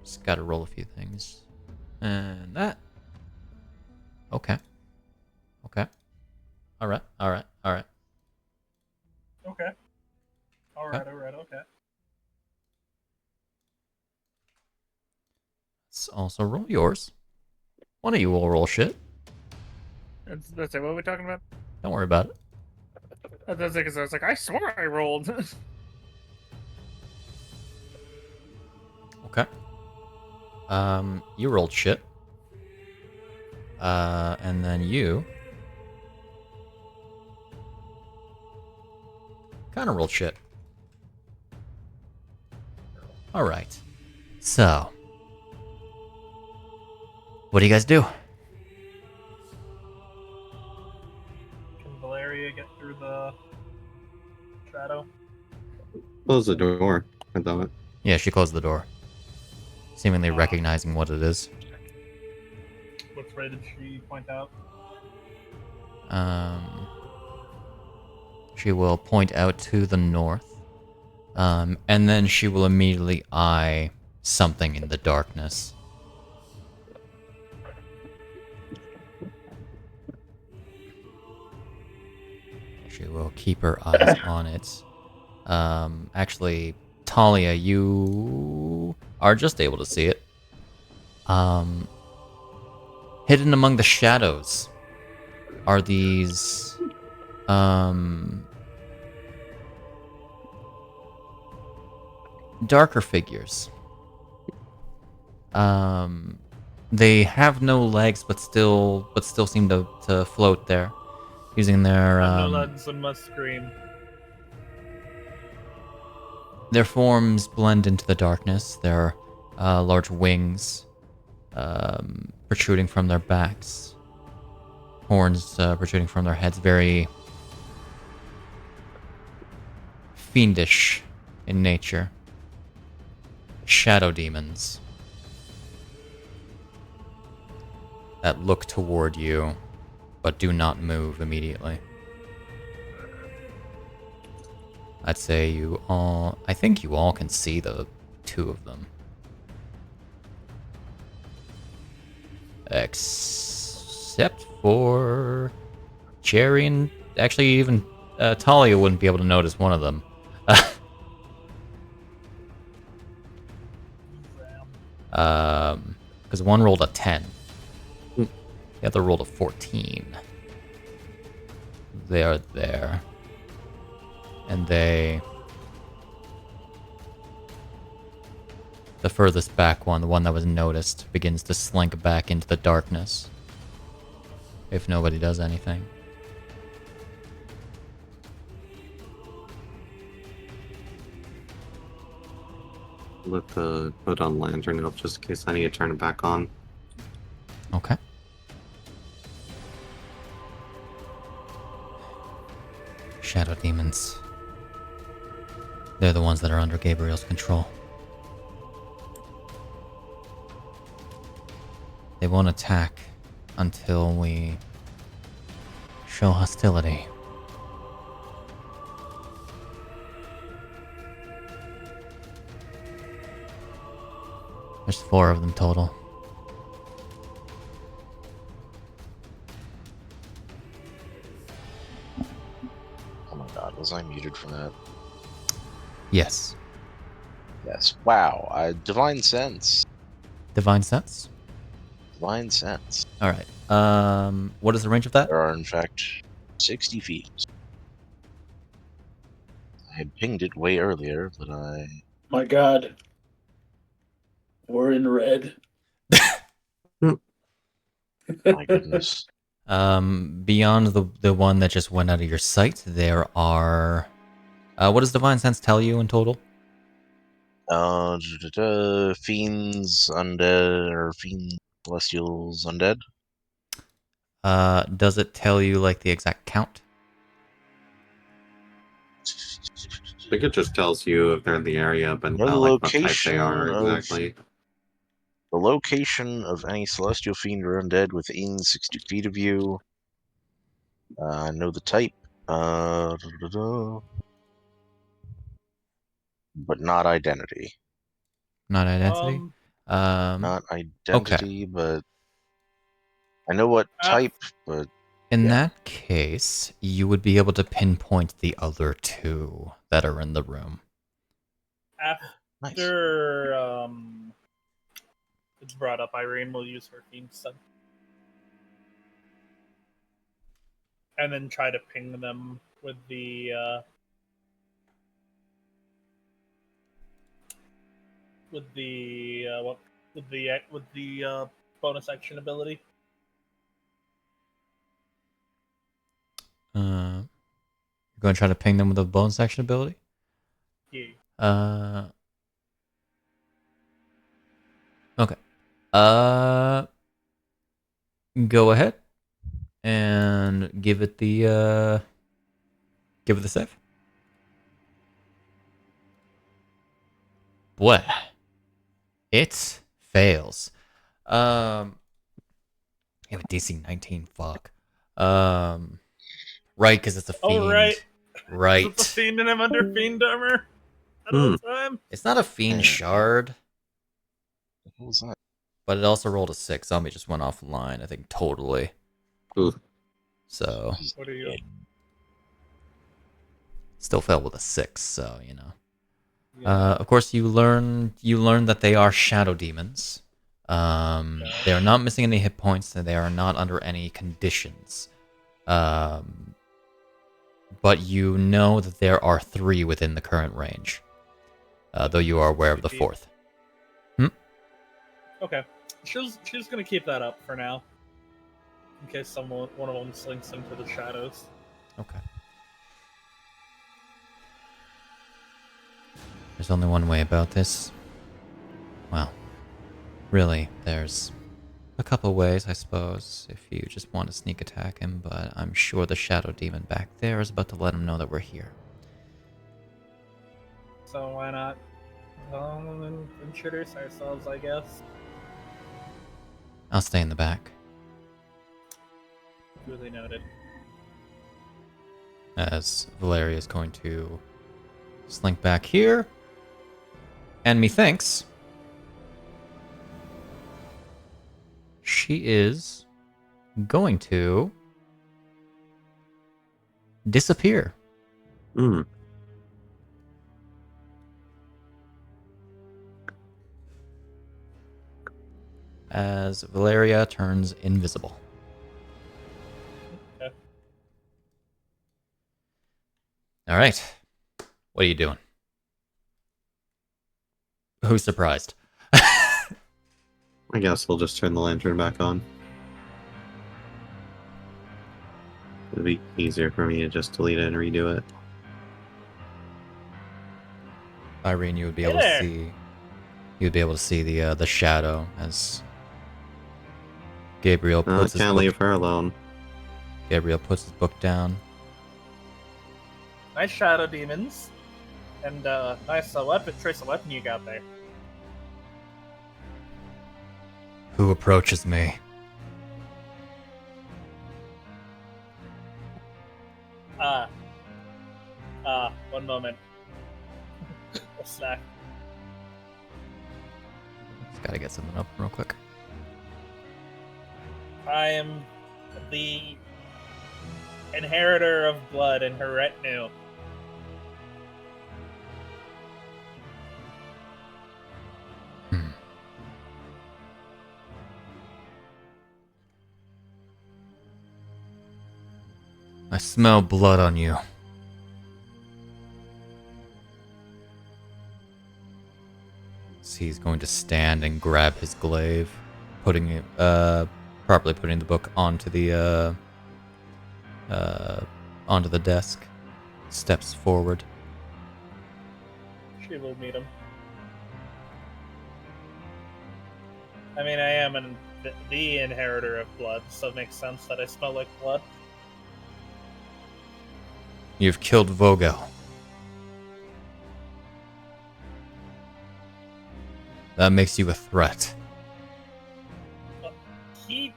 Just gotta roll a few things. And that. Okay. Okay. All right. Okay. All right. Okay. Let's also roll yours. One of you will roll shit. That's it. What are we talking about? Don't worry about it. That's because I was like, I swore I rolled. Okay. You rolled shit. And then you kind of rolled shit. All right. So, what do you guys do? Can Valeria get through the shadow? Close the door. I thought. Yeah, she closed the door, seemingly recognizing what it is. Which way did she point out? She will point out to the north, and then she will immediately eye something in the darkness. She will keep her eyes on it. Actually, Talia, you are just able to see it. Hidden among the shadows are these darker figures. They have no legs, but still seem to float there, using their No legs and must scream. their forms blend into the darkness. Their large wings protruding from their backs, horns protruding from their heads, very fiendish in nature. Shadow demons that look toward you, but do not move immediately. I'd say I think you all can see the two of them. Except for Cherry and actually even Talia wouldn't be able to notice one of them. Because one rolled a 10. The other rolled a 14. They are there. And the furthest back one, the one that was noticed, begins to slink back into the darkness. If nobody does anything. Let the put on lantern up just in case I need to turn it back on. Okay. Shadow demons. They're the ones that are under Gabriel's control. They won't attack until we show hostility. There's 4 of them total. Oh my god, was I muted for that? Yes. Yes. Wow. Divine Sense. Divine Sense? Divine Sense. Alright. What is the range of that? There are, in fact, 60 feet. I had pinged it way earlier, but I... My god. We're in red. My goodness. Beyond the one that just went out of your sight, there are... what does Divine Sense tell you in total? Fiends, undead, or fiends, celestials, undead? Does it tell you, like, the exact count? I think it just tells you if they're in the area, but No, not the like what type they location are of- exactly. The location of any celestial fiend or undead within 60 feet of you. Know the type. But not identity. Not identity? Not identity, but I know what type, but In that case, you would be able to pinpoint the other two that are in the room. Nice. After it's brought up, Irene will use her theme stun. And then try to ping them with the bonus action ability. You're going to try to ping them with a bonus action ability? Yeah. Okay. Go ahead and give it the save. Boy, it fails. You have a DC 19. Fuck. Right, because it's a fiend. Oh, right. Right. It's a fiend, and I'm under fiend armor at all time. It's not a fiend Yeah. shard, What was that? but it also rolled a 6. Zombie just went offline, I think, totally. Ooh. So, What are you? still fell with a 6, so, you know. Yeah. Of course, you learn that they are shadow demons. They are not missing any hit points, and they are not under any conditions. But you know that there are 3 within the current range, though you are aware of the 4th. Okay. She's gonna keep that up for now, in case one of them slinks into the shadows. Okay. There's only one way about this. Well, really, there's a couple ways, I suppose, if you just want to sneak attack him, but I'm sure the shadow demon back there is about to let him know that we're here. So why not introduce ourselves, I guess. I'll stay in the back. Duly noted. As Valeria is going to slink back here. And methinks she is going to disappear. As Valeria turns invisible. Okay. All right. What are you doing? Who's surprised? I guess we'll just turn the lantern back on. It'd be easier for me to just delete it and redo it. Irene, you would be able to see. You'd be able to see the shadow as Gabriel puts his Can't book. leave her alone. Gabriel puts his book down. Nice shadow demons, and nice trace of weapon you got there. Who approaches me? One moment. A snack. Just gotta get something up real quick. I am the inheritor of blood in her retinue. I smell blood on you. So he's going to stand and grab his glaive, putting it, properly putting the book onto the desk. Steps forward. She will meet him. I mean, I am the inheritor of blood, so it makes sense that I smell like blood. You've killed Vogel. That makes you a threat. He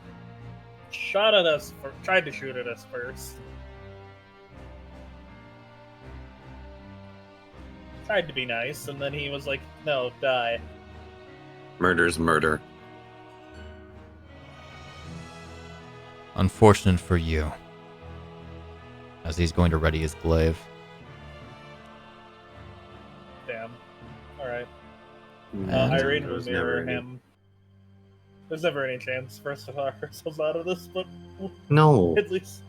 shot at us, tried to shoot at us first. Tried to be nice, and then he was like, no, die. Murder's murder. Unfortunate for you. as he's going to ready his glaive. Damn. Alright. Yeah, Irene there will was mirror never any- him. There's never any chance for us to talk ourselves out of this, but No. at least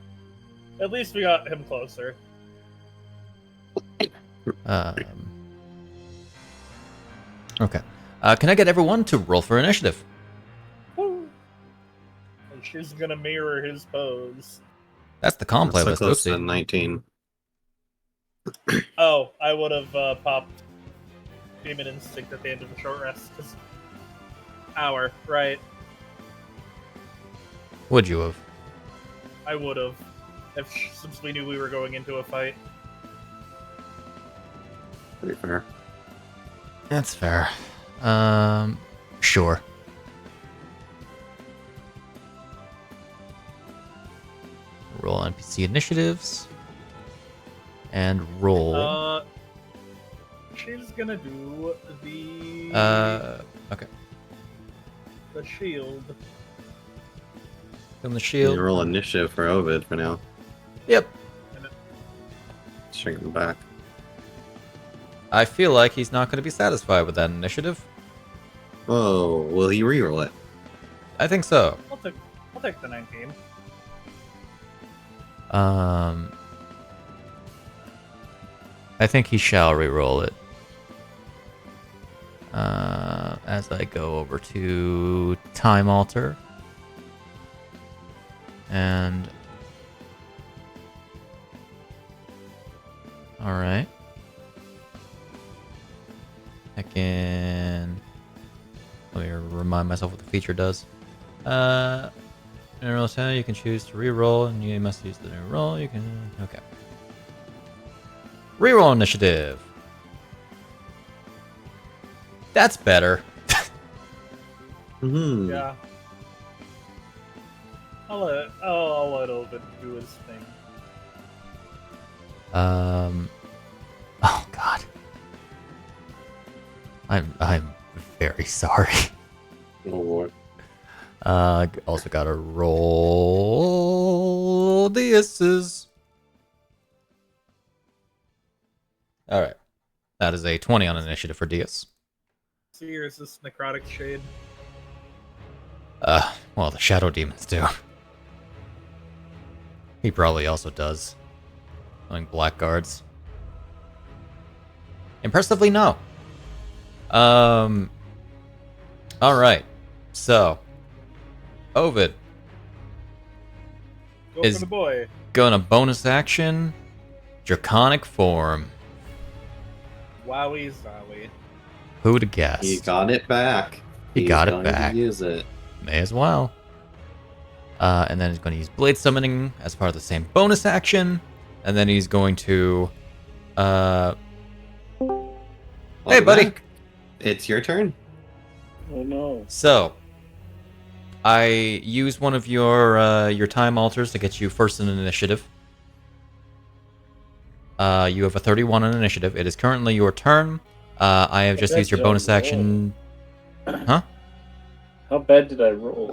we got him closer. Okay. Can I get everyone to roll for initiative? Woo! And she's gonna mirror his pose. That's the comp So playlist. close to Oopsie. 19. Oh, I would have popped Demon Instinct at the end of the short rest. Cause hour, right? Would you have? I would have, since we knew we were going into a fight. Pretty fair. That's fair. Sure. Roll NPC initiatives. And roll. She's gonna do the Okay. the shield. Give him the You shield. roll initiative for Ovid for now. Yep. Shrink him back. I feel like he's not going to be satisfied with that initiative. Oh, will he reroll it? I think so. I'll take the 19. I think he shall re-roll it. As I go over to Time Alter. And... Alright. I can... Let me remind myself what the feature does. General attack, you can choose to re-roll, and you must use the new roll. You can... Okay. Reroll initiative. That's better. Hmm. Yeah. I'll let Ovid do his thing. Oh God. I'm very sorry. Oh Lord. Also gotta roll the S's. Alright. That is a 20 on initiative for Diaz. See, or is this necrotic shade? Well, the Shadow Demons do. He probably also does. Knowing blackguards. Impressively, no. Alright. So. Ovid. Go Is- for the boy. Gonna bonus action. Draconic form. Wowie zowie. Who'd have guessed? He got it back. He He's got it going to back. Use it. May as well. And then he's going to use Blade Summoning as part of the same bonus action. And then he's going to... Hey, Welcome buddy. back. It's your turn. Oh no. So, I use one of your time alters to get you first in initiative. You have a 31 on initiative. It is currently your turn. I have just bad used your did I bonus action. Huh? How bad did I roll?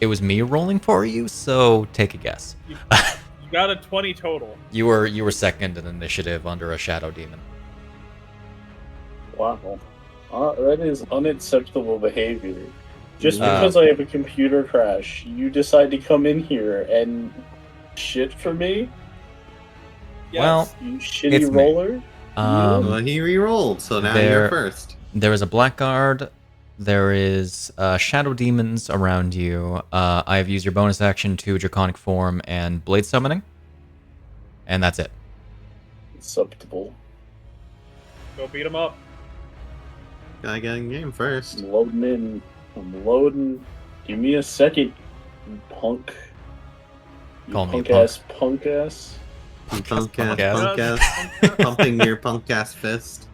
It was me rolling for you, so take a guess. You got a 20 total. You were second in initiative under a shadow demon. Wow. That is unacceptable behavior. Just Uh, because I have a computer crash, you decide to come in here and shit for me? Well, You shitty it's me. roller? Well, he re-rolled, so now There- you're first. There is a blackguard. There is shadow demons around you. I have used your bonus action to draconic form and blade summoning, and that's it. Acceptable. Go beat him up. Gotta get in game first. I'm loading in. I'm loading. Give me a second, you punk. You Call me a punk ass punk ass. Punk Punk ass, ass. punk ass, pumping your punk ass fist.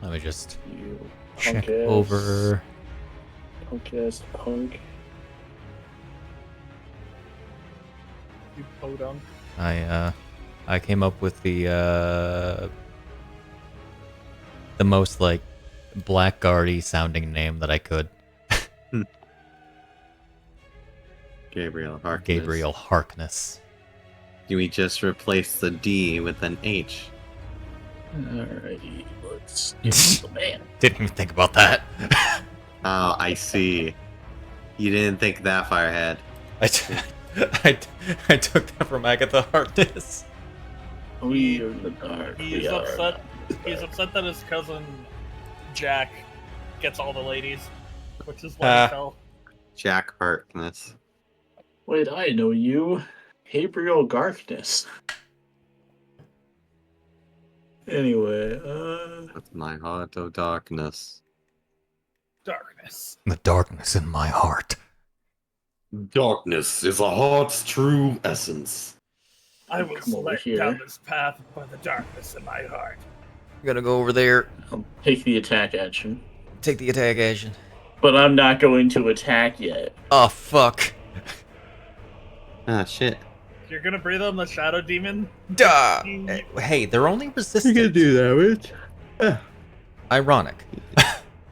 Let me just You check punk ass. over. Punk ass punk. You podunk. I came up with the most like blackguardy sounding name that I could. Gabriel Harkness. Gabriel Harkness. Do we just replace the D with an H? Alrighty, let's get the man. Didn't even think about that. Oh, I see. You didn't think that far ahead. I took that from Agatha Harkness. We are in the dark. He's we upset. Are... He's upset that his cousin Jack gets all the ladies, which is why he fell. Jack Harkness. Wait, I know you. Gabriel Garkness. Anyway, With my heart of darkness. Darkness. The darkness in my heart. Darkness is a heart's true essence. I was Come over led here. down this path by the darkness in my heart. I'm gonna go over there. I'll take the attack action. Take the attack action. But I'm not going to attack yet. Oh, fuck. Ah, shit. You're gonna breathe on the shadow demon? Duh. Hey, they're only resistant. do damage. Ironic.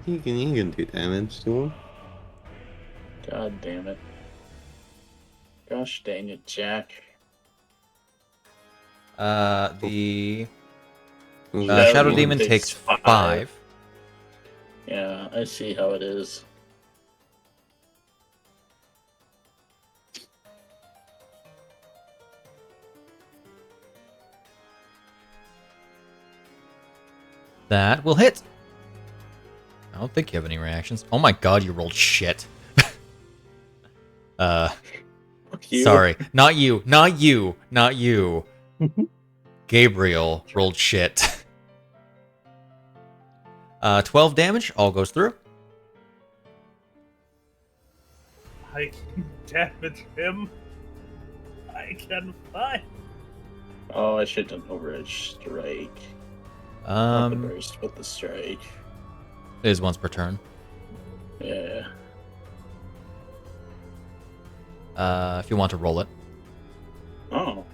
You can do damage to him. God damn it. Gosh dang it, Jack. The Shadow Shadow Demon Demon takes takes 5. 5. Yeah, I see how it is. That will hit. I don't think you have any reactions. Oh my god, you rolled shit. Fuck you. Sorry. Not you. Not you. Not you. Gabriel rolled shit. 12 damage. All goes through. I can damage him. I can fly. Oh, I should have done Overedge Strike. Not the It burst, but the strike. is once per turn. Yeah. If you want to roll it. Oh.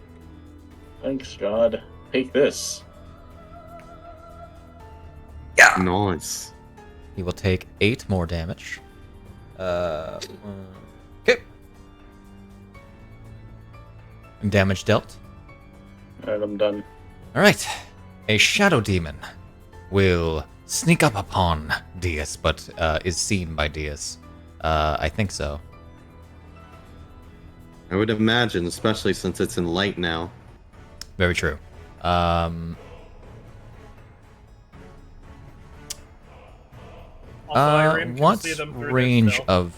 Thanks, God. Take this. Nice. He will take 8 more damage. Okay. Damage dealt. Alright, I'm done. Alright. A shadow demon will sneak up upon Diaz, but is seen by Diaz. I think so. I would imagine, especially since it's in light now. Very true. Also, Irene can What see them through their range stealth.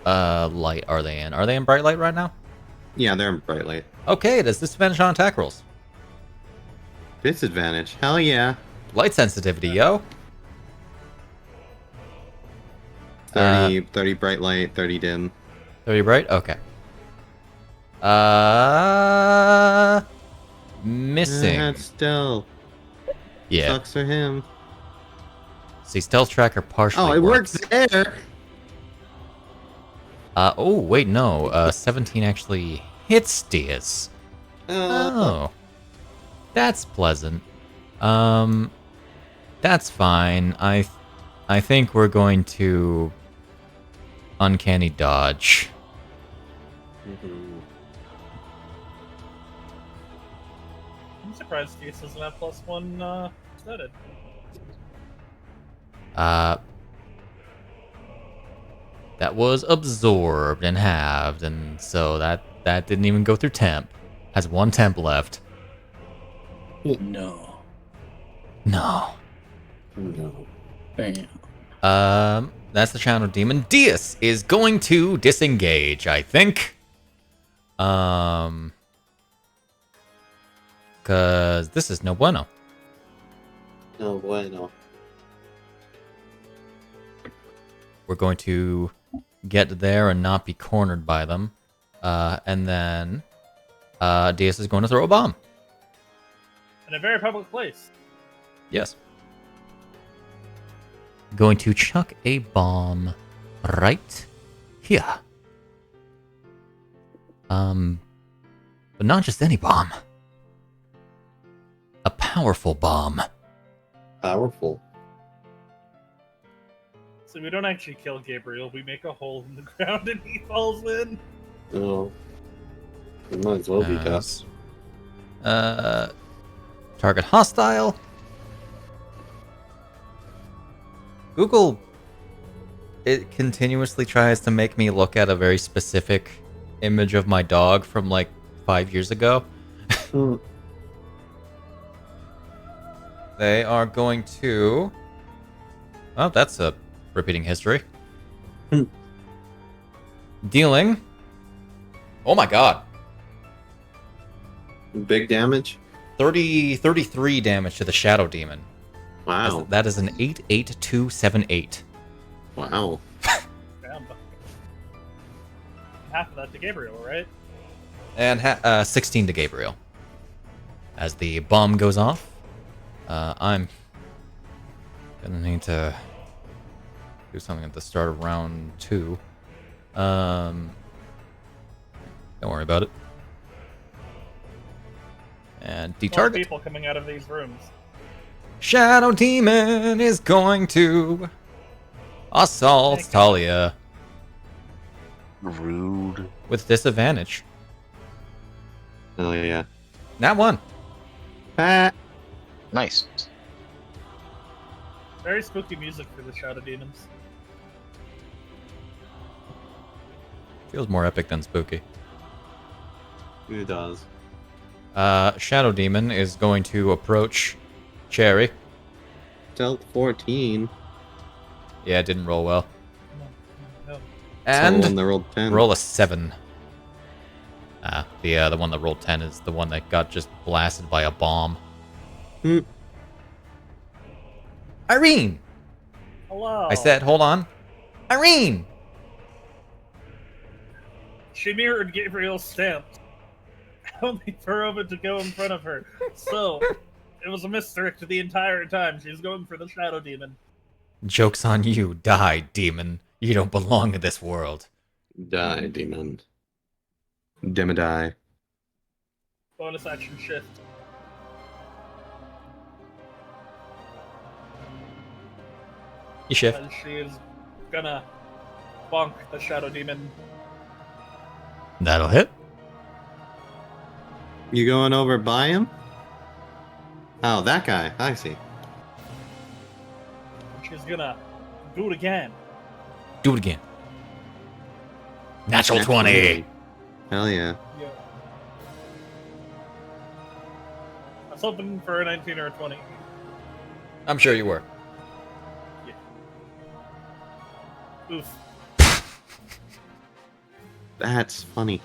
of light are they in? Are they in bright light right now? Yeah, they're in bright light. Okay, does this disadvantage on attack rolls? Disadvantage. Hell yeah. Light sensitivity, yo. 30 bright light, 30 dim. 30 bright? Okay. Missing. That's still. Yeah. Sucks for him. See, stealth tracker partially Oh, it works there. Oh, wait, no. 17 actually hits Diaz. Oh. That's pleasant. That's fine. I think we're going to uncanny dodge. I'm surprised Diaz doesn't have +1 studded. That was absorbed and halved, and so that didn't even go through temp. Has 1 temp left. No. No. No. Bam. That's the Shadow Demon. Diaz is going to disengage, I think. Cause this is no bueno. No bueno. We're going to get there and not be cornered by them. And then Diaz is going to throw a bomb. In a very public place. Yes. Going to chuck a bomb right here. But not just any bomb. A powerful bomb. Powerful. So we don't actually kill Gabriel, we make a hole in the ground and he falls in. Oh. It might as well be As- tough. Target hostile. Google, it continuously tries to make me look at a very specific image of my dog from like 5 years ago. Hmm. They are going to... Oh, that's a repeating history. Hmm. Dealing... Oh my god. Big damage? 33 damage to the Shadow Demon. Wow. That is an 88278. Wow. Damn. Half of that to Gabriel, right? And 16 to Gabriel. As the bomb goes off, I'm gonna need to do something at the start of round 2. Don't worry about it. And More detarget. people coming out of these rooms. Shadow Demon is going to assault Thank you. Talia Rude. with disadvantage. Oh, yeah. Nat 1. Ah. Nice. Very spooky music for the Shadow Demons. Feels more epic than spooky. It does. Shadow Demon is going to approach Cherry. Stealth 14. Yeah, it didn't roll well. No. And And the rolled 10. roll a 7. The one that rolled 10 is the one that got just blasted by a bomb. Hmm. Irene! Hello. I said, hold on. Irene! She mirrored Gabriel's stamp. Only for Rova to go in front of her. So, it was a misdirect the entire time. She's going for the Shadow Demon. Joke's on you. Die, demon. You don't belong in this world. Die, demon. Demodie. Bonus action shift. You shift. And she is gonna bonk the Shadow Demon. That'll hit. You going over by him? Oh, that guy. I see. She's gonna do it again. Do it again. Natural 20. Hell yeah. Yeah. I was hoping for a 19 or a 20. I'm sure you were. Oof. That's funny.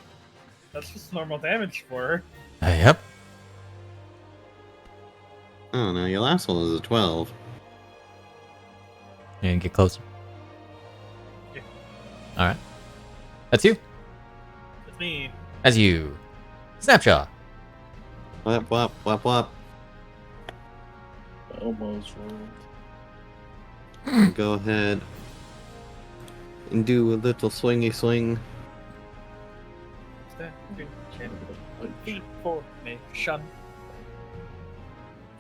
That's just normal damage for her. Yep. Oh no, your last one was a 12. And get closer. Yeah. Alright. That's you. It's me. As you. Snapshot. Whap, whap, whap, whap. Almost rolled. Go ahead and do a little swingy swing. Feet formation.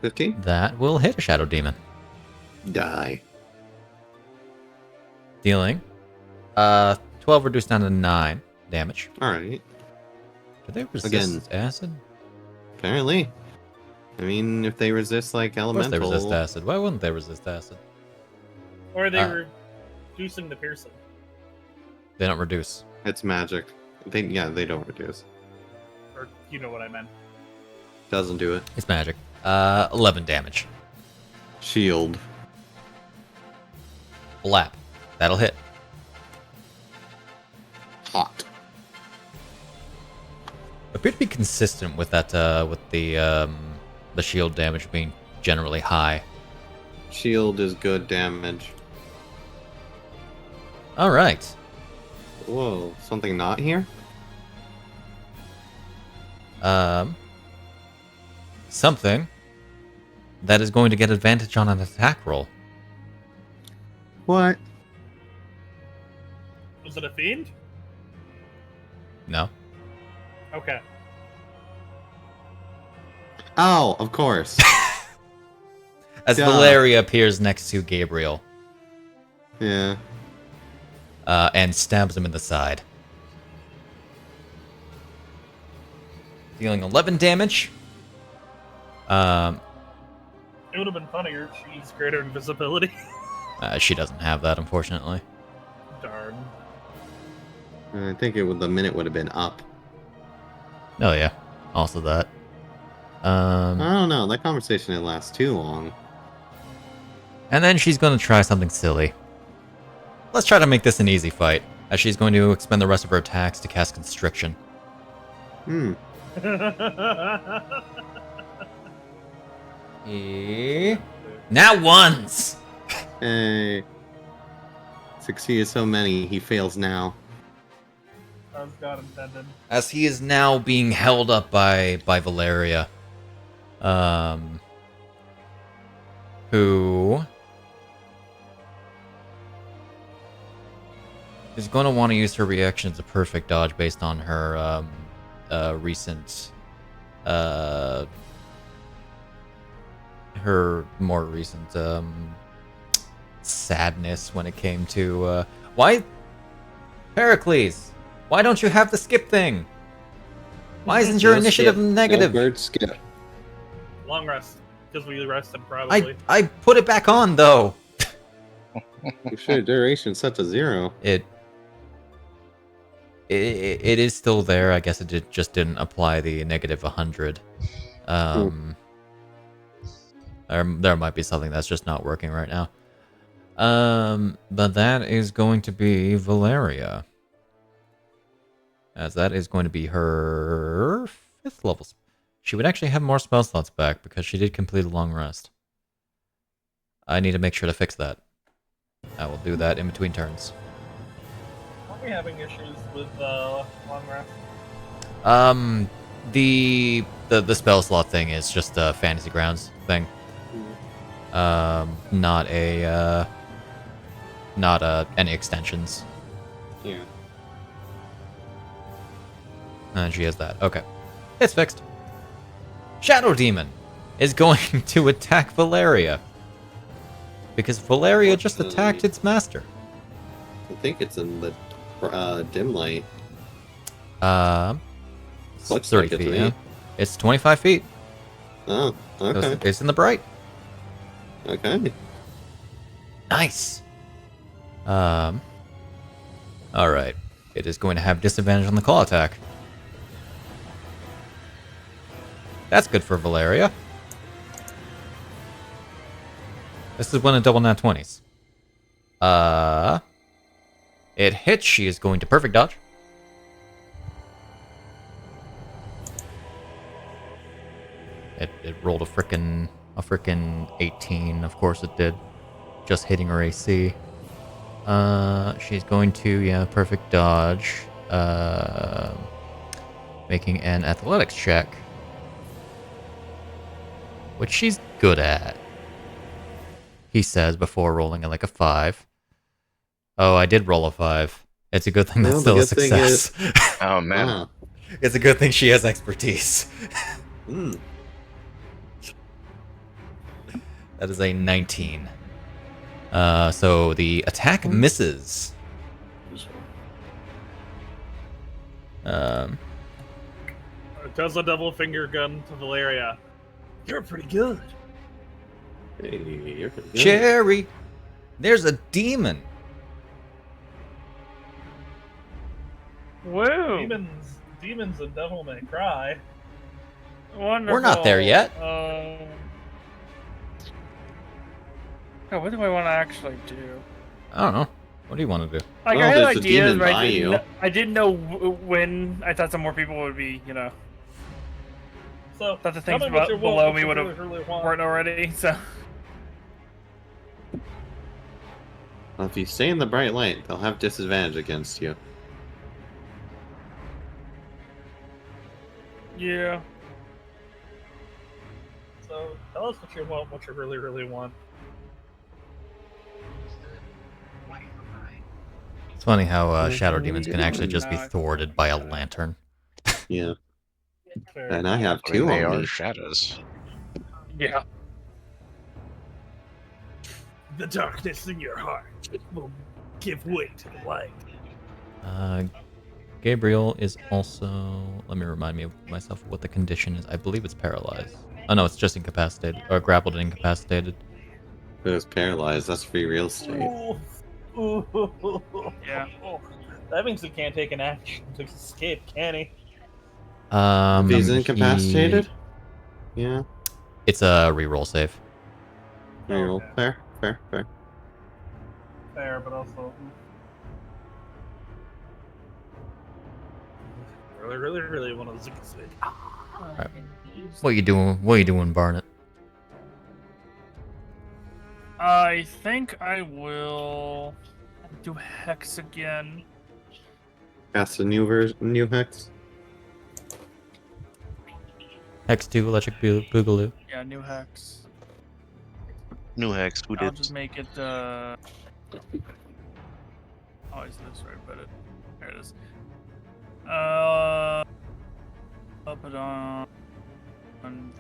15? That will hit a Shadow Demon. Die. Dealing 12 reduced down to 9 damage. Alright. Do they resist Again. acid? Apparently. I mean, if they resist like Of course elemental. they resist acid. Why wouldn't they resist acid? Or are they Ah. reducing the piercing? They don't reduce. It's magic. They don't reduce. Or you know what I meant. Doesn't do it. It's magic. 11 damage. Shield. Blap. That'll hit. Hot. Appear to be consistent with that. With the shield damage being generally high. Shield is good damage. All right. Whoa, something not here? Something that is going to get advantage on an attack roll. What? Was it a fiend? No. Okay. Oh, of course. As Duh. Valeria appears next to Gabriel, Yeah. and stabs him in the side. dealing 11 damage. It would have been funnier if she's greater invisibility. She doesn't have that, unfortunately. Darn. I think the minute would have been up. Oh yeah, also that. I don't know. That conversation didn't last too long. And then she's going to try something silly. Let's try to make this an easy fight, as she's going to expend the rest of her attacks to cast Constriction. Now ones! Hey. Succeeded so many, he fails now. As God intended. As he is now being held up by Valeria. Who is going to want to use her reaction as a perfect dodge based on her recent her more recent sadness when it came to why Pericles, why don't you have the skip thing? Why isn't your No initiative skip. negative? No bird skip. Long rest. Because we rested, probably. I put it back on though. You should duration set to 0. It is still there. I guess it just didn't apply the negative 100. There might be something that's just not working right now. But that is going to be Valeria. As that is going to be her 5th level. She would actually have more spell slots back because she did complete a long rest. I need to make sure to fix that. I will do that in between turns. Aren't we having issues with long rest? The spell slot thing is just a Fantasy Grounds thing. Not any extensions. Yeah. And she has that. Okay. It's fixed. Shadow Demon is going to attack Valeria. Because Valeria just attacked its master. I think it's in the dim light. It's Looks 30 like it to feet. me. Yeah. It's 25 feet. Oh, okay. It's in the bright. Okay. Nice. Alright. It is going to have disadvantage on the claw attack. That's good for Valeria. This is one of double nat 20s. It hits. She is going to perfect dodge. It rolled a frickin' 18. Of course it did. Just hitting her AC. She's going to, perfect dodge. Making an athletics check. Which she's good at. He says before rolling a 5. Oh, I did roll a 5. It's a good thing that's Well, still a the good thing success. Oh man. Ah. It's a good thing she has expertise. Hmm. That is a 19. So the attack misses. It does a double finger gun to Valeria. You're pretty good. Hey, you're pretty good. Cherry! There's a demon! Woo! Demons and Devil May Cry. Wonderful. We're not there yet. Oh, what do I want to actually do? I don't know. What do you want to do? Like, Well, I had there's a ideas, demon but by you. I didn't know when. I thought some more people would be, So, Thought the tell things me what you below want, what me you would've really want. weren't already. So Well, if you stay in the bright light, they'll have disadvantage against you. yeah. So, tell us what you want, what you really, really want. It's funny how shadow demons can actually just be No, I- thwarted by a lantern. Yeah. Fair. And I have I mean, 2 they on are me. shadows. Yeah. The darkness in your heart will give way to the light. Gabriel is also. Let me remind me of myself of what the condition is. I believe it's paralyzed. Oh no, it's just incapacitated or grappled and incapacitated. If it was paralyzed, that's free real estate. Yeah. That means he can't take an action to escape, can he? If he's incapacitated? Yeah. It's a reroll save. Reroll. Okay. Fair, fair, fair. Fair, but also. Really one of those things. Right. What you doing? What you doing, Barnett? I think I will do Hex again. Cast a new version, new hex. Hex 2, Electric Boogaloo. Yeah, new Hex. New hex. Who I'll did? just make it, always this right, but there it is. I'll put on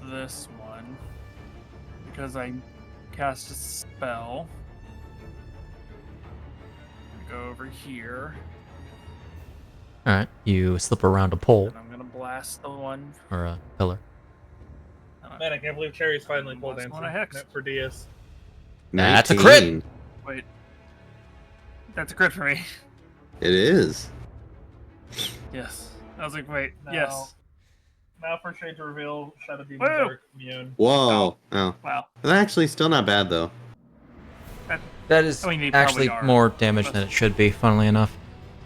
this one because I cast a spell. Go over here. Alright, you slip around a pole And I'm gonna blast the one. or a pillar. Man, I can't believe Cherry's finally pulled Last in one I hexed. for DS. That's a crit! 19. Wait. That's a crit for me. It is. Yes. I was like, wait, No. yes. Now for Shade to reveal Shadow Demons Woo! are immune. Whoa. Oh. Wow. That's actually still not bad, though. That is I mean, they probably actually are. more damage than it should be, funnily enough.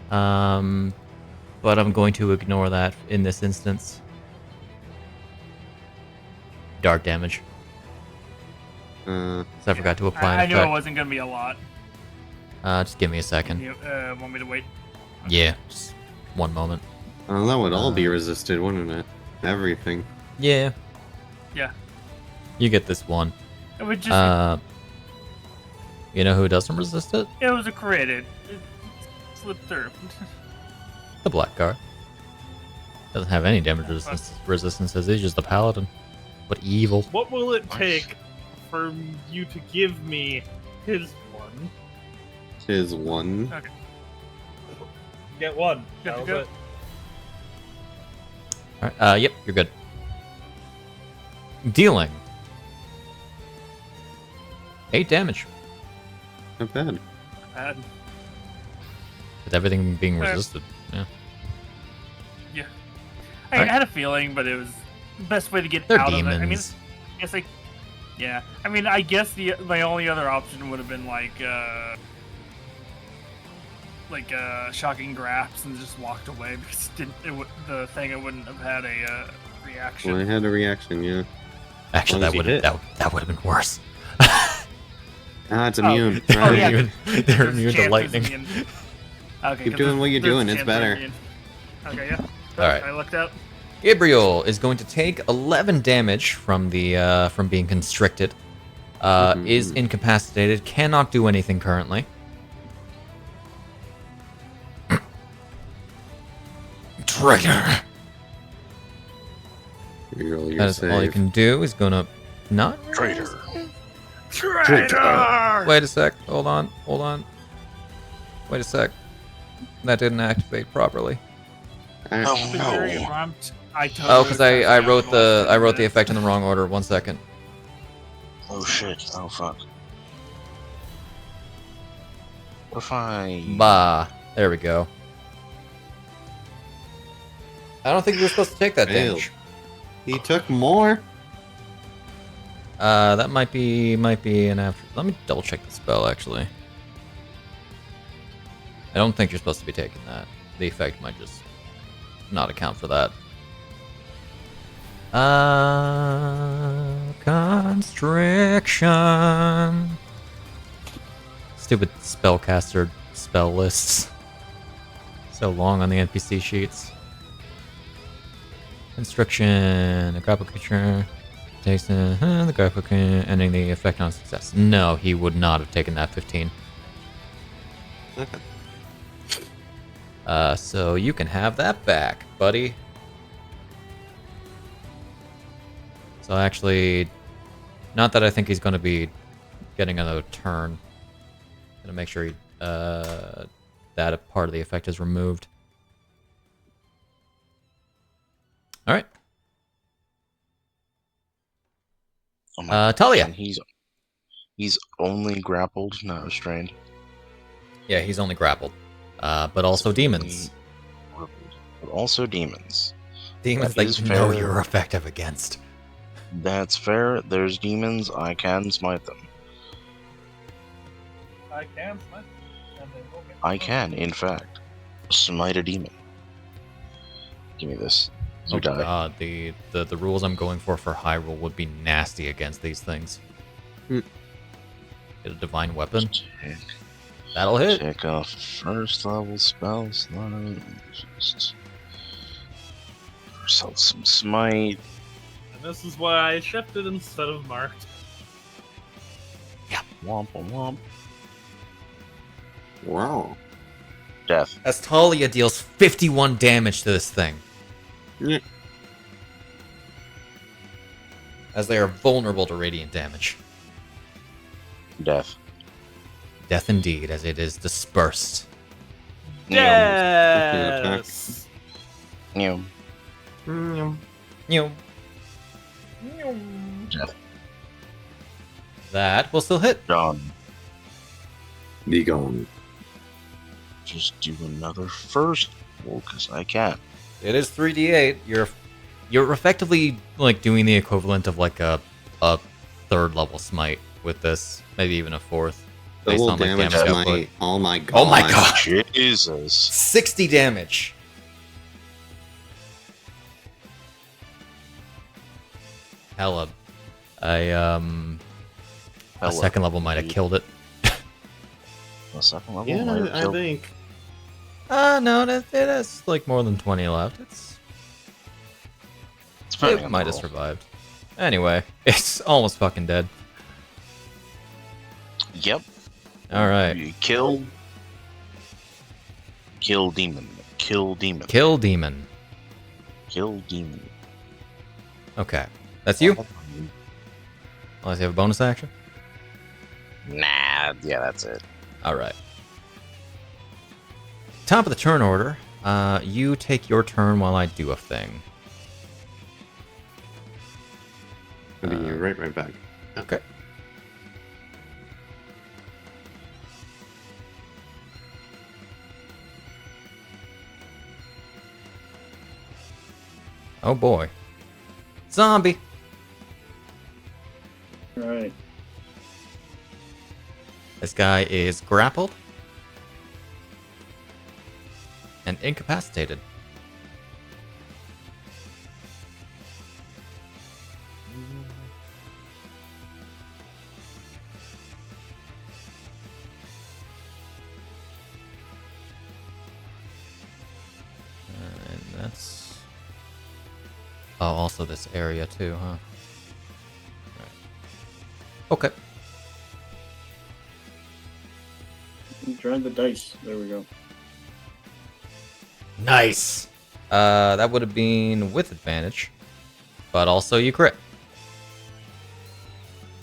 But I'm going to ignore that in this instance. Dark damage. So I forgot to apply I an knew it effect. wasn't gonna be a lot. Just give me a second. You want me to wait? Yeah, just one moment. That would all be resisted, wouldn't it? Everything. Yeah. Yeah. You get this one. It would just. You know who doesn't resist it? It was a crit. It slipped through. The black guard. Doesn't have any damage resistances. He's just a paladin. What evil. What will it take for you to give me his one? Tis one. Okay. Get one. Good That to was go. it. Alright, yep, you're good. Dealing 8 damage. Not bad. Bad. With everything being Alright. resisted. Yeah. Yeah. Alright. I had a feeling, but it was the best way to get They're out demons. of it. I mean, I guess yeah. I mean, I guess my only other option would have been like shocking grasp and just walked away because it wouldn't have had a reaction. Well, I had a reaction, yeah. Actually, As that long would as you have that would have been worse. Ah, it's immune. Oh, Right. yeah. They're There's immune to chances lightning. immune. Okay, Keep 'cause doing what you're there's doing, a it's chance they're better. immune. Okay, yeah. Alright. I looked up. Gabriel is going to take 11 damage from the from being constricted. Is incapacitated, cannot do anything currently. Traitor. Reroll your That is all you save. can do. Is gonna not. Traitor. Traitor! Wait a sec. Hold on. Wait a sec. That didn't activate properly. Oh Very no. abrupt. Oh, because I wrote the effect in the wrong order. 1 second. Oh shit. Oh fuck. What if I? Bah. There we go. I don't think you were supposed to take that Failed. damage. He took more. That might be an after. Let me double check the spell actually. I don't think you're supposed to be taking that. The effect might just not account for that. Constriction. Stupid spellcaster spell lists. So long on the NPC sheets. Constriction. A grapple creature takes the grapple creature, ending the effect on success. No, he would not have taken that 15. Okay. So you can have that back, buddy. So actually, not that I think he's going to be getting another turn. Gonna make sure that a part of the effect is removed. All right. Oh my God. Talia. And he's only grappled, not restrained. Yeah, he's only grappled. But also demons. But also demons. Demons That that is you know fair. you're effective against. That's fair. There's demons. I can smite them. I can smite them, and they will get I thrown. can, in fact, smite a demon. Give me this. You Oh die. god, the rules I'm going for Hyrule would be nasty against these things. Hmm. Get a divine weapon. Take, That'll hit. take off first level spell slot. Just yourself some smite. And this is why I shifted instead of marked. Womp womp. Wow. Death. As Talia deals 51 damage to this thing. Yeah. As they are vulnerable to radiant damage. Death. Death indeed, as it is dispersed. Yes. Neo. You. Death. That will still hit. Done. Be gone. Just do another first roll, because I can. It is 3d8. You're effectively like doing the equivalent of like a third level smite with this, maybe even a fourth. Based Double on like damage damage to output. my. Oh my god. Oh my god. Jesus. 60 damage. Hella. A Hella. second level might have killed it. A second level? Yeah, might have I killed- think. No, it has like more than 20 left. depending It on might the have roll. survived. Anyway, it's almost fucking dead. Yep. Alright. You kill. Kill demon. Kill demon. Kill demon. Kill demon. Okay. That's you? Unless you have a bonus action? Nah, yeah, that's it. Alright. Top of the turn order. You take your turn while I do a thing. I'll be right back. Okay. Oh boy. Zombie. Right. This guy is grappled and incapacitated. And that's... Oh, also this area too, huh? Right. Okay. Drive the dice. There we go. Nice! That would have been with advantage. But also you crit.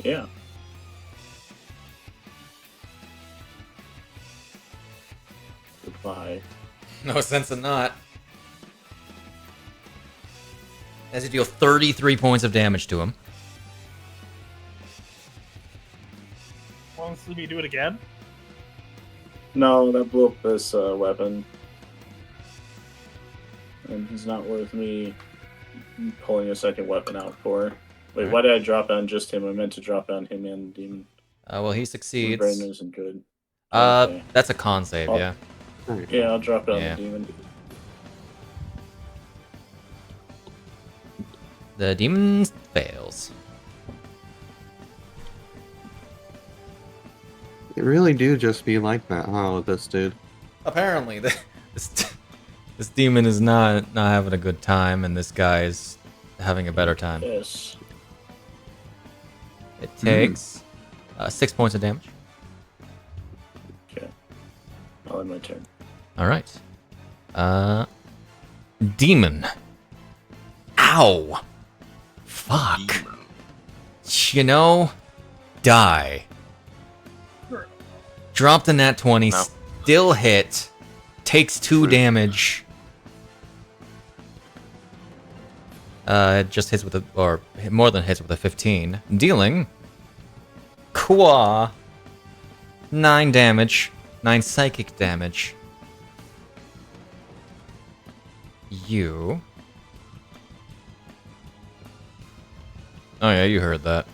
Yeah. Goodbye. No sense in not. As you deal 33 points of damage to him. Want to see me do it again? No, that blew up this weapon. And he's not worth me pulling a second weapon out for. Wait, Alright. why did I drop on just him? I meant to drop on him and the demon. Well, he My succeeds. brain isn't good. Okay. That's a con save, Oh. yeah. Yeah, I'll drop it on Yeah. the demon. The demon fails. It really do just be like that, huh, with this dude? Apparently, this demon is not having a good time, and this guy is having a better time. Yes. It takes 6 points of damage. Okay. I'll end my turn. All right. Demon. Ow. Fuck. You know, die. Dropped in that 20, No. still hit, takes 2 True. damage. It just hits with a, or more than hits with a 15, dealing Qua 9 damage, 9 psychic damage. You. Oh yeah, you heard that.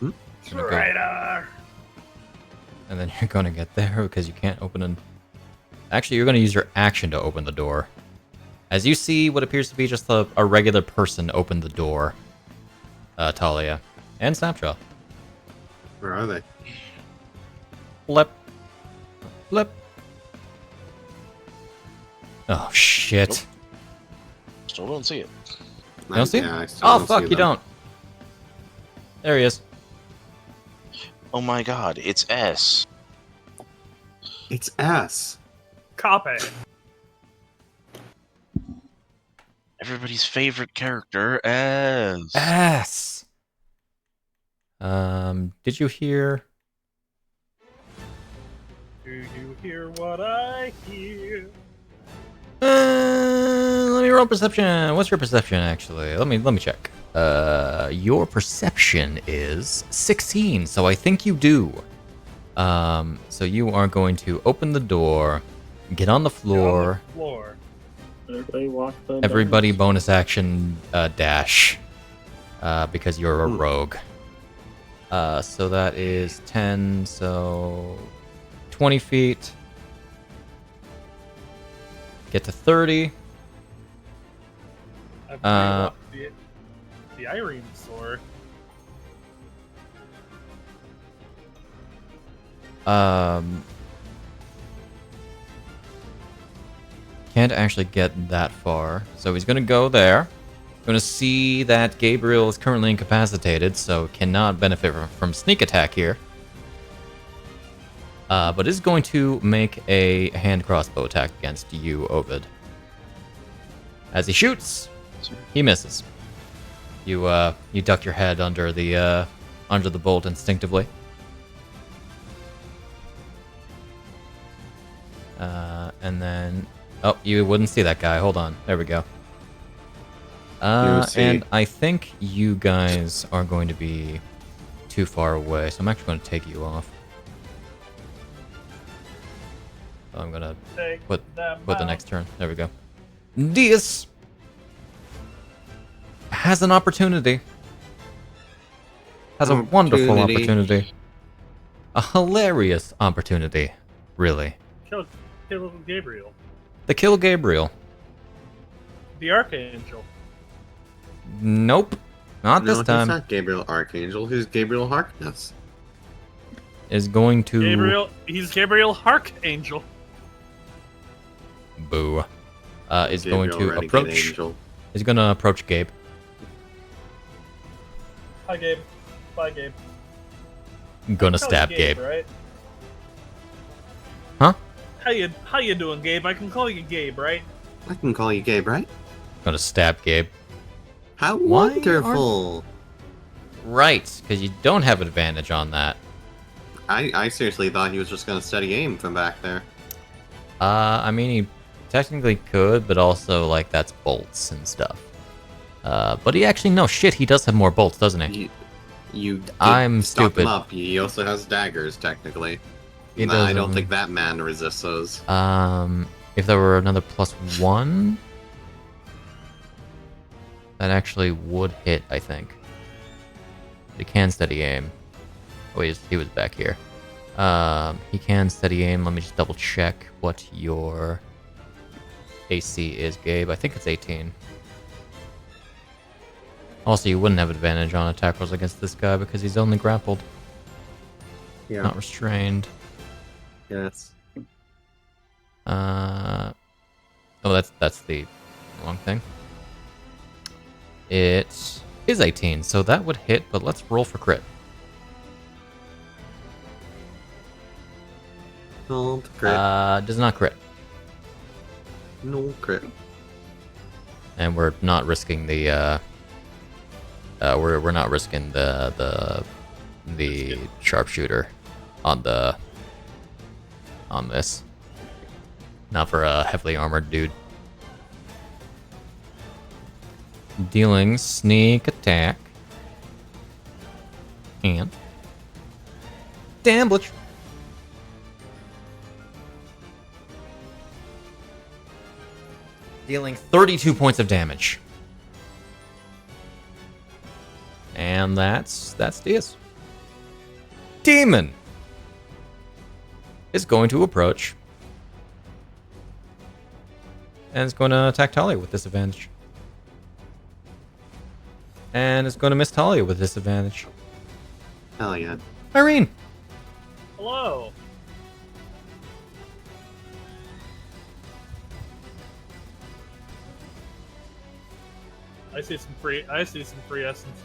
Gonna go- Traitor! And then you're gonna get there because you can't open an. Actually, you're gonna use your action to open the door. As you see what appears to be just a regular person open the door. Talia. And Snapjaw. Where are they? Flip. Flip. Oh, shit. Nope. Still don't see it. You don't see Yeah, I it? still Oh, don't fuck, see you them. don't. There he is. Oh my god, it's S. It's S. Copy. Everybody's favorite character, S. Ass. Did you hear? Do you hear what I hear? Let me roll perception. What's your perception, actually? Let me check. Your perception is 16, so I think you do. So you are going to open the door, get on the floor. Floor. Everybody walk the Everybody dance. bonus action dash. Because you're a rogue. So that is 10, so 20 feet. Get to 30. I've Uh, the Irene sword. Can't actually get that far. So he's gonna go there. Gonna see that Gabriel is currently incapacitated, so cannot benefit from sneak attack here. But is going to make a hand crossbow attack against you, Ovid. As he shoots, he misses. You duck your head under the bolt instinctively. And then, oh, you wouldn't see that guy. Hold on, there we go. see. And I think you guys are going to be too far away, so I'm actually going to take you off. So I'm gonna Take put them the out. next turn. There we go. Diaz has an opportunity. Has a wonderful opportunity. A hilarious opportunity, really. Kill Gabriel. To kill Gabriel. The Archangel. Nope. Not No, this time. he's not Gabriel Archangel. He's Gabriel Harkness. Is going to He's Gabriel Archangel. boo. Is Gabriel going to Renegade approach. Angel. Is going to approach Gabe. Hi, Gabe. Bye, Gabe. Gonna Call you stab Gabe. Right? Huh? How you doing, Gabe? I can call you Gabe, right? I can call you Gabe, right? Gonna stab Gabe. How Why wonderful! Right, because you don't have advantage on that. I seriously thought he was just gonna steady aim from back there. I mean, he technically could, but also, like, that's bolts and stuff. But he actually, no, shit, he does have more bolts, doesn't he? You did I'm stock stupid. him up. He also has daggers, technically. He Nah, I does, don't think that man resists those. If there were another +1, that actually would hit, I think. He can steady aim. Oh, he was back here. He can steady aim. Let me just double check what your AC is, Gabe. I think it's 18. Also, you wouldn't have advantage on attack rolls against this guy because he's only grappled, Yeah. not restrained. Yes. Oh, that's the wrong thing. It is 18, so that would hit, but let's roll for crit. Don't crit. Does not crit. No crit. And we're not risking the we're not risking the sharpshooter on this. Not for a heavily armored dude. Dealing sneak attack. And damage. Dealing 32 points of damage. And that's Diaz. Demon is going to approach. And it's going to attack Talia with disadvantage. And it's going to miss Talia with disadvantage. Hell yeah. Irene! Hello. I see some free essence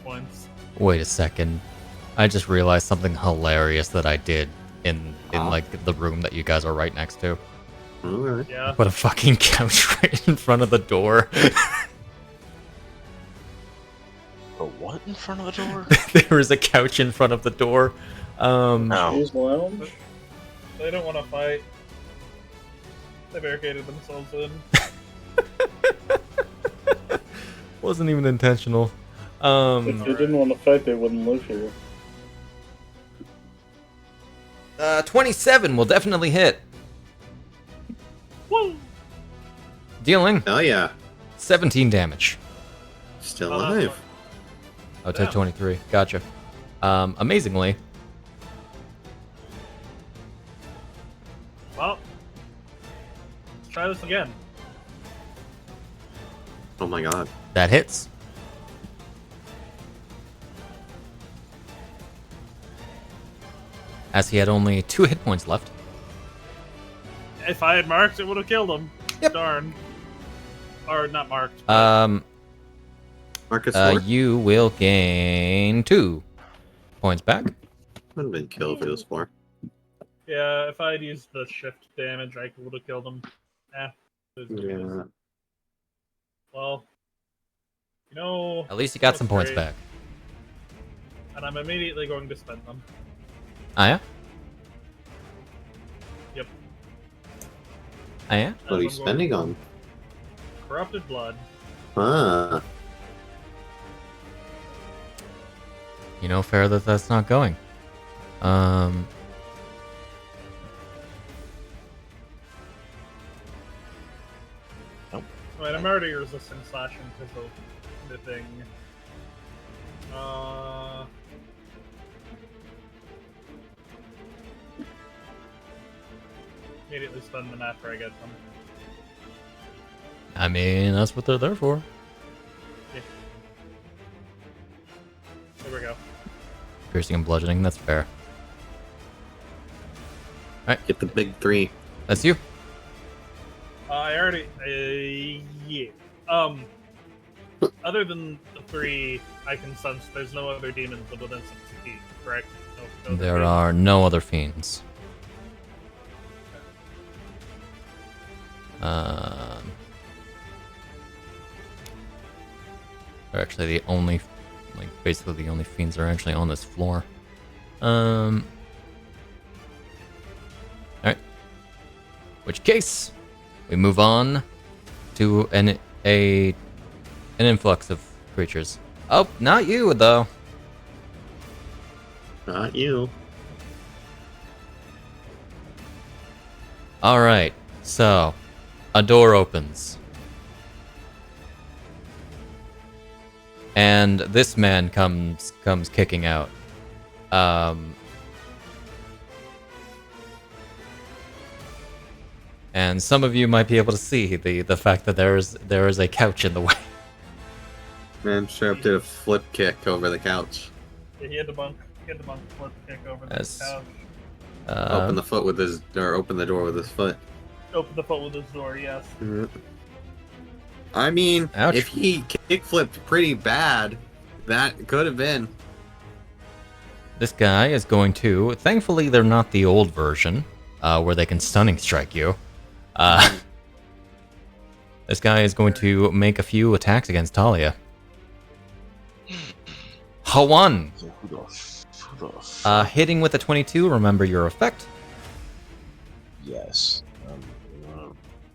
points. Wait a second. I just realized something hilarious that I did in like the room that you guys are right next to. Alright. Yeah. Put a fucking couch right in front of the door. But what in front of the door? There is a couch in front of the door. No. Cheese lounge. They don't want to fight. They barricaded themselves in. Wasn't even intentional. If they didn't want to fight, they wouldn't live here. 27 will definitely hit. Woo! Dealing Hell yeah. 17 damage. Still alive. Oh, to Yeah. 23. Gotcha. Amazingly, Well, let's try this again. Oh my god. that hits. As he had only 2 hit points left. If I had marked, it would have killed him. Yep. Darn. Or not marked. Marcus 4 You will gain 2 points back. would have been killed if it was 4. Yeah, if I had used the shift damage, I would have killed him. Yeah. Well, you know, At least you got some that's points great. back. And I'm immediately going to spend them. Ah, yeah? Yep. Ah, yeah? What are you I'm going spending on? Corrupted blood. Ah. You know, fair that that's not going. Wait, I'm already resisting slashing because of the thing. Immediately spend them after I get them. I mean, that's what they're there for. There we go. Piercing and bludgeoning, that's fair. Get the big 3. That's you. I already. Yeah. Other than the 3, I can sense there's no other demons within 60 feet, correct? No other There fiends? are no other fiends. They're actually the only, like, basically the only fiends that are actually on this floor. Alright. Which case, we move on to an influx of creatures. Oh, not you, though. Not you. Alright, so, a door opens. And this man comes kicking out. And some of you might be able to see the fact that there is a couch in the way. Man, Sharp did a flip kick over the couch. Yeah, he had the bunk flip kick over the Yes. couch. Open the foot with his, or open the door with his foot. Open the foot with his door, yes. I mean, Ouch. if he kick flipped pretty bad, that could have been. This guy is going to. Thankfully, they're not the old version, where they can stunning strike you. This guy is going to make a few attacks against Talia. Hawan! Hitting with a 22, remember your effect. Yes.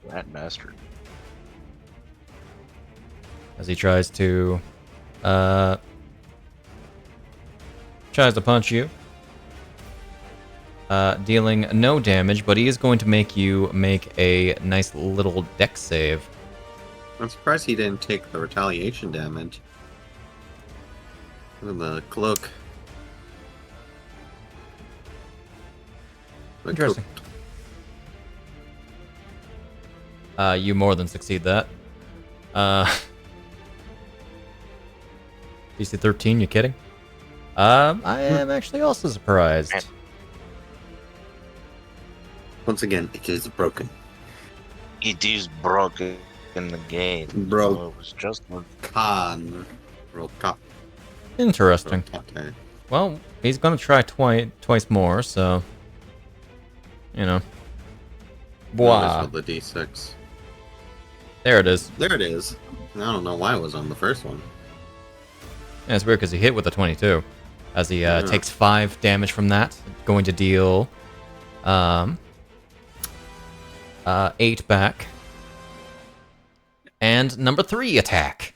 Rat bastard. as he tries to punch you. Dealing no damage, but he is going to make you make a nice little dex save. I'm surprised he didn't take the retaliation damage. Look at the cloak. The Interesting. cloak. You more than succeed that. DC 13, you kidding? I am actually also surprised. Once again, it is broken. It is broken in the game. Bro. So it was just Con. Roll cop. Interesting. Okay. Well, he's gonna try twice more, so you know. Wow. With the D6. There it is. There it is. I don't know why it was on the first one. Yeah, it's weird because he hit with a 22, as he takes 5 damage from that, going to deal 8 back. And number 3 attack.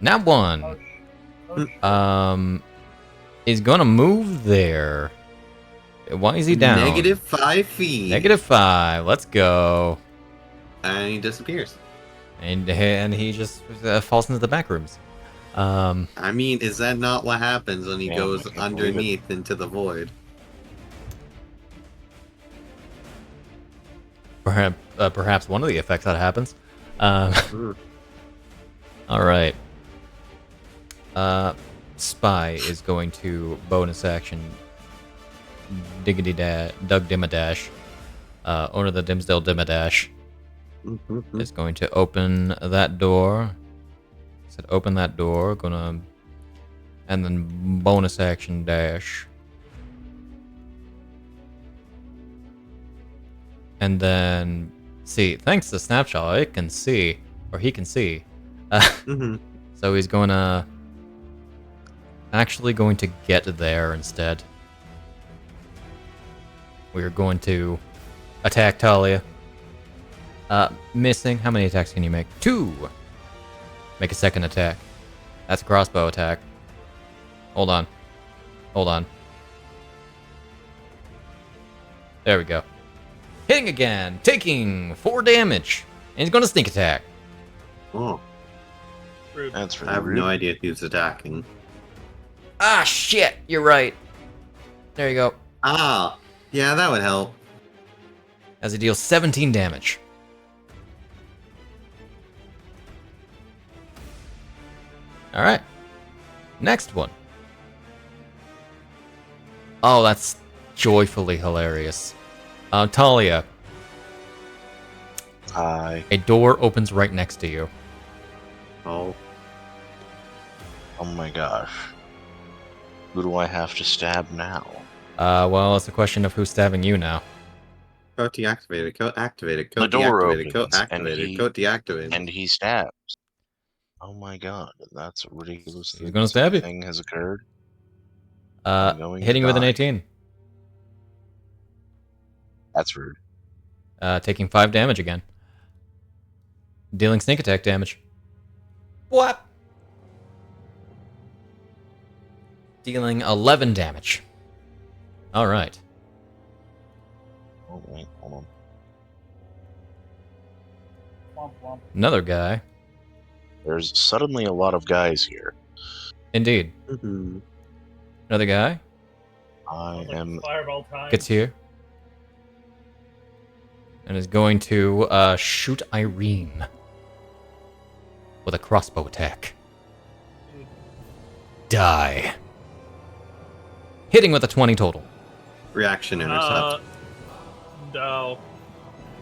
Now 1. Is gonna move there. Why is he down? Negative 5 feet. Negative 5. Let's go. And he disappears. And he just falls into the back rooms. I mean, is that not what happens when he Yeah, goes I can believe underneath into the void? Perhaps one of the effects that happens. All right. Spy is going to bonus action Doug Dimadash. Owner of the Dimsdale Dimadash is going to open that door. Said open that door. Gonna and then bonus action dash. And then see, thanks to Snapshot, it can see, or he can see. So he's gonna actually going to get there instead. We're going to attack Talia. Missing. How many attacks can you make? 2. Make a second attack. That's a crossbow attack. Hold on. Hold on. There we go. Hitting again, taking 4 damage. And he's going to sneak attack. Oh, That's really I have rude. no idea if he was attacking. Ah, shit. You're right. There you go. Ah, yeah, that would help. As he deals 17 damage. Alright. Next one. Oh, that's joyfully hilarious. Talia, Hi. a door opens right next to you. Oh, Oh my gosh. Who do I have to stab now? Well, it's a question of who's stabbing you now. code deactivated, code activated, The code door deactivated, code opens, and activated, he- code deactivated. And he stabs. Oh my god, that's a ridiculous He's gonna stab you. thing has occurred. I'm going to Hitting with an die. 18. That's rude. Taking 5 damage again. Dealing sneak attack damage. What? Dealing 11 damage. Alright. Oh wait, hold on. Womp womp. Another guy. There's suddenly a lot of guys here. Indeed. Mhm. Another guy I Like am fireball time. gets here. And is going to shoot Irene. With a crossbow attack. Die. Hitting with a 20 total. Reaction intercept. No.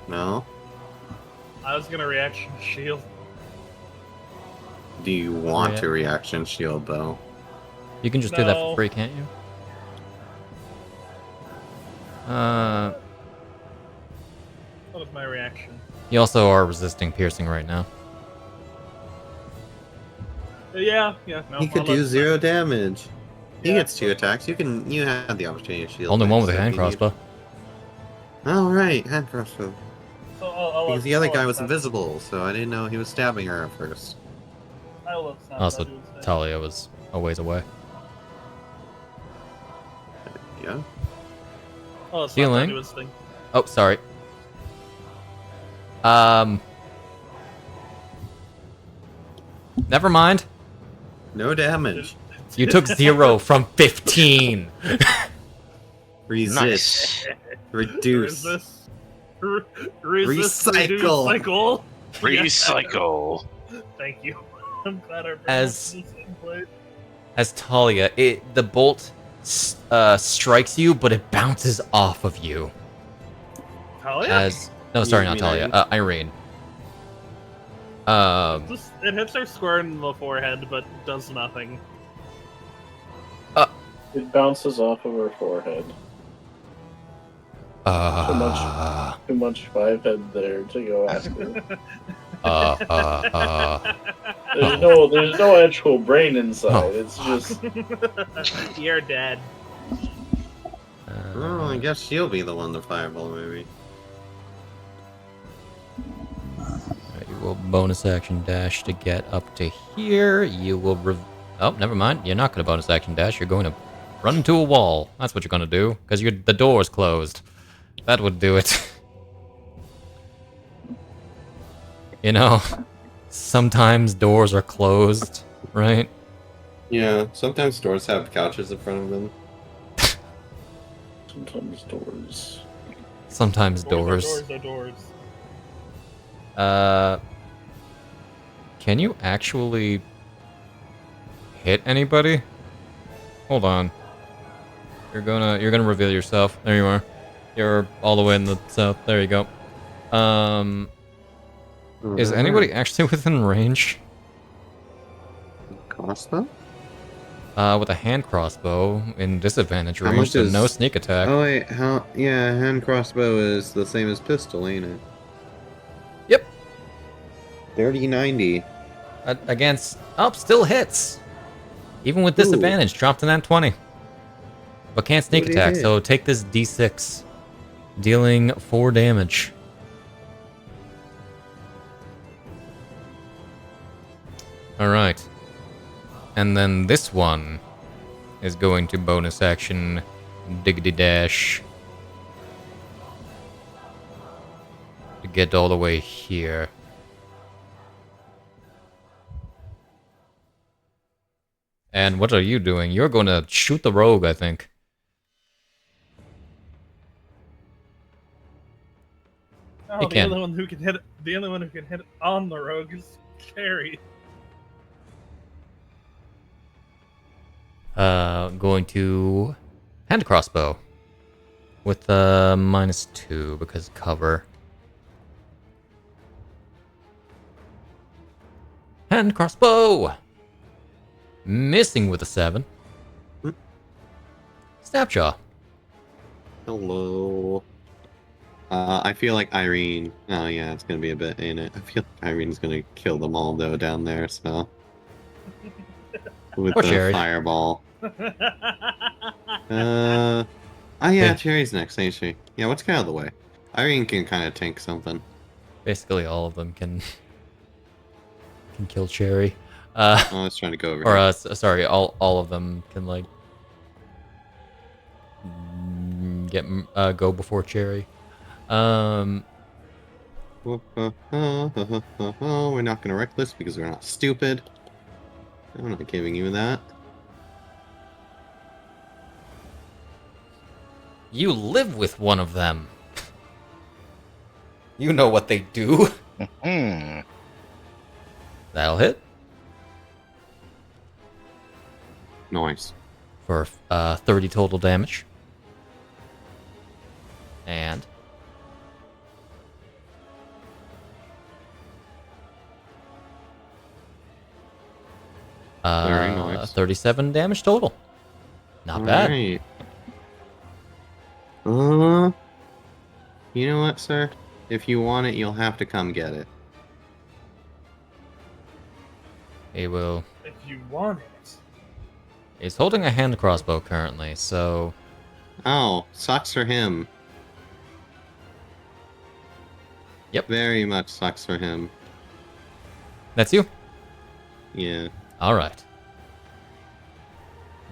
No? I was gonna reaction shield. Do you want Yeah. to reaction shield, though? You can just do that for No. free, can't you? What was my reaction? You also are resisting piercing right now. Yeah. No, He could I'll do let- 0 damage. He Yeah, gets 2 but- attacks. You have the opportunity to shield. Only one next with a if hand you need. crossbow. Oh, right, hand crossbow. So I'll Because the other I'll guy was accept. invisible, so I didn't know he was stabbing her at first. I love Snapchat. Also, to this day. Talia was a ways away. Yeah. Oh, it's Healing. not the newest thing. Oh, sorry. Never mind. No damage. You took 0 from 15. Resist. Nice. Reduce. Resist, Recycle. reduce, cycle. Recycle. Thank you. I'm glad our brains As- are in the same place. As Talia, the bolt strikes you, but it bounces off of you. Talia? No, sorry, You not mean Talia. Irene. It hits her square in the forehead, but does nothing. It bounces off of her forehead. Too much 5-head there to go after. There's no actual brain inside. It's just You're dead. Oh, I guess she'll be the one to fireball, maybe. You will bonus action dash to get up to here. You will oh, never mind. You're not going to bonus action dash. You're going to run into a wall. That's what you're going to do, because the door's closed. That would do it. You know, sometimes doors are closed, right? Yeah, sometimes stores have couches in front of them. sometimes doors. Sometimes doors. Doors are doors. Can you actually hit anybody? Hold on. You're gonna reveal yourself. There you are. You're all the way in the south. There you go. Is anybody actually within range? Crossbow? With a hand crossbow in disadvantage How range, much so is- no sneak attack. Oh wait, how? Yeah, hand crossbow is the same as pistol, ain't it? Yep. 30-90. Against still hits. Even with disadvantage, dropped to that 20. But can't sneak What do you attack, hit? so take this d6. Dealing 4 damage. Alright. And then this one is going to bonus action diggity dash to get all the way here. And what are you doing? You're going to shoot the rogue, I think. Oh, You the can. only one who can hit on the rogue is Carrie. Going to hand crossbow with -2 because cover. Hand crossbow, missing with a 7. Snapjaw. Hello. I feel like Irene. Oh yeah, it's gonna be a bit, ain't it? I feel like Irene's gonna kill them all though down there. So with Or the Sherry. fireball. Oh yeah, Yeah. Cherry's next, ain't she? Yeah, let's get out of the way. Irene can kind of tank something. Basically, all of them can kill Cherry. I was trying to go over Or here. sorry, all of them can like go before Cherry. We're not gonna wreck this because we're not stupid. I'm not giving you that. You live with one of them. You know what they do. Hmm. That'll hit Nice. for 30 total damage. And Very nice. 37 damage total. Not bad. Alright. You know what, sir? If you want it, you'll have to come get it. He will. If you want it. He's holding a hand crossbow currently, so Oh, sucks for him. Yep. Very much sucks for him. that's you. Yeah. All right.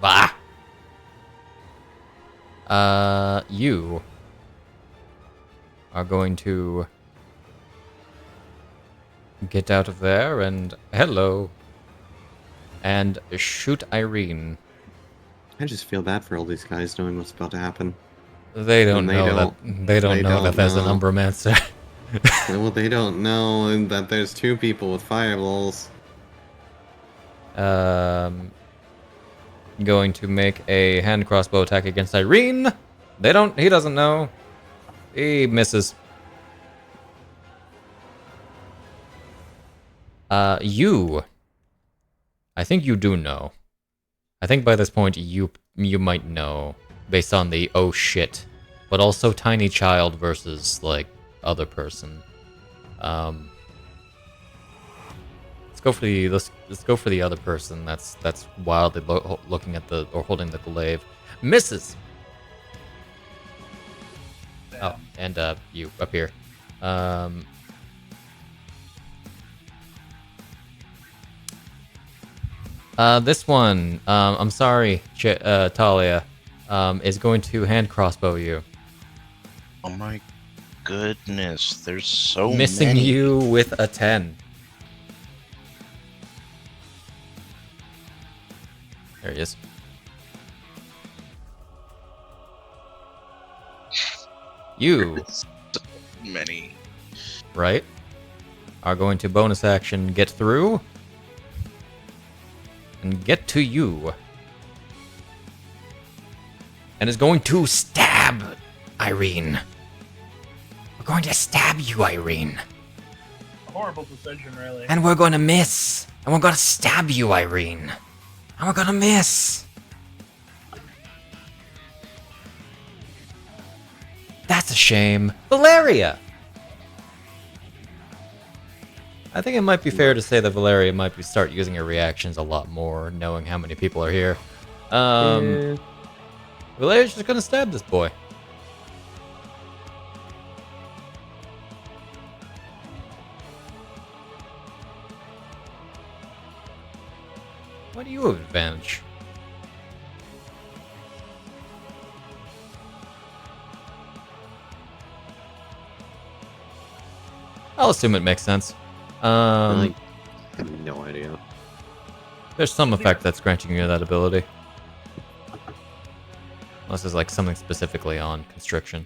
Bah. You are going to get out of there and hello, and shoot Irene. I just feel bad for all these guys knowing what's about to happen. They don't And they know don't- that they don't they know that don't there's an know. Umbromancer. Well, they don't know that there's two people with fireballs. Going to make a hand crossbow attack against Irene. He doesn't know. He misses. You. I think you do know. I think by this point you might know based on the oh shit, but also tiny child versus like other person. Let's go for the other person. That's wildly looking at or holding the glaive. Misses. Oh, and you up here. This one, I'm sorry, Talia, is going to hand crossbow you. Oh my goodness, there's so Missing many. you with a 10. There he is. You, So many. right, are going to bonus action get through and get to you. And is going to stab Irene. We're going to stab you, Irene. A horrible decision, really. And we're going to miss. And we're going to stab you, Irene. And we're going to miss. That's a shame. Valeria! I think it might be fair to say that Valeria might start using her reactions a lot more, knowing how many people are here. Valeria's just gonna stab this boy. Why do you have advantage? I'll assume it makes sense. I have no idea. There's some effect that's granting you that ability. Unless there's like something specifically on constriction.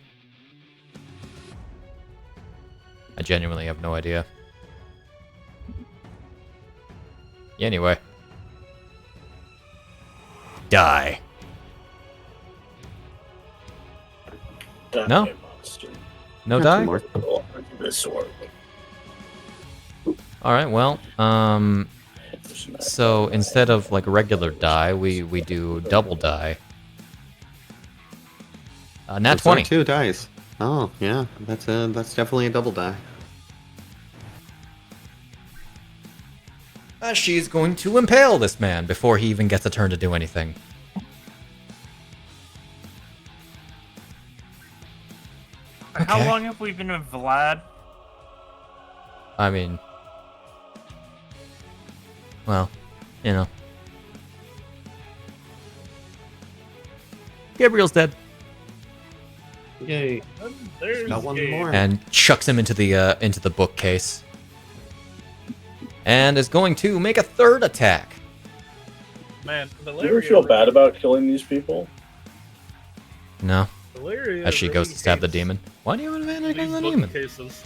I genuinely have no idea. Anyway. Die. Die, No? monster. No That's die? more. This sword. Alright, well, so instead of like regular die, we do double die. Nat Those are 20. 2 dice. Oh yeah, that's definitely a double die. She's going to impale this man before he even gets a turn to do anything. How Okay. long have we been with Vlad? I mean, well, you know. Gabriel's dead. Yay! There's Got one Gabe. more. And chucks him into the bookcase. And is going to make a third attack. Man, Do you Valeria ever feel bad really- about killing these people? No, Valeria as she goes to really stab the hates demon. Why do you have advantage these against the demon? bookcases.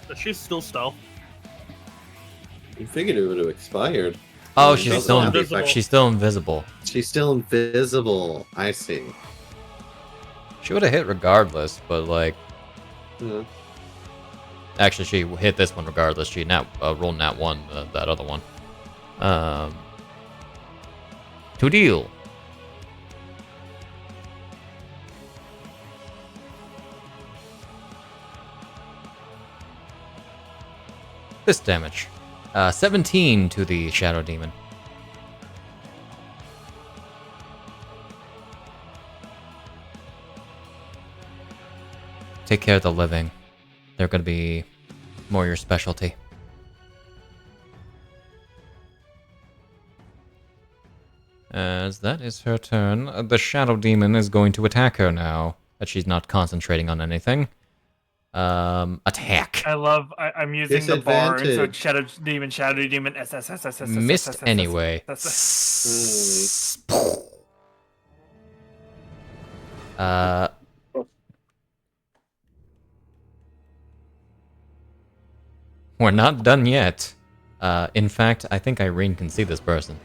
But she's still stealth. You figured it would have expired. Oh, She she's doesn't still have the invisible. effect. she's still invisible. She's still invisible. I see. She would have hit regardless, but like, Yeah. actually, she hit this one regardless. She rolled nat 1, that other one. To deal. This damage. 17 to the Shadow Demon. Take care of the living. They're gonna be more your specialty. As that is her turn, the Shadow Demon is going to attack her now that she's not concentrating on anything. Attack. I'm using the bar, and so it's Disadvantage. Shadow Demon, S. Missed anyway. We're not done yet. In fact, I think Irene can see this person.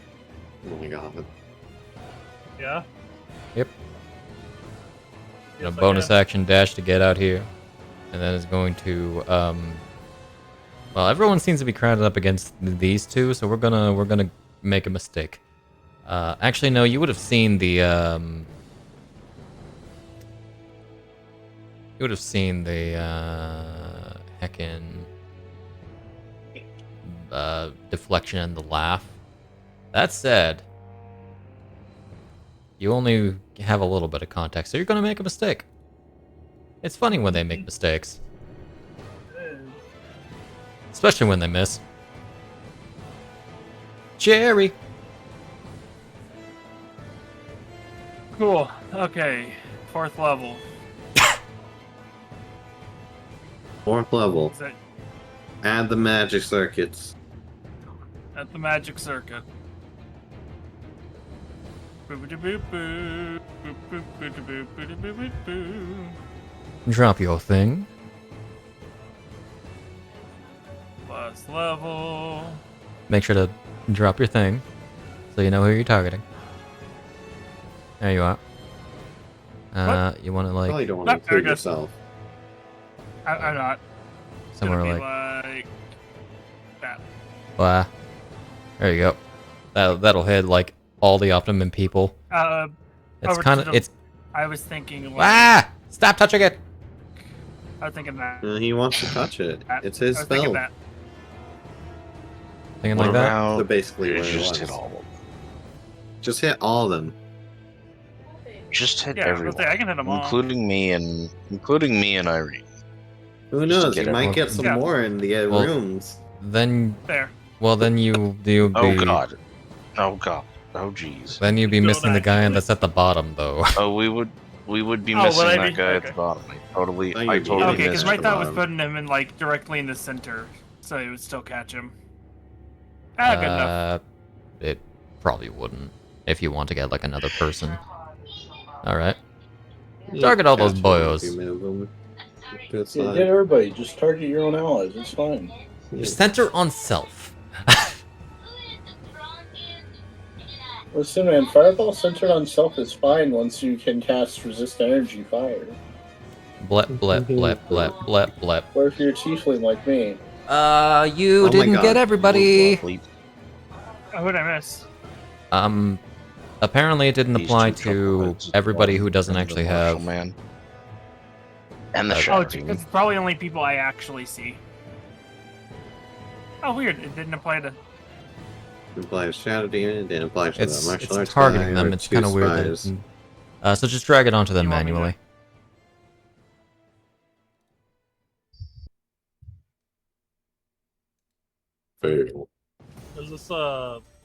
Oh my god. Yeah. Yep. And a Yes, I bonus can. action dash to get out here. And then is going to, well, everyone seems to be crowded up against these two, so we're gonna make a mistake. Actually, no, you would have seen the, heckin', deflection and the laugh. That said, you only have a little bit of context, so you're gonna make a mistake. It's funny when they make mistakes. Especially when they miss. Jerry! Cool. Okay. 4th level. 4th level. Is that Add the magic circuits. at the magic circuit? Drop your thing. Last level. Make sure to drop your thing, so you know who you're targeting. There you are. You want to Probably like don't want to Not include very good. yourself. I'm not. somewhere Gonna be like that. blah. There you go. That'll hit like all the Optimum people. It's Over kind to of the- it's I was thinking. Stop touching it. I was thinking that. He wants to touch it. It's his I was thinking spell. that. Thinking What like that. about So basically where it just was. hit all of them? Just hit all of them. Just hit Yeah, I was everyone, gonna say, I can hit them all. including me and Irene. Who Just to knows? get You might everyone. get some Yeah. more in the Well- rooms. Then There. then you'll be Oh god. Oh god. Oh jeez. then you'd be Go missing the back. guy that's at the bottom though. Oh, we would be Oh, missing would I that be? guy at Okay. the bottom. I totally Oh, you'd be- totally Okay, because missed my the thought was bottom. putting him in like directly in the center, so he would still catch him. Ah, good enough. It probably wouldn't if you want to get like another person. All right. Target all those Catch them if boyos. you move them. To the Yeah, side. hit everybody. Just target your own allies. It's fine. Yeah. Center on self. Listen, man, Fireball centered on self is fine once you can cast Resist Energy Fire. Blep blep blep blep blep blep. Or if you're a tiefling like me. You Oh my didn't God. get everybody. Bleep. Oh, who'd I miss? Apparently it didn't These apply two to chuckleheads, everybody one who doesn't and actually the Marshall have. man. And the Okay. Shadow Oh, Demon. it's probably only people I actually see. Oh, weird. It didn't apply to. It applies to Shadow Demon, it didn't apply to It's the martial arts targeting guy them. or It's two kind of weird. That spies. so just drag it onto them You want me to- manually. Fail. Is this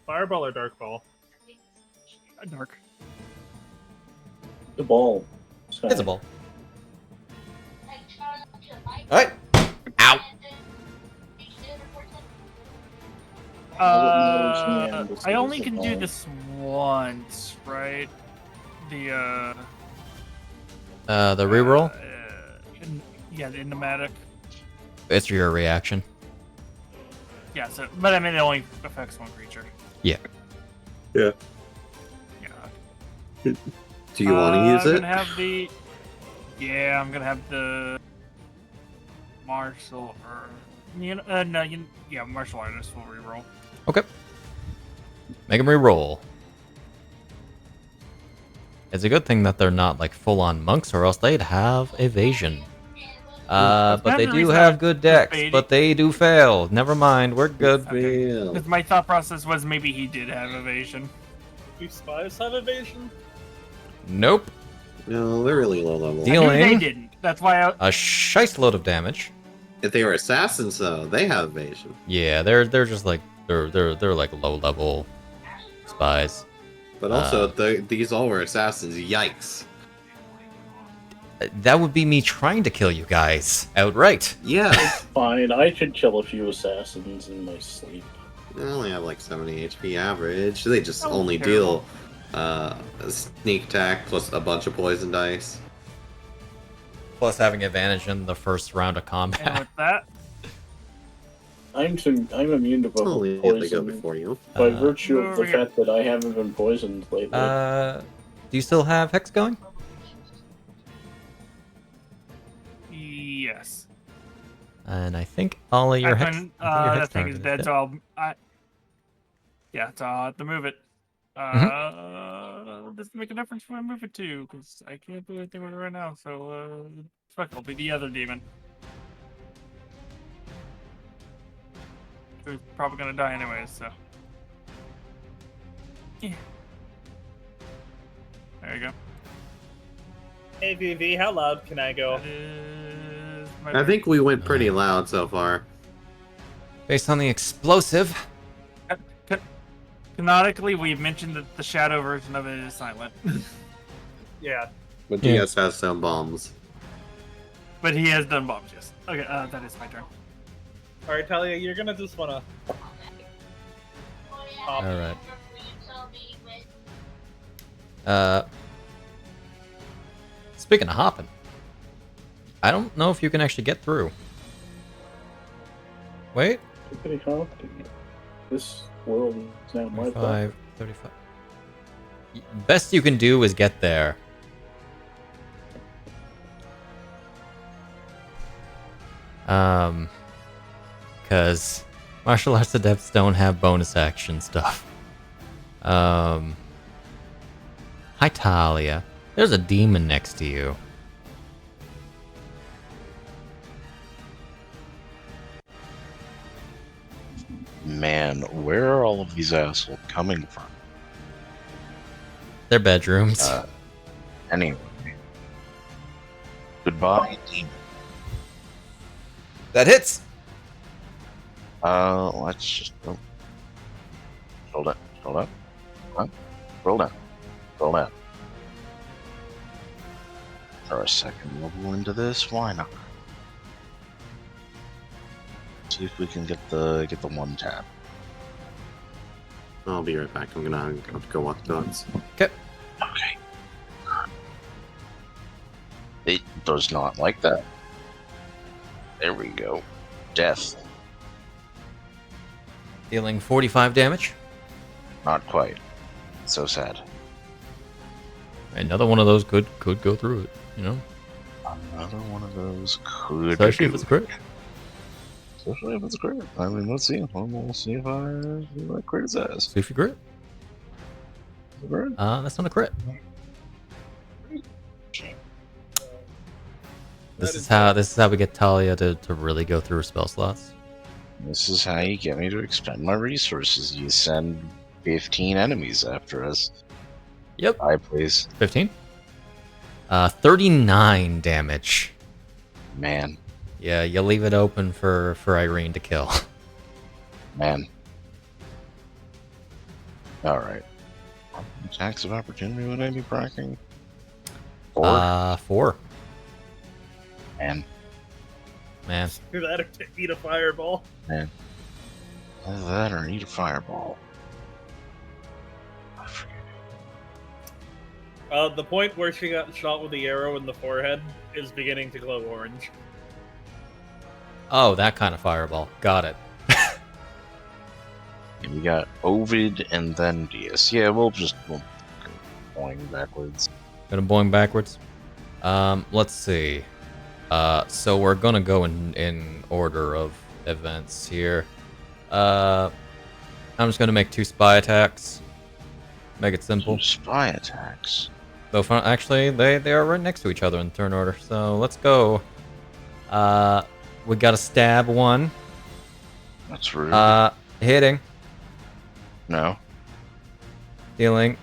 fireball or dark ball? Dark. The ball. It's a ball. Alright. Ow. I only can do this once, right? The The reroll? Yeah, the Enigmatic. It's your reaction. Yeah, so but I mean it only affects one creature. Yeah. Yeah. Yeah. Do you want to use I'm it? gonna have the. Yeah, I'm gonna have the. Martial or. Yeah, martial artist will reroll. Okay. Make them reroll. It's a good thing that they're not like full-on monks, or else they'd have evasion. But kind they of the do reason have I'm good decks, debating. but they do fail. Never mind, we're good. Fail. Because my thought process was maybe he did have evasion. Do spies have evasion? Nope. No, they're really low level. Deal. I knew they Dealing. didn't. That's why I. A shice load of damage. If they were assassins, though, they have evasion. Yeah, they're just like they're like low-level spies. But also, these all were assassins. Yikes. That would be me trying to kill you guys outright. Yeah. Fine, I should kill a few assassins in my sleep. They only have like 70 HP average. They just Oh, only terrible. deal a sneak attack plus a bunch of poison dice. Plus having advantage in the first round of And combat. with that, I'm immune to Only if they go poison before you. by Uh, virtue of the over here. fact that I haven't been poisoned lately. Do you still have Hex going? yes. And I think all of your Hex... That thing is dead, so so I'll have to move it. Does it make a difference when I move it too? Because I can't do anything with it right now, so fuck, it'll be the other demon. Who's probably gonna die anyways, so. Yeah. There you go. Hey, VV, how loud can I go? That is my I turn. think we went pretty loud so far. Based on the explosive. Canonically, we've mentioned that the shadow version of it is silent. Yeah. But Yeah. GS has some bombs. But he has done bombs, yes. Okay, that is my turn. Alright, Talia, you're gonna just wanna... Alright. Speaking of hopping, I don't know if you can actually get through. Wait. Pretty confident. This world is now my 35, 35. Best you can do is get there. Because martial arts adepts don't have bonus action stuff. Hi, Talia. There's a demon next to you. Man, where are all of these assholes coming from? Their bedrooms. Anyway. Goodbye, demon. That hits! Let's just go. Hold up, hold up. What? Roll down. Roll down. Throw a second level into this, why not? See if we can get the one tap. I'll be right back. I'm gonna have to go walk the dogs. Okay. Okay. It does not like that. There we go. Death. Dealing 45 damage. Not quite. So sad. Another one of those could go through it, you know? Another one of those could Especially if do it's crit. Especially if it's a crit. I mean, let's see. We'll see if I crit his ass. See if you crit. Crit? That's not a crit. This is how we get Talia to really go through her spell slots. This is how you get me to expend my resources. You send 15 enemies after us. Yep. Aye, please. 15. 39 damage. Man. Yeah, you leave it open for Irene to kill. Man. Alright. Attacks of opportunity would I be bracking? 4? 4. Man. Man. Either that or eat a fireball. Man. Either that or need a fireball. I forget. The point where she got shot with the arrow in the forehead is beginning to glow orange. Oh, that kind of fireball. Got it. And we got Ovid and then Diaz. Yeah, we'll go going backwards. Gonna boing backwards. Let's see. So we're gonna go in order of events here. I'm just gonna make 2 spy attacks. Make it simple. 2 spy attacks. So actually, they are right next to each other in turn order. So let's go. We got a stab 1. That's rude. Hitting, No. dealing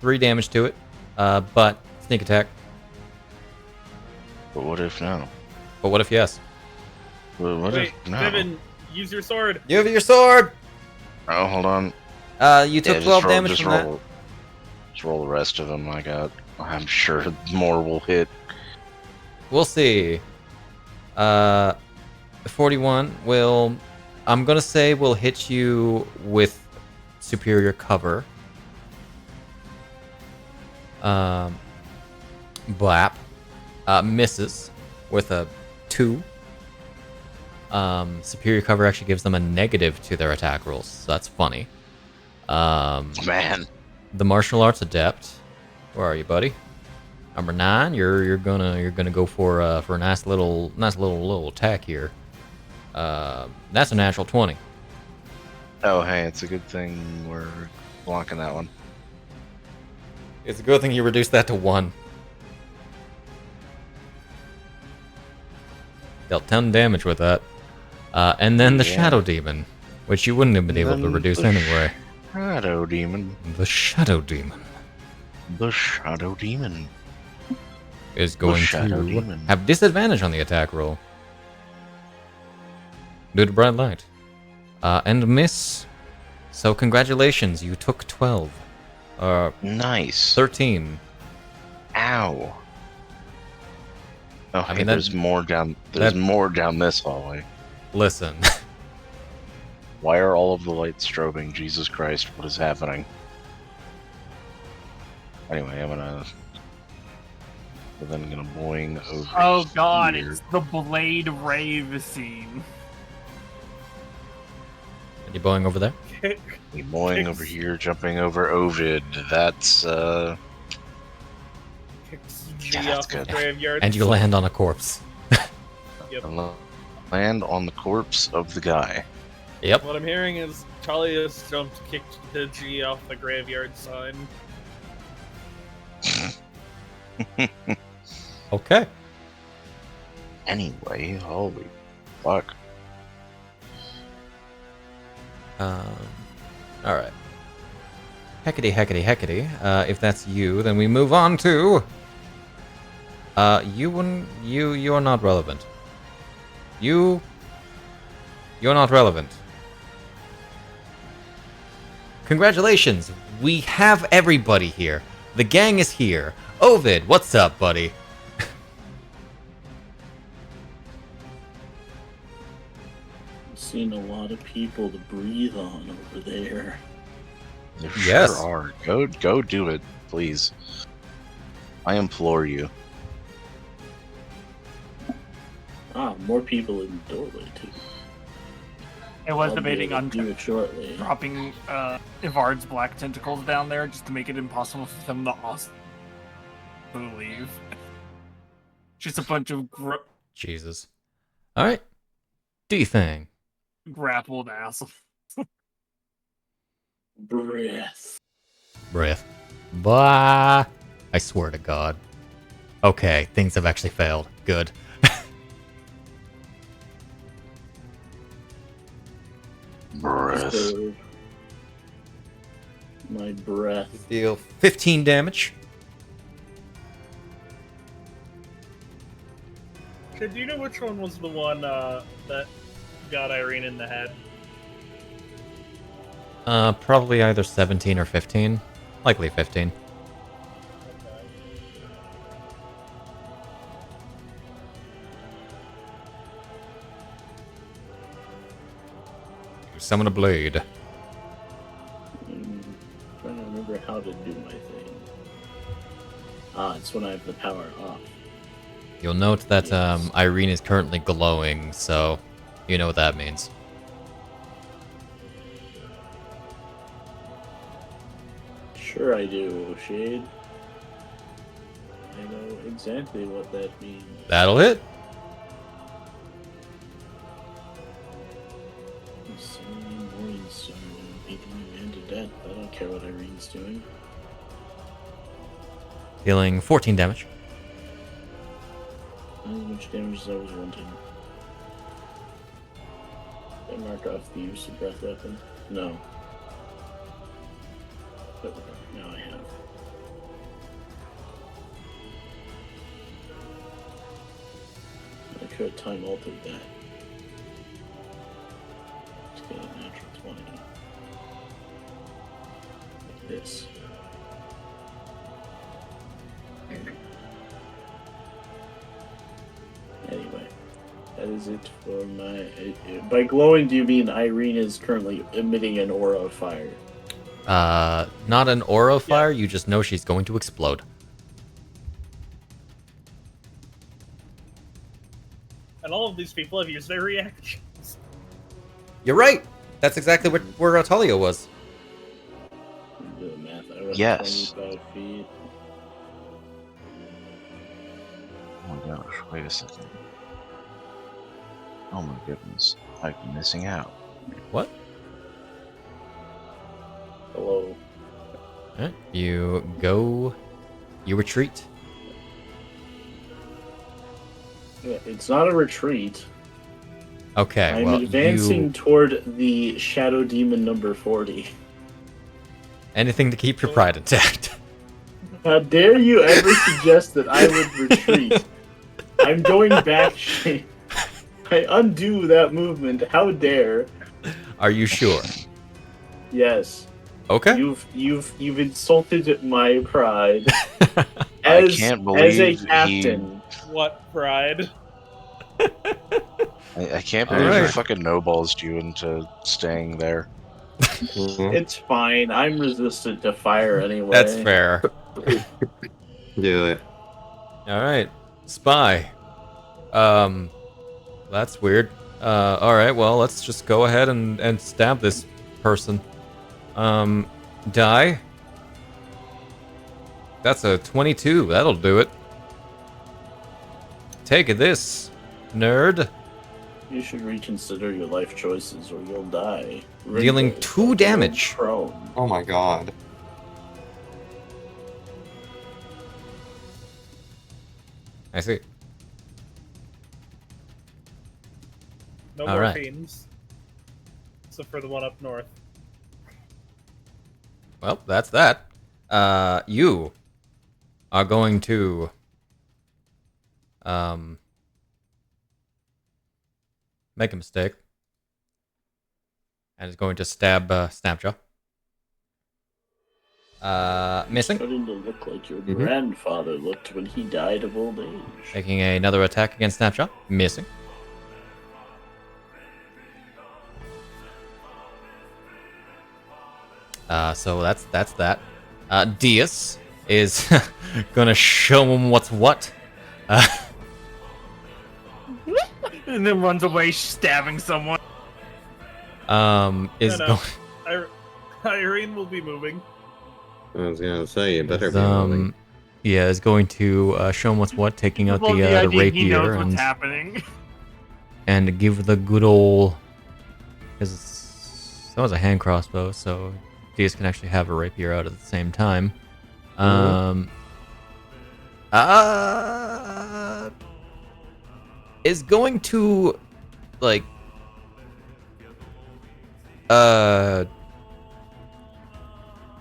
3 damage to it. But sneak attack. But what if no? But what if yes? Well, what Wait, if no? Vivian, use your sword. You have your sword. Oh, hold on. You took Yeah, 12 damage from that. Let's roll the rest of them. I'm sure more will hit. We'll see. 41 will... I'm gonna say will hit you with superior cover. Blap. Misses with a 2. Superior cover actually gives them a negative to their attack rolls, so that's funny. Man. The martial arts adept. Where are you, buddy? Number 9. You're gonna go for a nice little attack here. That's a natural 20. Oh, hey, it's a good thing we're blocking that one. It's a good thing you reduced that to 1. Dealt 10 damage with that. And then the Yeah. Shadow Demon, which you wouldn't have been able to reduce anyway. Shadow Demon. The Shadow Demon The Shadow Demon. is going Shadow to Demon. have disadvantage on the attack roll due to bright light. And miss. So congratulations, you took 12. Nice. 13. Ow. Oh, I hey, mean, that- there's more down. that- More down this hallway. Listen. Why are all of the lights strobing? Jesus Christ, what is happening? Anyway, I'm gonna boing over. Oh god, here. it's the Blade Rave scene. Are you boing over there? Me boing over here, jumping over Ovid. That's Kicks Yeah, G that's off the good. graveyard. And you land on a corpse. Yep. land on the corpse of the guy. Yep. What I'm hearing is Charlie has jumped, kicked the G off the graveyard sign. Okay. Anyway, holy fuck. Alright. Heckety, heckety, heckety. If that's you, then we move on to... You are not relevant. You're not relevant. Congratulations! We have everybody here. The gang is here. Ovid, what's up, buddy? Seen a lot of people to breathe on over there. There Yes. sure are. Go do it, please. I implore you. Ah, more people in the doorway too. I was I'll be debating able on to do it shortly. dropping Ivard's black tentacles down there just to make it impossible for them to also leave. Just a bunch of Jesus. Alright. Do you thing. grappled assholes. Breath. Breath. Blah. I swear to God. Okay, things have actually failed. Good. Breath. So, my breath. Deal 15 damage. Do you know which one was the one that got Irene in the head? Probably either 17 or 15. Likely 15. You summon a blade. Trying to remember how to do my thing. Ah, it's when I have the power off. You'll note that Yes. Irene is currently glowing, so you know what that means. Sure I do, Shade. I know exactly what that means. That'll hit. Summoning Morningstar and beating a man to death. I don't care what Irene's doing. Dealing 14 damage. Not as much damage as I was wanting. Did I mark off the use of breath weapon? No. But now I have. I could have time altered that. Let's get a natural 20. Like this. is it for my... By glowing, do you mean Irene is currently emitting an aura of fire? Not an aura of fire, you just know she's going to explode. And all of these people have used their reactions. You're right! That's exactly where Atalia was. Do the math. I was Yes. 25 feet. Oh my gosh, wait a second. Oh my goodness, I've been missing out. What? Hello. Alright, you retreat. Yeah, it's not a retreat. Okay, I'm well, advancing toward the Shadow Demon number 40. anything to keep your pride intact. How dare you ever suggest that I would retreat? I'm going back. I undo that movement. How dare? Are you sure? Yes. Okay. You've insulted my pride. I As can't as a believe captain. What pride? I can't All believe he right. fucking no-balls you into staying there. Mhm. It's fine. I'm resistant to fire anyway. That's fair. Do it. Alright. Spy. That's weird. Alright, well, let's just go ahead and stab this person. Die. That's a 22. That'll do it. Take this, nerd. You should reconsider your life choices or you'll die. Dealing Ringo, 2 damage. Prone. Oh my god. I see. No All more right. fiends. Except for the one up north. Well, that's that. You are going to make a mistake. And is going to stab Snapjaw. Missing. Starting to look like your Mhm. grandfather looked when he died of old age. Making another attack against Snapjaw. Missing. So that's that. Diaz is gonna show him what's what. And then runs away, stabbing someone. Is No. going Irene will be moving. I was gonna say, you better is, be moving. yeah, is going to show him what's what, taking out Love the idea he knows rapier what's happening. and give the good old. Because that was a hand crossbow, so Diaz can actually have a rapier out at the same time. Is going to like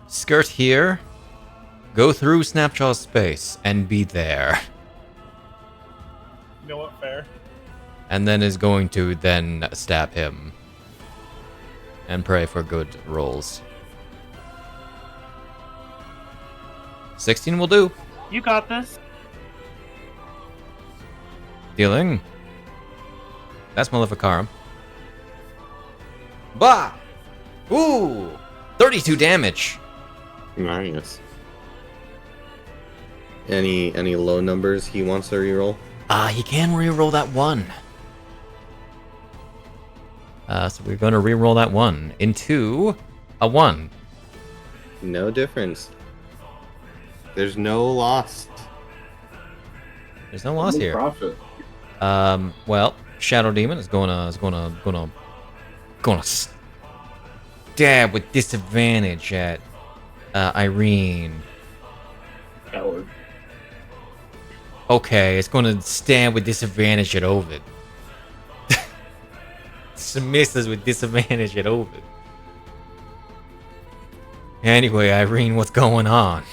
skirt here, go through Snapjaw's space, and be there. You know what? Fair. And then is going to then stab him. And pray for good rolls. 16 will do. You got this. Dealing. That's Maleficarum. Bah! Ooh! 32 damage. Nice. Any low numbers he wants to reroll? He can reroll that one. So we're going to reroll that one into a 1. No difference. There's no loss. There's no loss here. Profit. Well, Shadow Demon is gonna stab with disadvantage at Irene. Coward. Okay, it's gonna stab with disadvantage at Ovid. Misses with disadvantage at Ovid. Anyway, Irene, what's going on?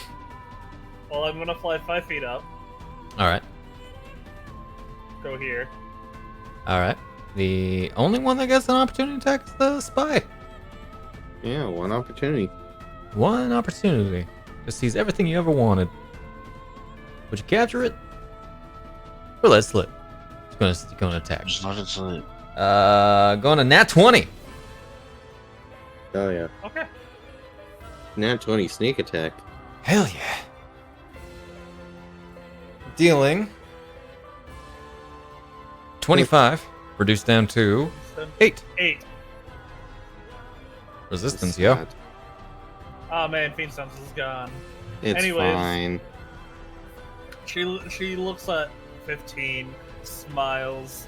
Well, I'm gonna fly 5 feet up. Alright. Go here. Alright. The only one that gets an opportunity attack is the spy. Yeah, one opportunity. One opportunity to seize everything you ever wanted. Would you capture it? Or let it slip? It's gonna attack. Just not into it. Going to nat 20. Oh yeah. Okay. Nat 20 sneak attack. Hell yeah. Dealing 25, reduced down to 8. 8. Resistance, yo. Oh man, Fiend Sense is gone. It's Anyways. fine. She looks at 15, smiles.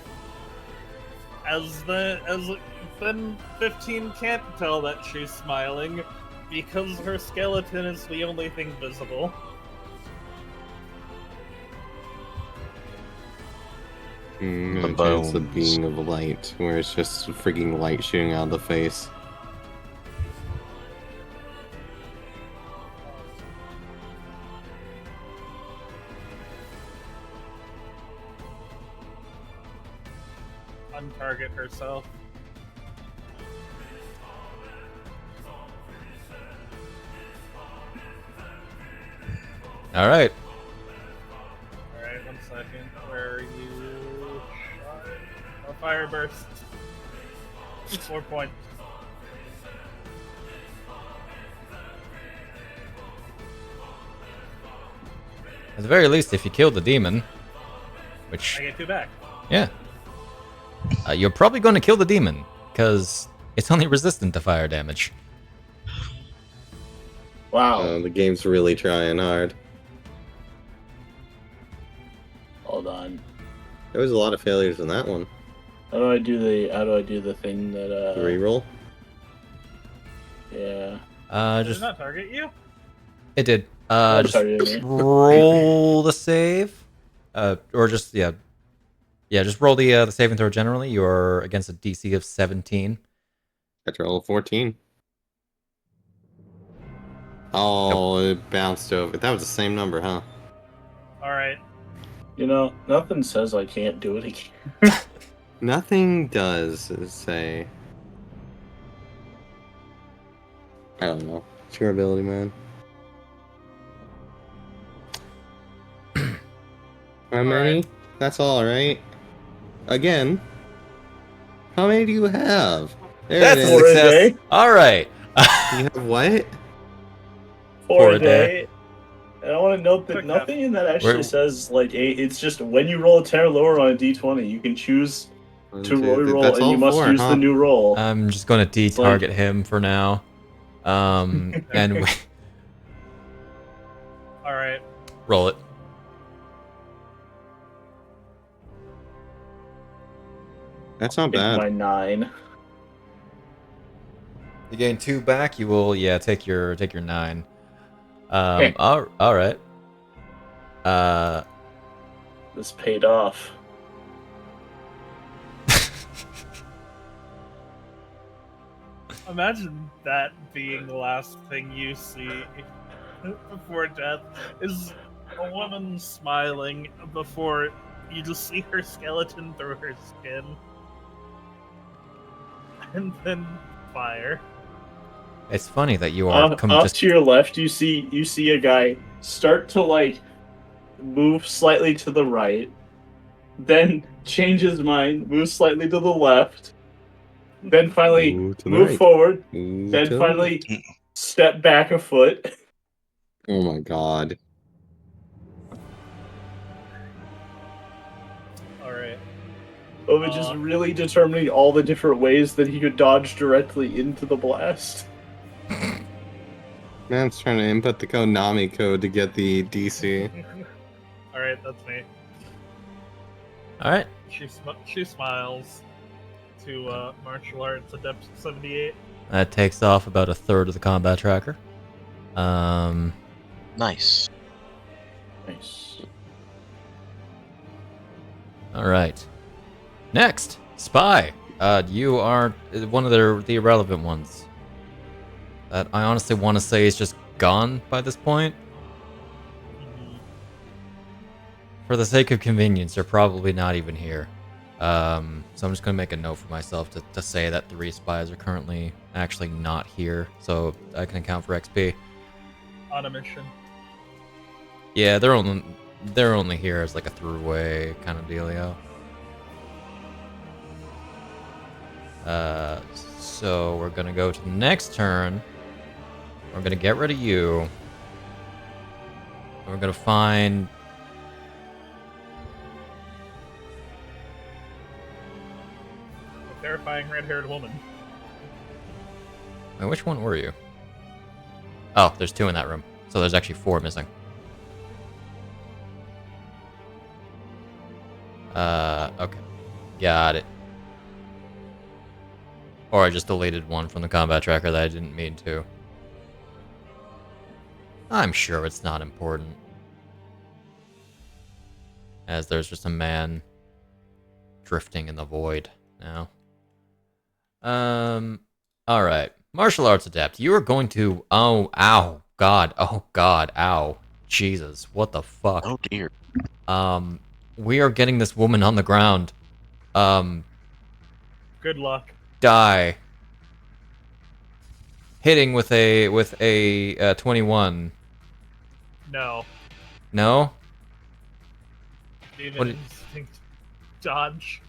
As then 15 can't tell that she's smiling because her skeleton is the only thing visible. The It's the bones. being of light, where it's just freaking light shooting out of the face. Untarget herself. Alright. Alright, 1 second. Where are you? A fire burst. 4 points. At the very least, if you kill the demon, which, I get 2 back. yeah, you're probably going to kill the demon, because it's only resistant to fire damage. Wow. The game's really trying hard. Hold on. There was a lot of failures in that one. How do I do the thing that The reroll. yeah. Did it Just, not target you? it did. Oh, Just sorry. roll the save. Or just, yeah, just roll the saving throw generally. You're against a DC of 17. Got to roll a 14. Oh, it bounced over. That was the same number, huh? Alright. You know, nothing says I can't do it again. Nothing does say. I don't know. It's your ability, man. How many? That's all, right? Again. How many do you have? There That's it a is. Four a success. day? Alright. You have what? For a a day. day. And I want to note that Quick nothing in that actually Where- says like it's just when you roll a 10 or lower on a d20, you can choose to roll, That's and you all must four, use huh? the new roll. I'm just going to de-target him for now. And we Alright. roll it. That's not It's bad. my 9. You gain 2 back. You will, yeah, take your 9. Okay. All right. This paid off. Imagine that being the last thing you see before death is a woman smiling before you just see her skeleton through her skin. And then fire. It's funny that you are Off just to your left, you see a guy start to like move slightly to the right, then change his mind, move slightly to the left, then finally Move to the move right. forward, Move then to the finally right. step back a foot. Oh my god. Alright. Of just really determining all the different ways that he could dodge directly into the blast. Man's trying to input the Konami code to get the DC. Alright, that's me. all right. She smiles to martial arts adept 78. That takes off about a third of the combat tracker. Nice. Nice. All right. Next, Spy. You are one of the irrelevant ones. That I honestly want to say is just gone by this point. For the sake of convenience, they're probably not even here. So I'm just gonna make a note for myself to say that 3 spies are currently actually not here, so I can account for XP. On a mission. Yeah, they're only here as like a throwaway kind of dealio. So we're gonna go to the next turn. We're gonna get rid of you. We're gonna find... A terrifying red-haired woman. Wait, which one were you? Oh, there's 2 in that room. So there's actually 4 missing. Okay. Got it. Or I just deleted one from the combat tracker that I didn't mean to. I'm sure it's not important. As there's just a man drifting in the void now. Alright. Martial arts adept. You are going to... Oh, ow. God. Oh, God. Ow. Jesus. What the fuck? Oh dear. We are getting this woman on the ground. Good luck. Die. Hitting with a 21. No. No? Even What did- instinct dodge.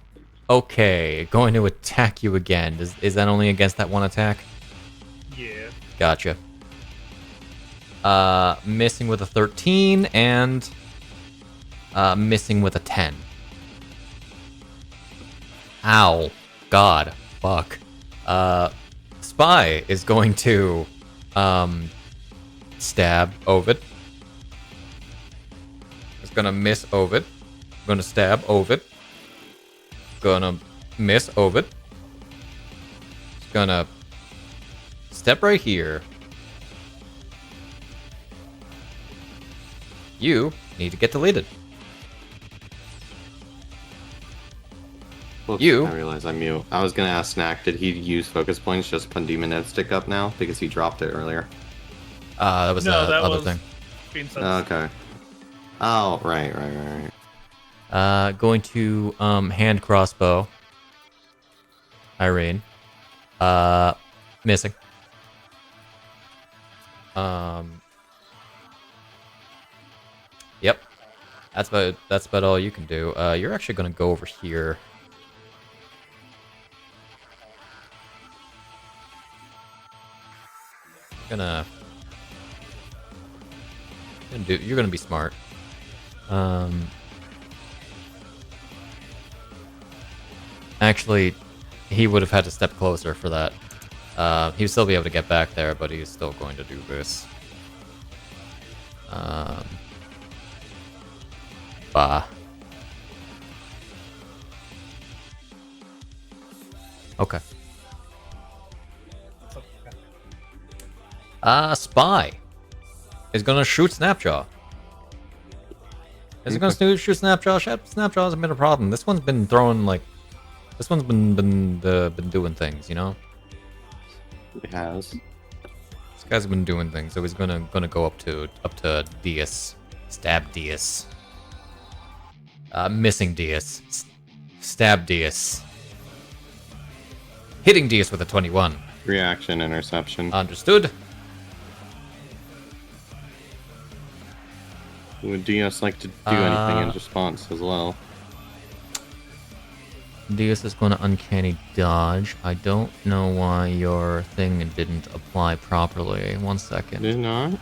Okay, going to attack you again. Is that only against that one attack? Yeah. Gotcha. Missing with a 13 and missing with a 10. Ow. God. Fuck. Spy is going to stab Ovid. It's gonna miss Ovid. Gonna stab Ovid. Gonna miss Ovid. It's gonna step right here. You need to get deleted. Whoops, You- I realize I'm mute. I was gonna ask Snack, did he use focus points just put Demon Head stick up now? Because he dropped it earlier. That was No, the that other was thing. being sensitive. Okay. Oh, right. Going to hand crossbow. Irene. Missing. Yep. That's about all you can do. You're actually gonna go over here. You're gonna be smart. Actually, he would have had to step closer for that. He would still be able to get back there, but he's still going to do this. Bah. Okay. Spy is gonna shoot Snapjaw. Is it gonna shoot Snapjaw? Snapjaw hasn't been a problem. This one's been throwing like, this one's been doing things, you know. It has. This guy's been doing things, so he's gonna go up to Dias, stab Dias. Missing Dias, stab Dias, hitting Dias with a 21. Reaction interception. Understood. Would DS like to do anything in response as well? Dias is going to uncanny dodge. I don't know why your thing didn't apply properly. 1 second. Did not?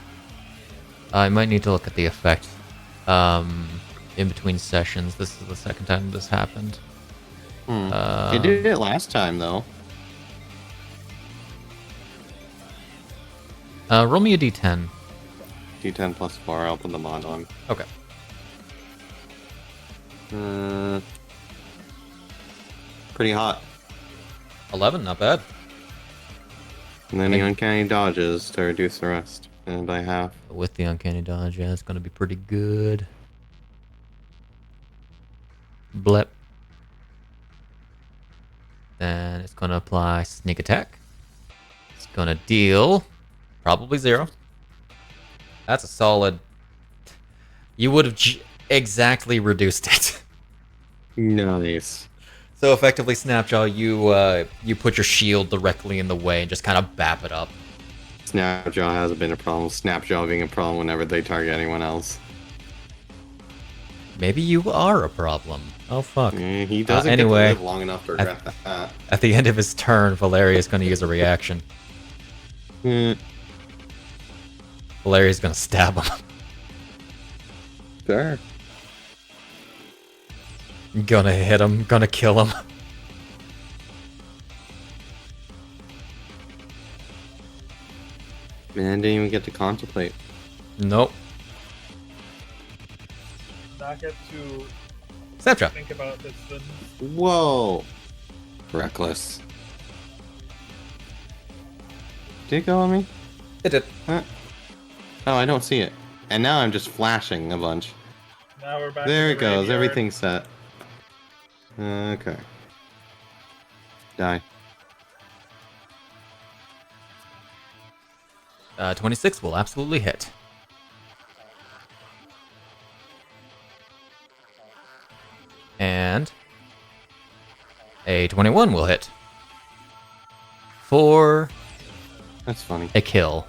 I might need to look at the effect in between sessions. This is the second time this happened. It did it last time though. Roll me a d10. D10 plus 4, I'll put the mod on. Okay. Pretty hot. 11, not bad. And then the uncanny dodges to reduce the rest. And by half. With the uncanny dodge, yeah, it's going to be pretty good. Blip. Then it's going to apply sneak attack. It's going to deal probably 0. That's a solid... You would have exactly reduced it. Nice. So effectively, Snapjaw, you put your shield directly in the way and just kind of bap it up. Snapjaw hasn't been a problem. Snapjaw being a problem whenever they target anyone else. Maybe you are a problem. Oh, fuck. He doesn't anyway, get to live long enough to regret that. At the end of his turn, Valeria is going to use a reaction. Valeria's going to stab him. Fair. Gonna hit him, gonna kill him. Man, didn't even get to contemplate. Nope. Not get to Snapshot. think about this then. Whoa! Reckless. Did it go on me? It did. Huh? Oh, I don't see it. And now I'm just flashing a bunch. Now we're back. There in it the goes, graveyard. everything's set. Okay. Die. 26 will absolutely hit. And a 21 will hit. For That's funny. a kill.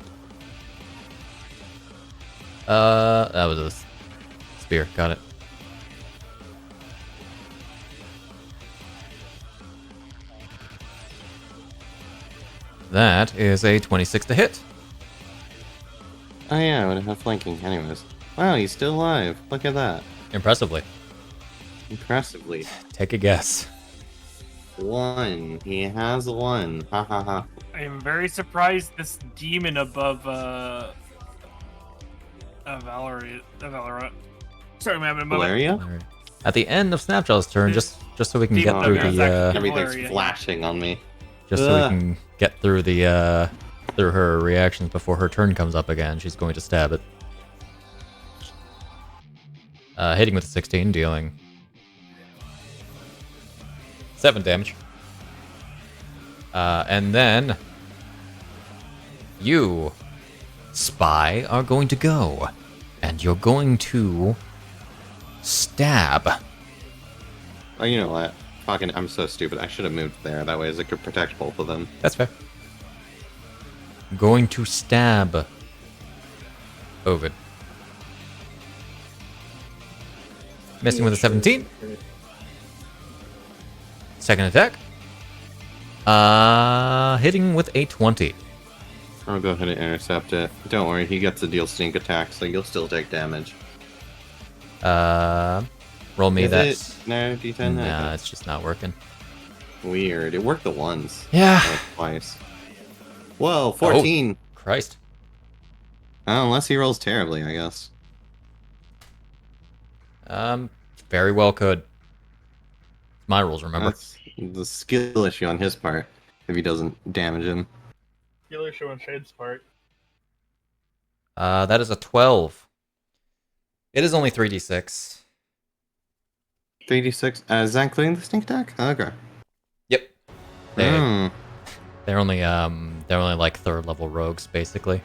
That was a spear. Got it. That is a 26 to hit. Oh yeah, I would have flanking anyways. Wow, he's still alive. Look at that. Impressively. Impressively. Take a guess. 1. He has 1. Ha ha ha. I am very surprised this demon above Valorant. Sorry, man, above Valeria? At the end of Snapjaw's turn, just so we can get Demon through Demon the Everything's Valeria. flashing on me. just so we Ugh. can get through the through her reactions before her turn comes up again. She's going to stab it. Hitting with a 16, dealing 7 damage. And then you, Spy, are going to go, and you're going to stab. Oh, you know what? Fucking, I'm so stupid. I should have moved there. That way I could protect both of them. That's fair. Going to stab Ovid. Missing with a 17. Second attack. Hitting with a 20. I'll go ahead and intercept it. Don't worry, he gets to deal sneak attack, so you'll still take damage. Roll me Is that. it? No, D10? Nah, Okay. it's just not working. Weird. It worked the once. Yeah. Or twice. Whoa, 14! Christ. Unless he rolls terribly, I guess. Very well could. My rules, remember? That's the skill issue on his part, if he doesn't damage him. Killer show and Shade's part. That is a 12. It is only 3d6. 3d6. Is that including the sneak attack? Okay. Yep. They, Hmm. they're only like 3rd level rogues, basically.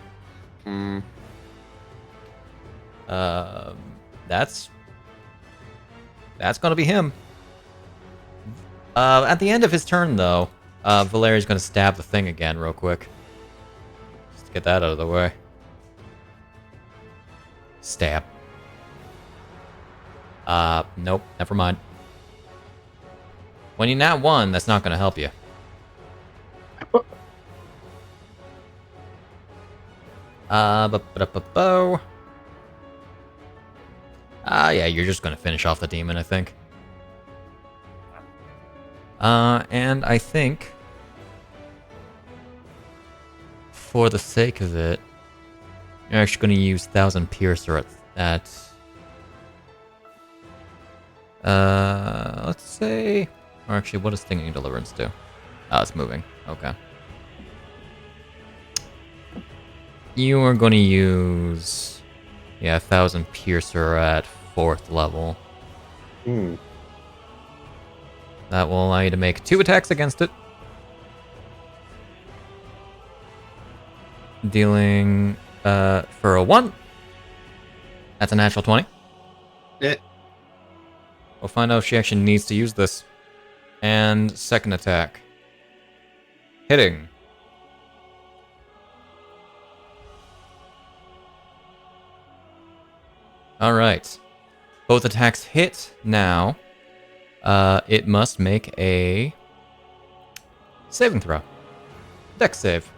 Hmm. That's gonna be him. At the end of his turn, though, Valeria's gonna stab the thing again, real quick. Just to get that out of the way. Stab. Nope, never mind. When you nat 1, that's not gonna help you. Yeah, you're just gonna finish off the demon, I think. And I think, for the sake of it, you're actually gonna use 1000 Piercer at let's say, or actually, what does Stinging Deliverance do? Oh, it's moving. Okay. You are going to use, 1000 Piercer at 4th level. Hmm. That will allow you to make 2 attacks against it. Dealing, for a 1. That's a natural 20. We'll find out if she actually needs to use this. And second attack. Hitting. Alright. Both attacks hit now. It must make a saving throw. Dex save.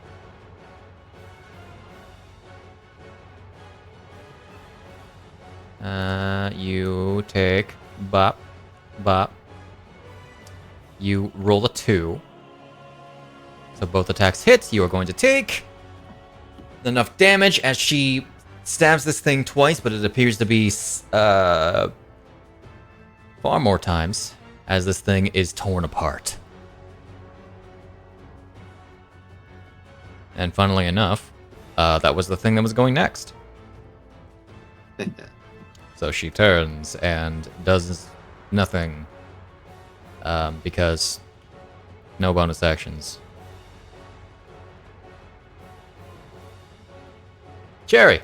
You take bop, bop. You roll a 2. So both attacks hit. You are going to take enough damage as she stabs this thing twice, but it appears to be far more times as this thing is torn apart. And funnily enough, that was the thing that was going next. So she turns and does nothing because no bonus actions. Jerry.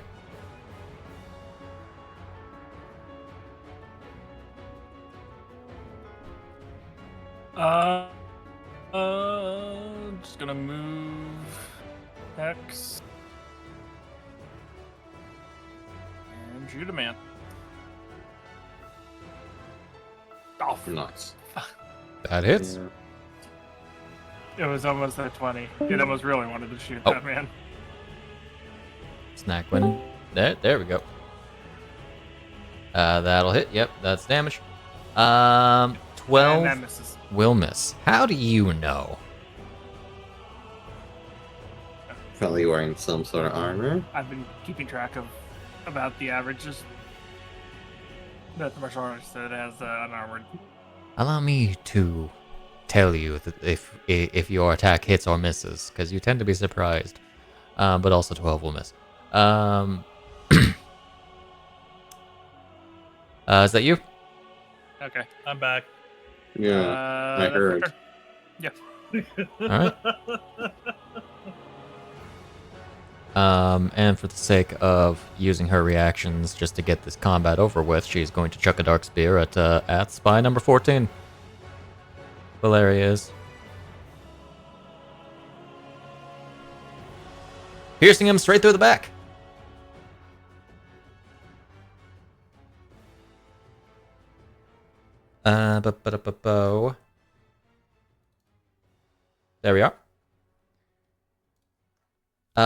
Just gonna move X and shoot a man. Oh, Nice. That hits. Yeah. it was almost at 20. It almost really wanted to shoot Oh. that man. Snack winning. There we go. That'll hit. Yep, that's damage. 12 And that misses. will miss. How do you know? Probably wearing some sort of armor. I've been keeping track of about the averages that the martial artist said has unarmored. Allow me to tell you that if your attack hits or misses, because you tend to be surprised. But also 12 will miss. Is that you? Okay. I'm back. Yeah, I that's heard. her. Yeah. Alright. And for the sake of using her reactions just to get this combat over with, she's going to chuck a dark spear at spy number 14. Valeria is. Piercing him straight through the back. There we are.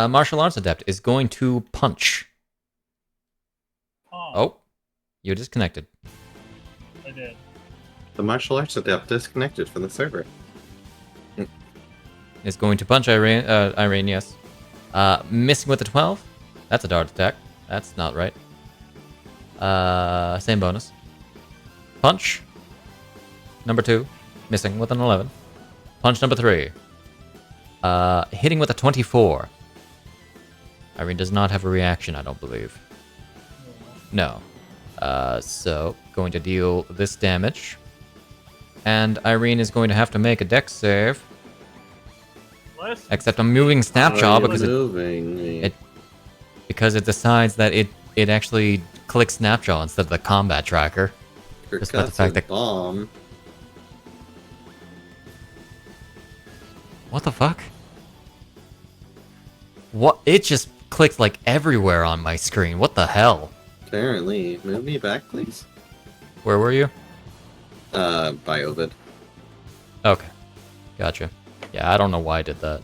Martial arts adept is going to punch. Oh, you disconnected. I did. The martial arts adept disconnected from the server. Is going to punch Irene. Irene, yes. Missing with a 12. That's a dart attack. That's not right. Same bonus. Punch. Number 2. Missing with an 11. Punch number 3. Hitting with a 24. Irene does not have a reaction, I don't believe. No. So, going to deal this damage. And Irene is going to have to make a dex save. Less Except I'm moving Snapjaw because because it decides that it actually clicks Snapjaw instead of the combat tracker. Despite the fact that bomb. What the fuck? What? It just clicked like everywhere on my screen. What the hell? Apparently, move me back, please. Where were you? By Ovid. Okay. Gotcha. Yeah, I don't know why I did that.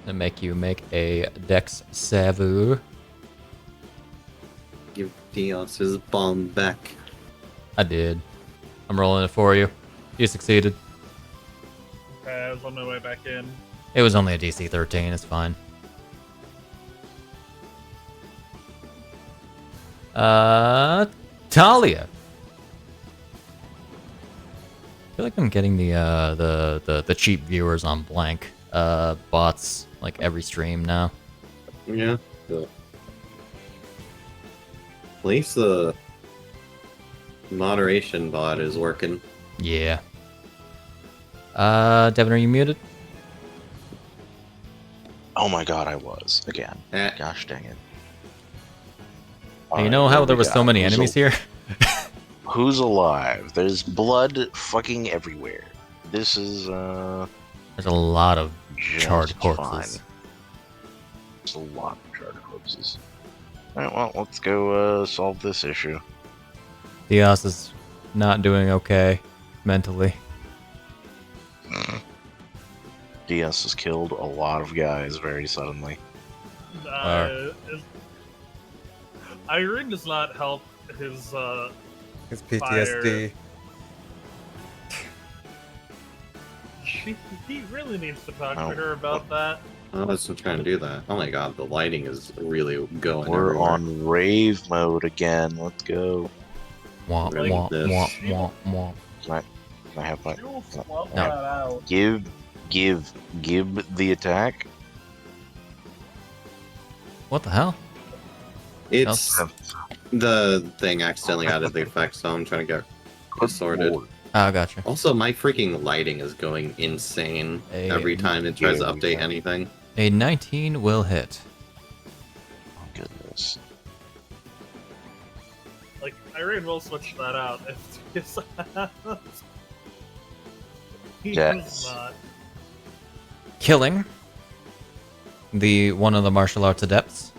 And make you make a dex save. Give Dios's bomb back. I did. I'm rolling it for you. You succeeded. Okay, I was on my way back in. It was only a DC 13, it's fine. Talia. I feel like I'm getting the cheap viewers on blank bots like every stream now. Yeah. At least the moderation bot is working. Yeah. Devin, are you muted? Oh my god, I was again. Eh. Gosh dang it. Hey, you know how there was so many enemies here? Who's alive? There's blood fucking everywhere. This is There's a lot of charred just corpses. fine. There's a lot of charred corpses. Alright, well, let's go solve this issue. Diaz is not doing okay mentally. DS has killed a lot of guys very suddenly. Irene does not help his His PTSD. He really needs to talk to her about that. I was trying to do that. Oh my god, the lighting is really going We're everywhere. on rave mode again. Let's go. Womp, Really? womp, This. womp, womp, womp. Can I have my She'll swap No. that out. give the attack? What the hell? It's the thing accidentally added the effect, so I'm trying to get it sorted. Oh, gotcha. Also, my freaking lighting is going insane every time it tries to update anything. A 19 will hit. Oh goodness. Like, Irene will switch that out if he Yes. does not. Killing the one of the martial arts adepts.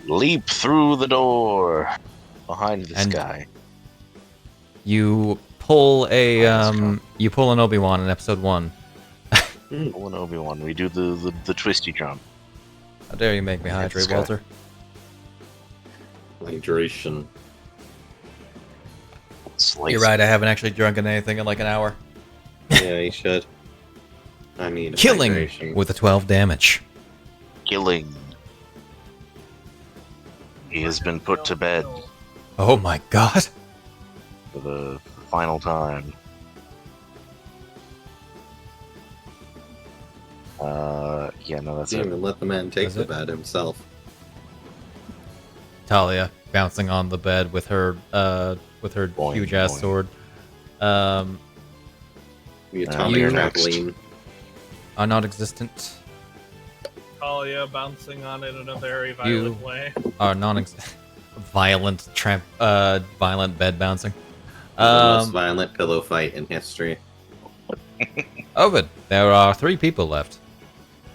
Leap through the door behind this And- guy. You pull a Oh, that's you pull an Obi-Wan in episode 1. Oh, and Obi-Wan, we do the twisty jump. How dare you make me This hydrate, guy. Walter? Hydration. Slice. You're right, I haven't actually drunken anything in like an hour. Yeah, you should. I mean, Killing hydration. with a 12 damage. Killing. He has been put to bed Oh my god. for the final time. Yeah, no, that's Didn't it. even let the man take Is the it? bed himself. Talia bouncing on the bed with her Boing, huge ass boing. sword. The atomic you- trampoline. Are not existent. Talia bouncing on it in a very violent way. Are non violent violent bed bouncing. The most Um, violent pillow fight in history. Ovid, there are 3 people left.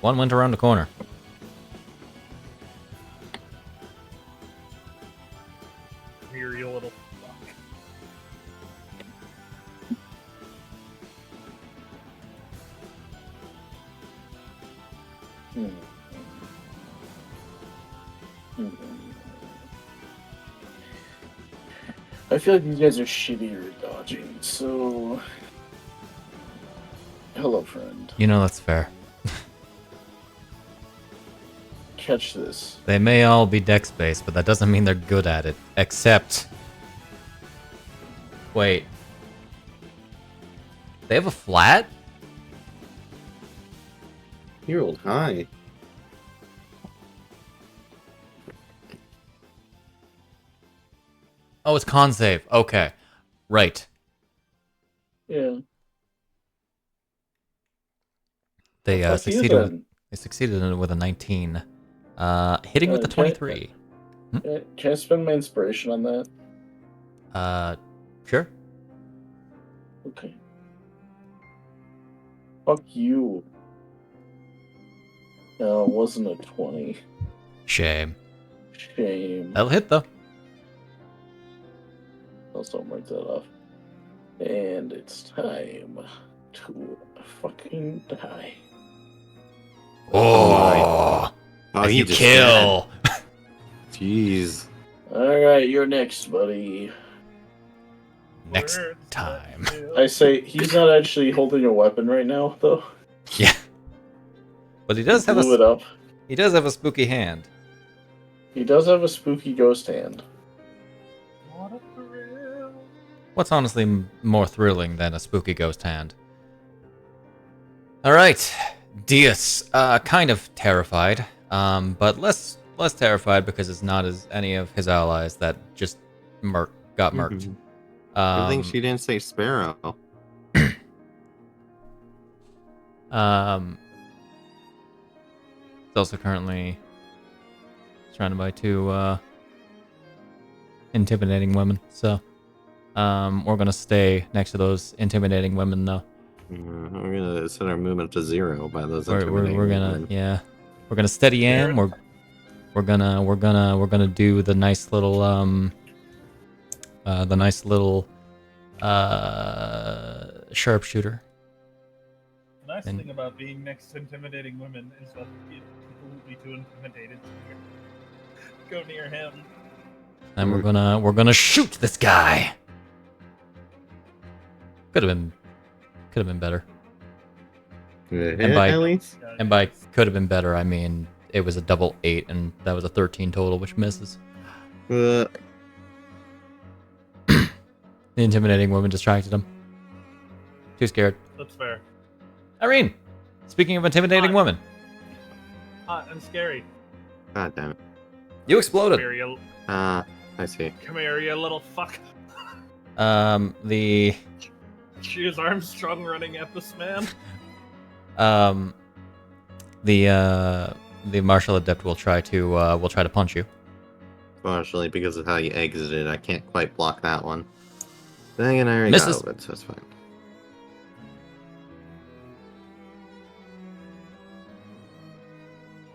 One went around the corner. Here, you little fuck. Hmm. Hmm. I feel like these guys are shittier at dodging, so. Hello, friend. You know that's fair. Catch this. They may all be dex based, but that doesn't mean they're good at it. Except, wait, they have a flat? You rolled high. Oh, it's con save. Okay, right. Yeah. They Fuck you succeeded. then. They succeeded in it with a 19. Hitting with the Okay. 23. Can I spend my inspiration on that? Sure. Okay. Fuck you. No, it wasn't a 20. Shame. Shame. That'll hit though. Also mark that off. And it's time to fucking die. Oh, Oh, if he you just kill. dead. Jeez. Alright, you're next, buddy. Next Where's time. that deal? I say he's not actually holding a weapon right now, though. Yeah. But he does have Blew it a up. he does have a spooky hand. He does have a spooky ghost hand. What a thrill. What's honestly more thrilling than a spooky ghost hand? All right, Dias, kind of terrified, but less terrified because it's not as any of his allies that just got murked. Good thing she didn't say Sparrow. It's also currently surrounded by 2 intimidating women, so we're gonna stay next to those intimidating women though. We're gonna set our movement to 0 by those We're intimidating gonna women. we're gonna steady aim. We're gonna do the nice little sharpshooter. The nice And- thing about being next to intimidating women is that people will be too intimidated to go near him. And we're gonna shoot this guy. Could have been better. And by- at least. And by could have been better, I mean it was a double 8, and that was a 13 total, which misses. Uh, The intimidating woman distracted him. Too scared. That's fair. Irene, speaking of intimidating Hi. women, Hot and scary. God damn it. you exploded. I see. Come here, you little fuck. The She is Armstrong running at this man. the martial adept will try to punch you. Partially because of how you exited, I can't quite block that one. Then again, I already Misses. got it, so it's fine.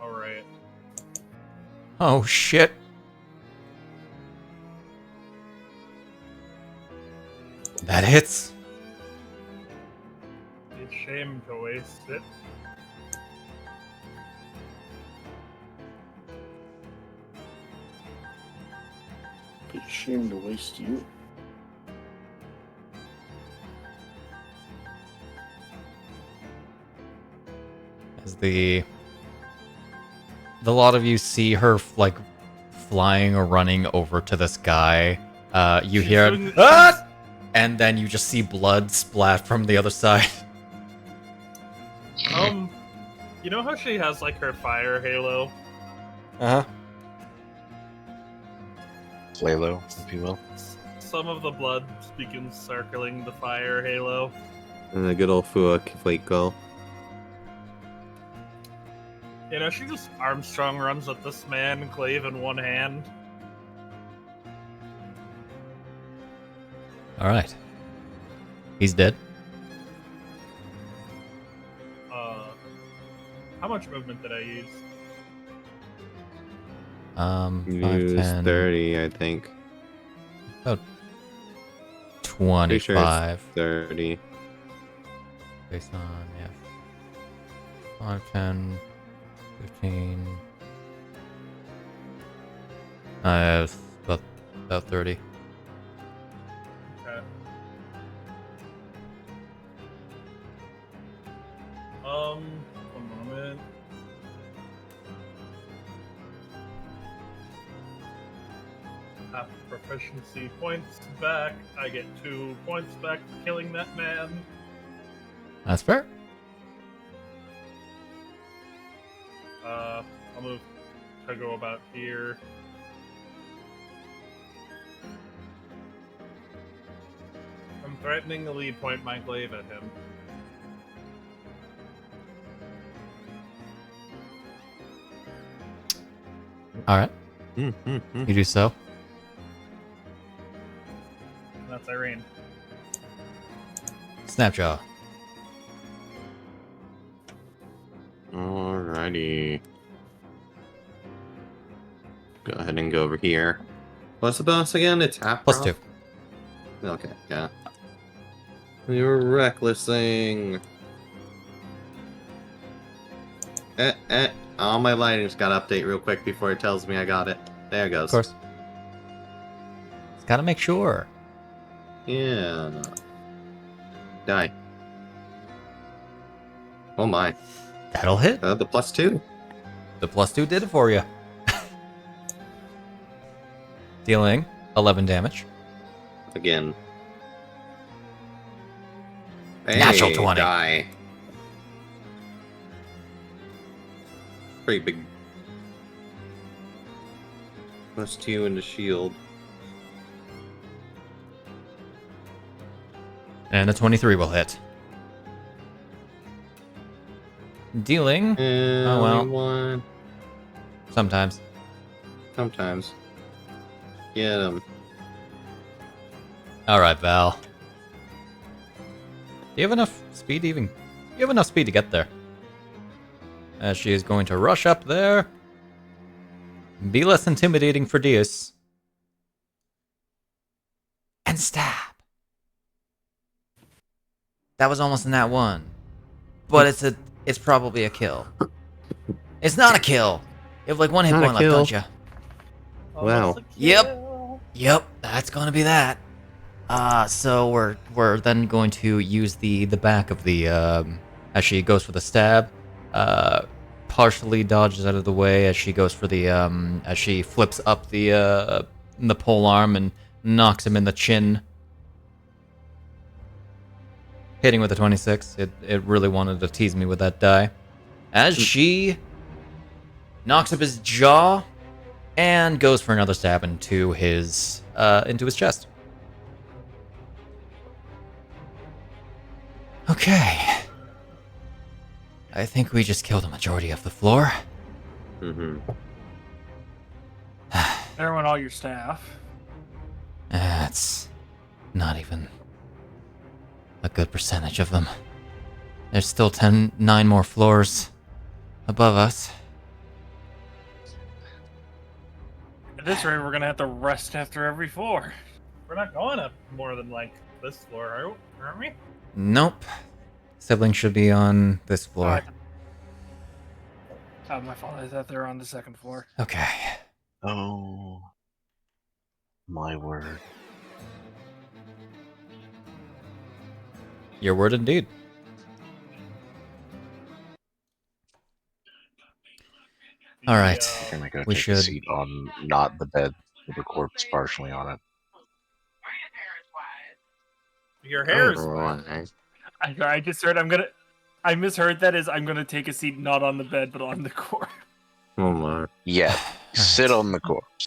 Alright. Oh shit. That hits. It's a shame to waste it. Be ashamed to waste you. As the lot of you see her like flying or running over to this guy, you She's hear doing- "Ah!" And then you just see blood splat from the other side. You know how she has like her fire halo? Uh-huh. Lalo, if you will. Some of the blood begins circling the fire halo. And the good old Fuak Fuiko. You know, she just Armstrong runs at this man, glaive in one hand. Alright. He's dead. How much movement did I use? 5, Use 10, 30, I think. about Pretty sure it's 25. 30. Based on, yeah. 5, 10, 15. About 30. Okay. One moment. Half proficiency points back. I get 2 points back for killing that man. That's fair. I'll move to go about here. I'm threatening to lead point my glaive at him. Alright, you do so. That's Irene. Snapjaw. Alrighty. Go ahead and go over here. What's the bonus again? It's half Plus off? 2. Okay, yeah. We were recklessing. All my lighting's got to update real quick before it tells me I got it. There it goes. Of course. Just gotta make sure. Yeah. Die. Oh my. That'll hit. The +2. The +2 did it for you. Dealing 11 damage. Again. Natural Hey, 20. Die. Pretty big. +2 in the shield. And a 23 will hit. Dealing Oh well. One. sometimes. Sometimes. Get him. Alright, Val. Do you have enough speed even? You have enough speed to get there. As she is going to rush up there. Be less intimidating for Diaz. And stab. That was almost in that one. But it's probably a kill. It's not a kill. You have like one hit Not a point left, kill. don't you? Wow. Almost a Yep. kill. Yep, that's gonna be that. So we're then going to use the back of the as she goes for the stab, partially dodges out of the way as she goes for the as she flips up the pole arm and knocks him in the chin, hitting with a 26. It really wanted to tease me with that die, as she knocks up his jaw and goes for another stab into his chest. Okay. I think we just killed a majority of the floor. Mm-hmm. There went all your staff. That's not even a good percentage of them. There's still 9 more floors above us. At this rate, we're gonna have to rest after every floor. We're not going up more than like this floor, aren't we? Nope. Siblings should be on this floor. Oh, my fault. I thought they were on the second floor. Okay. Oh, my word. Your word indeed. All right. I'm gonna go We take should- a seat on not the bed with the corpse partially on it. Your hair is Alright. I just heard I misheard that as I'm gonna take a seat not on the bed but on the corpse. Oh my. Yeah, sit on the corpse.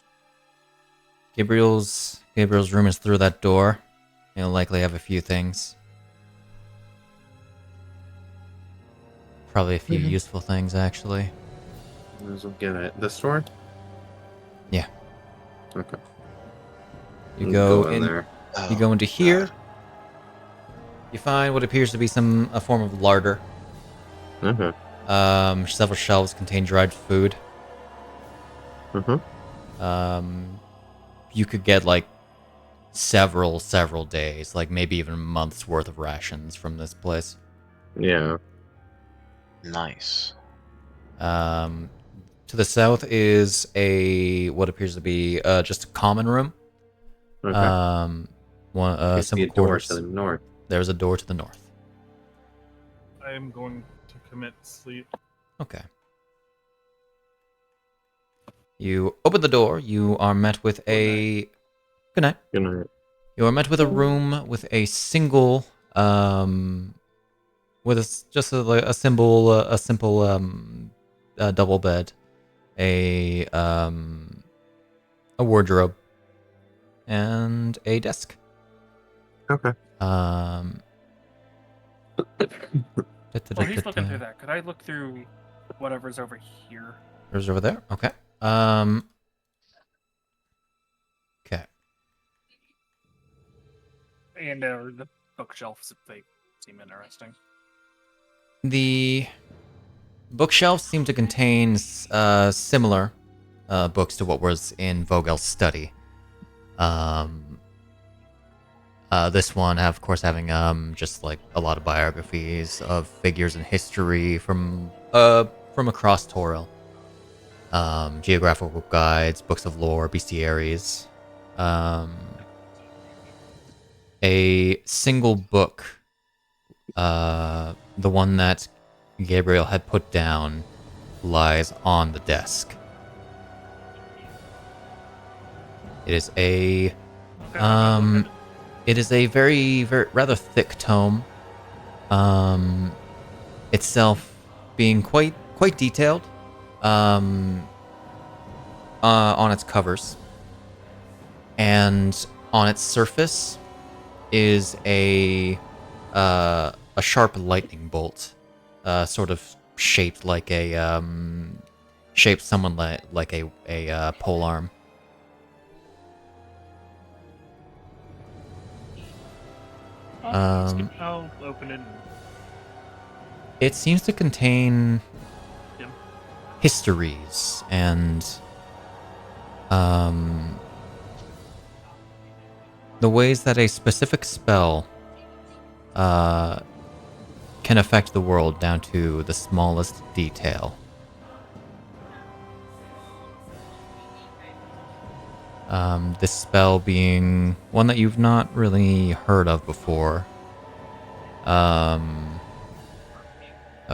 Gabriel's room is through that door. He'll likely have a few things. Probably a few useful things, actually. Let's get it. This door? Yeah. Okay. You Let's go in. there. You go into here. You find what appears to be a form of larder. Okay. Several shelves contain dried food. Mm-hmm. You could get like several days, like maybe even months worth of rations from this place. Yeah. Nice. To the south is what appears to be just a common room. Okay. One I see simple a door quarters. to the north. There's a door to the north. I am going to commit sleep. Okay. You open the door. You are met with a good night. Good night. You are met with a room with a single with a simple double bed, a wardrobe, and a desk. Okay. While he's looking through that, could I look through whatever's over here? There's over there. Okay. Okay. And the bookshelves, if they seem interesting. The bookshelves seem to contain similar books to what was in Vogel's study. This one, of course, having just like a lot of biographies of figures in history from across Toril. Geographical guides, books of lore, bestiaries. A single book, the one that Gabriel had put down, lies on the desk. It is a very, very rather thick tome. Itself being quite detailed. On its covers, and on its surface is a sharp lightning bolt, sort of shaped like a pole arm. I'll open it. It seems to contain Yeah. histories and the ways that a specific spell can affect the world down to the smallest detail. This spell being one that you've not really heard of before. I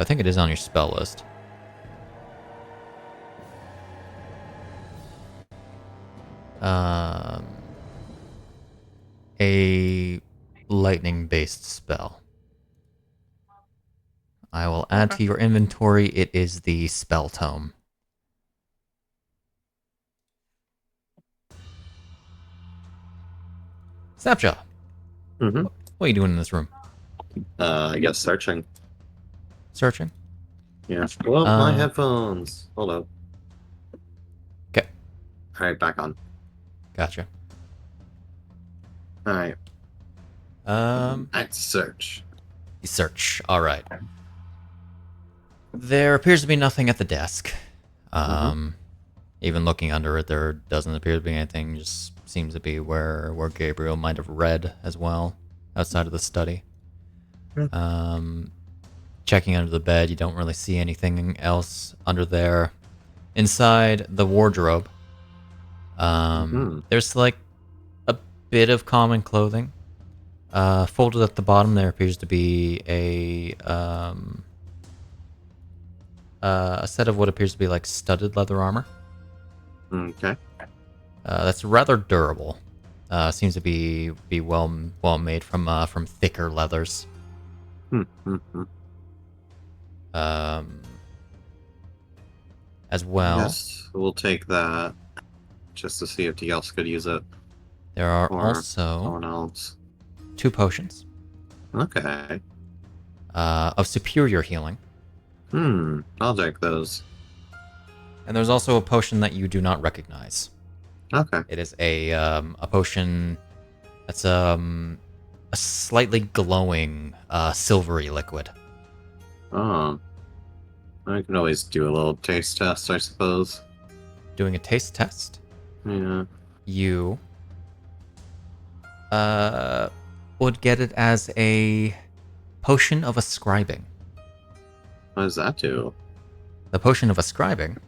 think it is on your spell list. A lightning-based spell. I will add to your inventory. It is the Spell Tome. Snapshot. Mm-hmm. What are you doing in this room? I guess searching. Searching? Yeah. Well, my headphones. Hold up. Okay. Alright, back on. Gotcha. Alright. Let's search. Search. Alright. There appears to be nothing at the desk. Even looking under it, there doesn't appear to be anything. Just seems to be where Gabriel might have read as well, outside of the study. Checking under the bed, you don't really see anything else under there. Inside the wardrobe, there's like a bit of common clothing. Folded at the bottom, there appears to be a set of what appears to be like studded leather armor. Okay. That's rather durable. Seems to be well made from thicker leathers. As well. Yes, we'll take that just to see if he else could use it. There are or also someone else. 2 potions. Okay. Of superior healing. I'll take those. And there's also a potion that you do not recognize. Okay. It is a potion that's a slightly glowing silvery liquid. Oh. I can always do a little taste test, I suppose. Doing a taste test. Yeah. You would get it as a potion of ascribing. What does that do? The potion of ascribing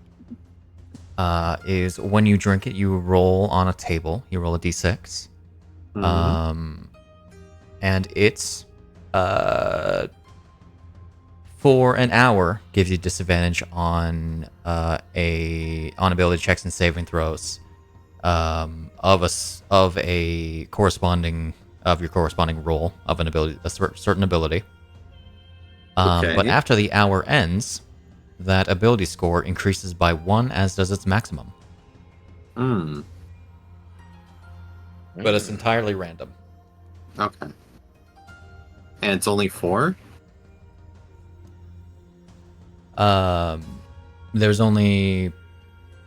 is when you drink it, you roll on a table. You roll a d6. And it's for an hour gives you disadvantage on ability checks and saving throws of your corresponding roll of an ability, a certain ability. Okay. But after the hour ends, that ability score increases by 1, as does its maximum. But it's entirely random. Okay. And it's only 4? There's only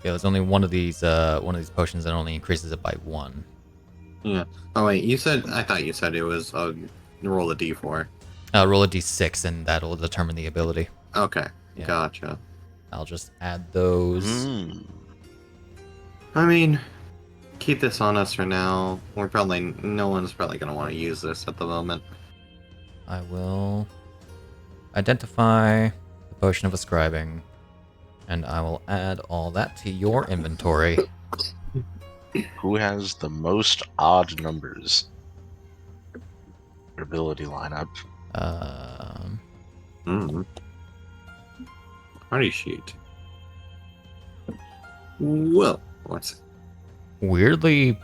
one of these potions that only increases it by 1. Yeah. Oh wait, I thought you said it was roll a d4. Roll a d6 and that'll determine the ability. Okay. Yeah. Gotcha. I'll just add those. I mean, keep this on us for now. No one's probably gonna want to use this at the moment. I will identify the potion of ascribing, and I will add all that to your inventory. Who has the most odd numbers? Ability lineup. Party sheet. Well, what's it? Weirdly,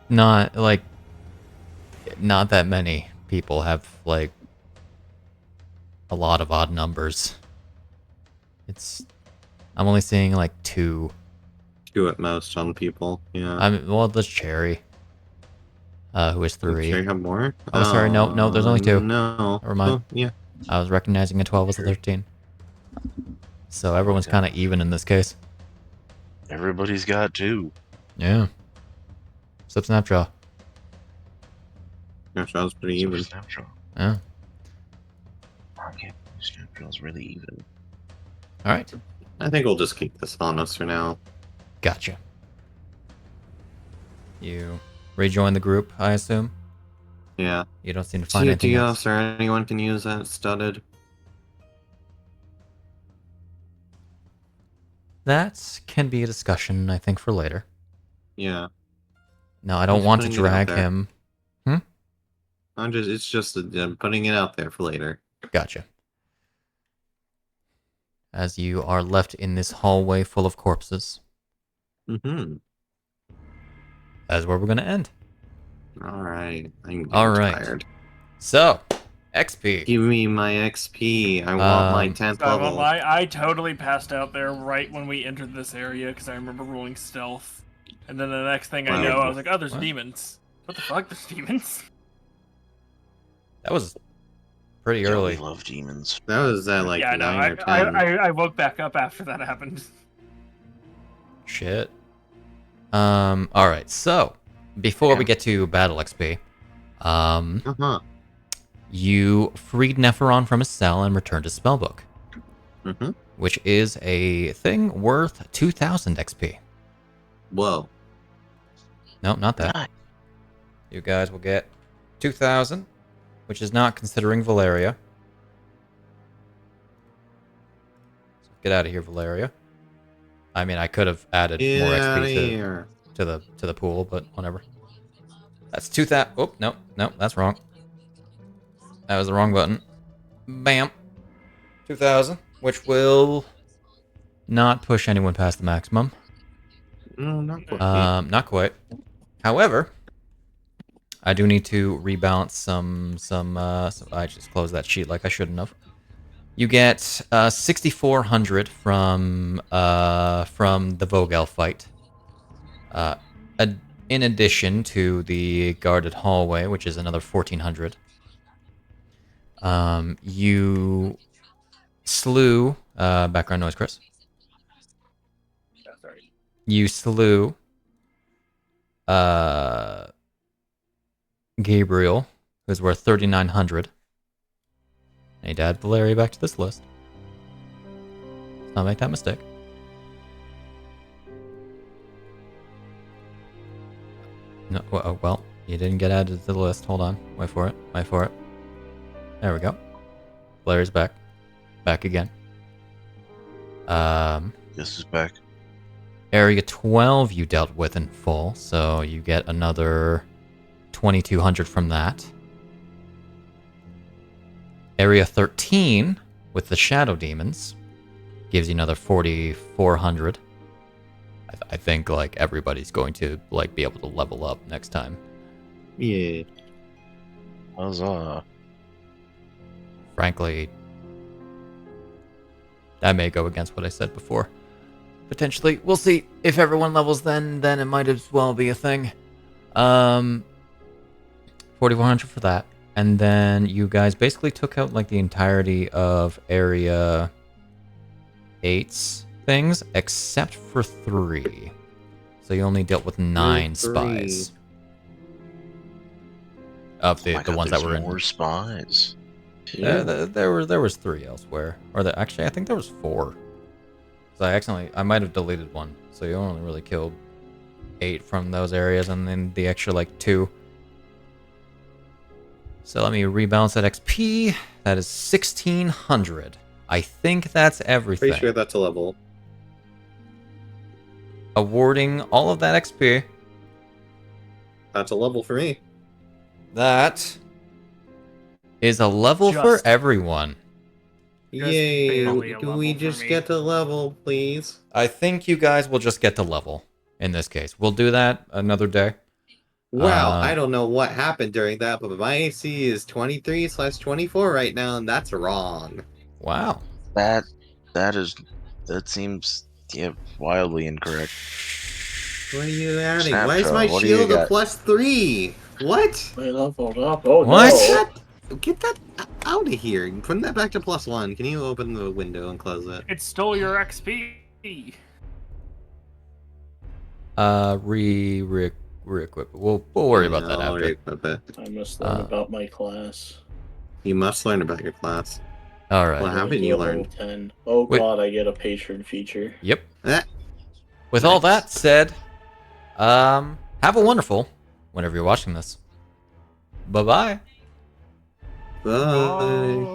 not that many people have like a lot of odd numbers. I'm only seeing like 2. 2 at most on people. Yeah. There's Cherry, who is 3. Sure you have more? Oh, sorry, no, there's only 2. No. Never mind. Oh, yeah. I was recognizing a 12 as a 13. So everyone's kind of even in this case. Everybody's got 2. Yeah. Except Snapjaw. Gosh, that was pretty even. Snapshot. Yeah. Okay, Snapshot's really even. All right. I think we'll just keep this on us for now. Gotcha. You rejoin the group, I assume? Yeah. You don't seem to Do find you, anything else. or anyone can use that studded? That can be a discussion, I think, for later. Yeah. No, I don't Just want to putting it out drag there. him. I'm putting it out there for later. Gotcha. As you are left in this hallway full of corpses, Mm-hmm. that's where we're going to end. Alright. I'm getting All right. tired. So, XP. Give me my XP. I want my 10th So I won't level. lie, I totally passed out there right when we entered this area because I remember rolling stealth. And then the next thing I Wow. know, I was like, oh, there's What? demons. What the fuck? There's demons? That was pretty Yeah, we early. love demons. That was at like Yeah, I know. 9 or 10. I woke back up after that happened. Shit. Alright, so, before we get to battle XP, Uh-huh. you freed Nepheron from his cell and returned his spellbook, Mm-hmm. which is a thing worth 2,000 XP. Whoa. No, not that. Nice. You guys will get 2,000, which is not considering Valeria. So get out of here, Valeria. I mean, I could have added more Get outta XP here. to the pool, but whatever. That's 2,000. Oh, no, that's wrong. That was the wrong button. Bam. 2,000, which will not push anyone past the maximum. No, not quite. Not quite. However, I do need to rebalance some I just closed that sheet like I shouldn't have. You get 6,400 from the Vogel fight. In addition to the guarded hallway, which is another 1,400. You slew background noise, Chris. Sorry. You slew Gabriel, who's worth 3,900. I need to add Valeria back to this list. Let's not make that mistake. No, well, you didn't get added to the list. Hold on. Wait for it. There we go. Valeria's back. Back again. This is back. Area 12 you dealt with in full, so you get another 2,200 from that. Area 13 with the Shadow Demons gives you another 4,400. I think like everybody's going to like be able to level up next time. Yeah. Huzzah. Frankly, that may go against what I said before. Potentially, we'll see. If everyone levels, then it might as well be a thing. 4,400 for that, and then you guys basically took out like the entirety of Area 8's things, except for 3. So you only dealt with 9 spies of the ones that were in. More spies. There was 3 elsewhere, or actually I think there was 4. So I might have deleted 1. So you only really killed 8 from those areas, and then the extra like 2. So let me rebalance that XP. That is 1,600. I think that's everything. Pretty sure that's a level. Awarding all of that XP. That's a level for me. That is a level for Just. everyone. Just Yay! barely a Can level we for just me. get to level, please? I think you guys will just get to level in this case. We'll do that another day. Wow, I don't know what happened during that, but my AC is 23/24 right now, and that's wrong. Wow. That seems wildly incorrect. What are you adding? Snapshot, Why is my what do you shield a got? +3? What? I leveled up. Oh What? no! Get that out of here. Put that back to +1. Can you open the window and close it? It stole your XP. Re-equip. We'll worry about that I'll after. re-equip it. I must learn about my class. You must learn about your class. All right. What haven't you Level learned? 10. Oh Wait. god, I get a patron feature. Yep. Eh, With all that said, Have a wonderful, whenever you're watching this. Bye-bye. Bye.